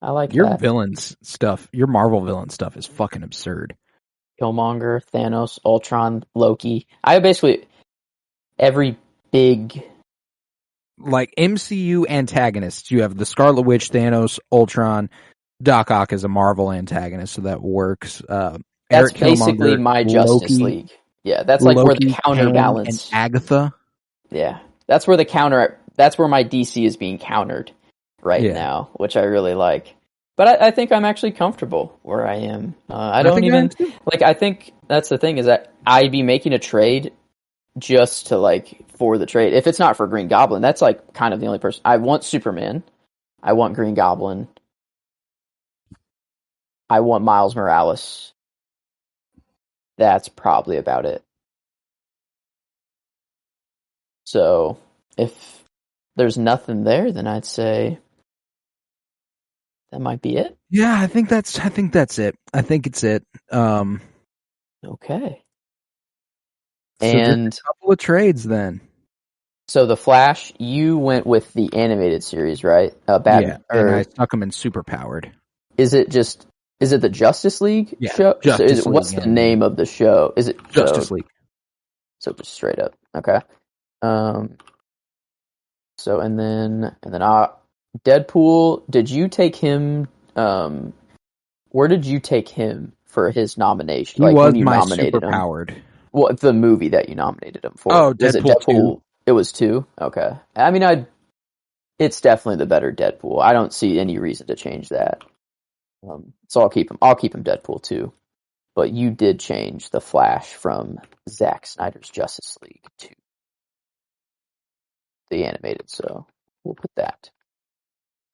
I like your that. villains stuff. Your Marvel villain stuff is fucking absurd. Killmonger, Thanos, Ultron, Loki. I have basically every big like MCU antagonists. You have the Scarlet Witch, Thanos, Ultron, Doc Ock is a Marvel antagonist, so that works. That's Eric basically Killmonger, my Justice Loki, League. Yeah, that's like Loki, where the counterbalance. And Agatha. Yeah, that's where that's where my DC is being countered right now, which I really like. But I think I'm actually comfortable where I am. I think that's the thing is that I'd be making a trade just to for the trade. If it's not for Green Goblin, that's like kind of the only person. I want Superman. I want Green Goblin. I want Miles Morales. That's probably about it. So if there's nothing there, then I'd say that might be it. Yeah, I think that's it. I think it's it. Okay. So and a couple of trades then. So the Flash, you went with the animated series, right? And I stuck them in super powered. Is it just Is it the Justice League show? Justice League, what's the name of the show? Is it Justice League? So just straight up, okay. So and then Deadpool. Did you take him? Where did you take him for his nomination? He was my superpowered. Well, the movie that you nominated him for. Oh, Deadpool 2. It was 2? Okay. I mean, it's definitely the better Deadpool. I don't see any reason to change that. So I'll keep him Deadpool 2. But you did change the Flash from Zack Snyder's Justice League to the animated, so we'll put that.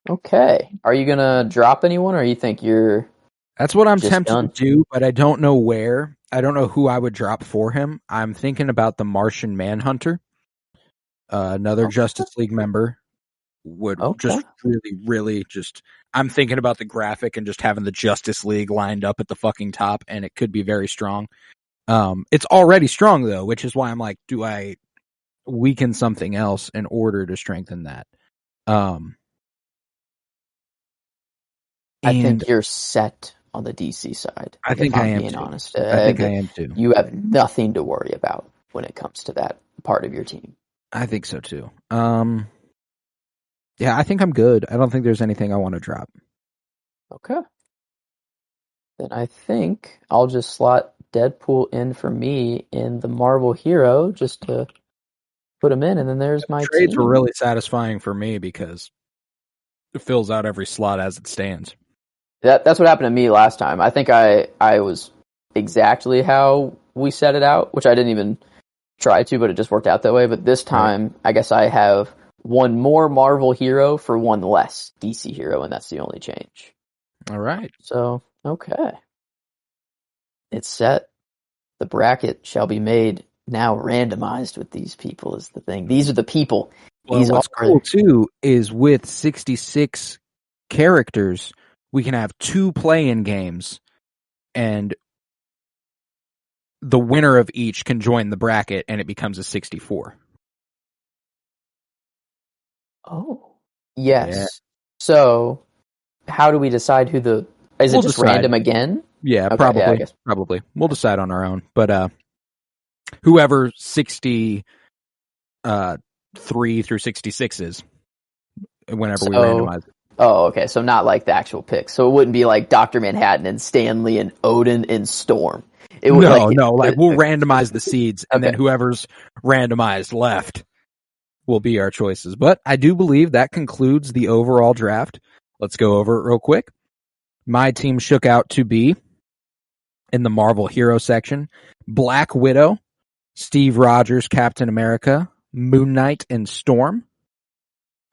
Okay. Are you gonna drop anyone, or you think you're... That's what I'm tempted to do, but I don't know where. I don't know who I would drop for him. I'm thinking about the Martian Manhunter. Another Justice League member would just really just... I'm thinking about the graphic and just having the Justice League lined up at the fucking top, and it could be very strong. It's already strong, though, which is why I'm like, do I weaken something else in order to strengthen that? I think you're set on the DC side. I think I am being too. Honest. I think I am too. You have nothing to worry about when it comes to that part of your team. I think so too. Yeah, I think I'm good. I don't think there's anything I want to drop. Okay. Then I think I'll just slot Deadpool in for me in the Marvel Hero just to put him in, and then there's my trades team. were really satisfying for me because it fills out every slot as it stands. That's what happened to me last time. I think I was exactly how we set it out, which I didn't even try to, but it just worked out that way. But this time, I guess I have one more Marvel hero for one less DC hero, and that's the only change. All right. So, okay. It's set. The bracket shall be made now randomized with these people is the thing. These are the people. Well, what's cool, too, is with 66 characters, we can have 2 play-in games, and the winner of each can join the bracket, and it becomes a 64. Oh. Yes. Yeah. So, how do we decide who the... Is it just random again? Yeah, okay, probably. Yeah, I guess. Probably. We'll decide on our own. But whoever 63 through 66 is, whenever we randomize it. Oh, okay. So not like the actual picks. So it wouldn't be like Dr. Manhattan and Stanley and Odin and Storm. It would we'll randomize the seeds, and then whoever's randomized left will be our choices. But I do believe that concludes the overall draft. Let's go over it real quick. My team shook out to be, in the Marvel Hero section, Black Widow, Steve Rogers, Captain America, Moon Knight, and Storm.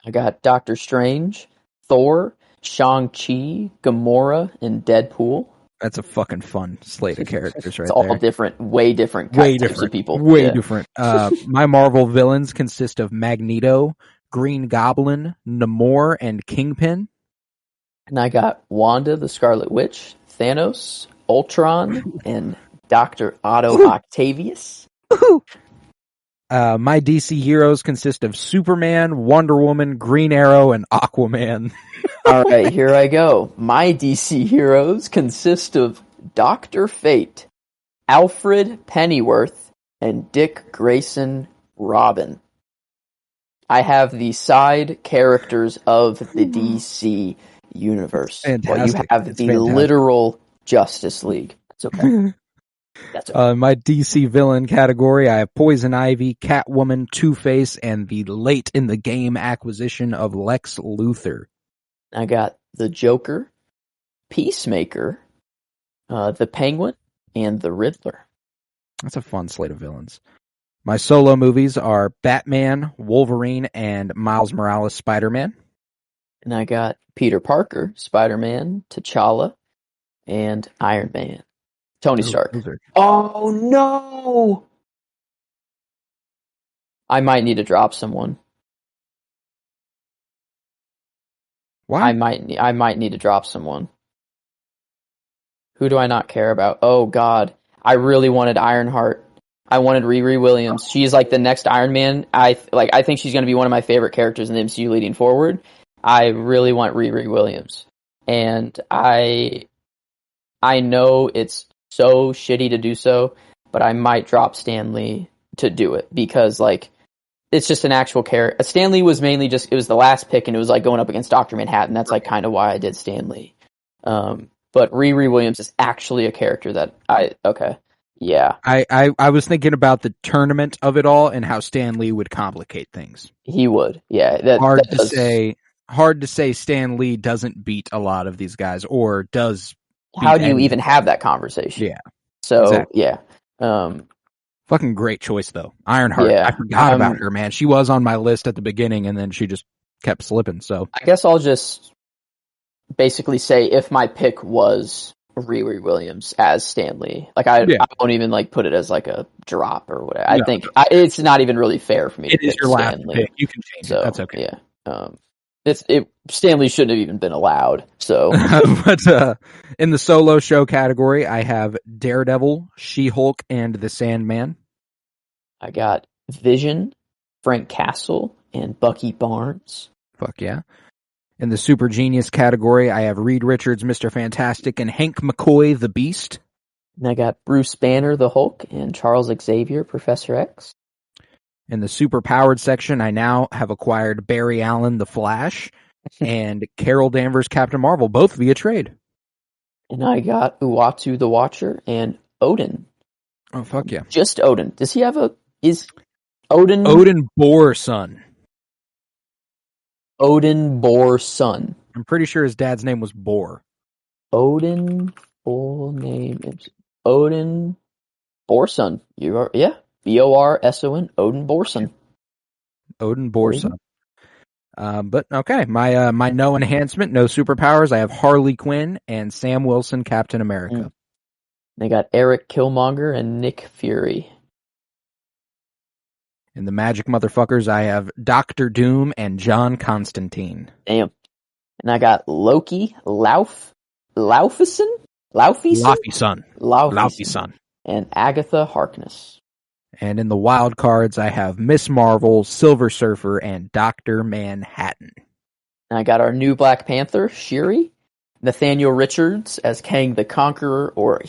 I got Doctor Strange, Thor, Shang-Chi, Gamora, and Deadpool. That's a fucking fun slate of characters right there. It's all different, way different types of people. Way different. My Marvel villains consist of Magneto, Green Goblin, Namor, and Kingpin. And I got Wanda, the Scarlet Witch, Thanos, Ultron, and Dr. Otto Octavius. My DC heroes consist of Superman, Wonder Woman, Green Arrow, and Aquaman. All right, here I go. My DC heroes consist of Dr. Fate, Alfred Pennyworth, and Dick Grayson Robin. I have the side characters of the DC universe. Fantastic. But you have the literal Justice League. That's okay. That's okay. My DC villain category, I have Poison Ivy, Catwoman, Two-Face, and the late in the game acquisition of Lex Luthor. I got the Joker, Peacemaker, the Penguin, and the Riddler. That's a fun slate of villains. My solo movies are Batman, Wolverine, and Miles Morales Spider-Man. And I got Peter Parker, Spider-Man, T'Challa, and Iron Man. Tony Stark. Oh, no! I might need to drop someone. Why? I might need to drop someone. Who do I not care about? Oh, God. I really wanted Ironheart. I wanted Riri Williams. She's like the next Iron Man. I think she's going to be one of my favorite characters in the MCU leading forward. I really want Riri Williams. And I I know it's so shitty to do so, but I might drop Stan Lee to do it because like it's just an actual character. Stan Lee was mainly just it was the last pick and it was like going up against Dr. Manhattan. That's like kind of why I did Stan Lee. But Riri Williams is actually a character that yeah. I was thinking about the tournament of it all and how Stan Lee would complicate things. He would, yeah. Hard to say Stan Lee doesn't beat a lot of these guys or does. How do you even have that conversation? Yeah. So exactly. yeah. Fucking great choice though. Ironheart. Yeah, I forgot about her, man. She was on my list at the beginning and then she just kept slipping. So I guess I'll just basically say if my pick was Riri Williams as Stan Lee, like I won't even like put it as like a drop or whatever. I think it's not even really fair for me. It is your last pick. You can change it. That's okay. Yeah. Stan Lee shouldn't have even been allowed. So, but in the solo show category, I have Daredevil, She-Hulk, and the Sandman. I got Vision, Frank Castle, and Bucky Barnes. Fuck yeah. In the Super Genius category, I have Reed Richards, Mr. Fantastic, and Hank McCoy, the Beast. And I got Bruce Banner, the Hulk, and Charles Xavier, Professor X. In the super powered section, I now have acquired Barry Allen, the Flash, and Carol Danvers, Captain Marvel, both via trade. And I got Uatu, the Watcher, and Odin. Oh, fuck yeah. Just Odin. Does he have is Odin? Odin Bore's son. Odin Bore's son. I'm pretty sure his dad's name was Bore. Odin, full name is Odin Borson. You are, yeah. Borson, Odin Borson. Odin Borson. But okay, my no enhancement, no superpowers. I have Harley Quinn and Sam Wilson, Captain America. They got Eric Killmonger and Nick Fury. In the Magic Motherfuckers, I have Doctor Doom and John Constantine. Damn. And I got Loki, Laufeyson, and Agatha Harkness. And in the wild cards, I have Miss Marvel, Silver Surfer, and Dr. Manhattan. And I got our new Black Panther, Shuri, Nathaniel Richards as Kang the Conqueror, or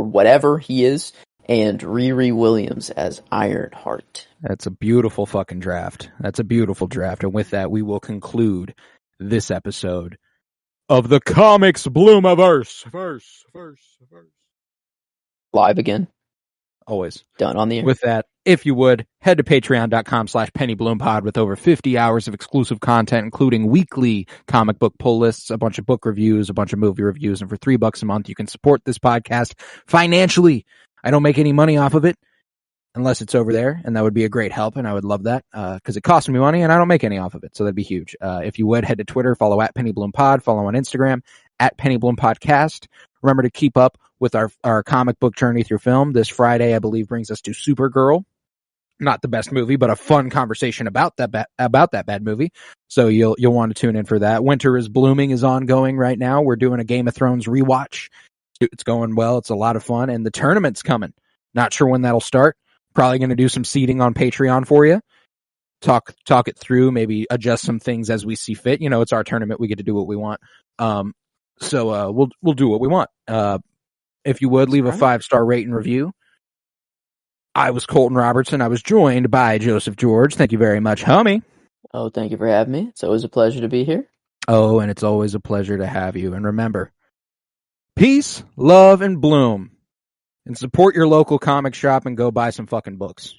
whatever he is, and Riri Williams as Ironheart. That's a beautiful fucking draft. That's a beautiful draft. And with that, we will conclude this episode of the Comics Bloomiverse. Live again. Always. Done on the air. With that, if you would, head to patreon.com/PennyBloomPod with over 50 hours of exclusive content, including weekly comic book pull lists, a bunch of book reviews, a bunch of movie reviews, and for $3 a month, you can support this podcast financially. I don't make any money off of it unless it's over there, and that would be a great help, and I would love that because it costs me money, and I don't make any off of it, so that'd be huge. If you would, head to Twitter, follow @PennyBloomPod, follow on Instagram @PennyBloomPodcast. Remember to keep up with our comic book journey through film. This Friday, I believe, brings us to Supergirl. Not the best movie, but a fun conversation about that bad movie. So you'll want to tune in for that. Winter is Blooming is ongoing right now. We're doing a Game of Thrones rewatch. It's going well. It's a lot of fun, and the tournament's coming. Not sure when that'll start. Probably going to do some seeding on Patreon for you. Talk it through. Maybe adjust some things as we see fit. You know, it's our tournament. We get to do what we want. So we'll do what we want. If you would, leave a 5-star rate and review. I was Colton Robertson. I was joined by Joseph George. Thank you very much, homie. Oh, thank you for having me. It's always a pleasure to be here. Oh, and it's always a pleasure to have you. And remember, peace, love, and bloom. And support your local comic shop and go buy some fucking books.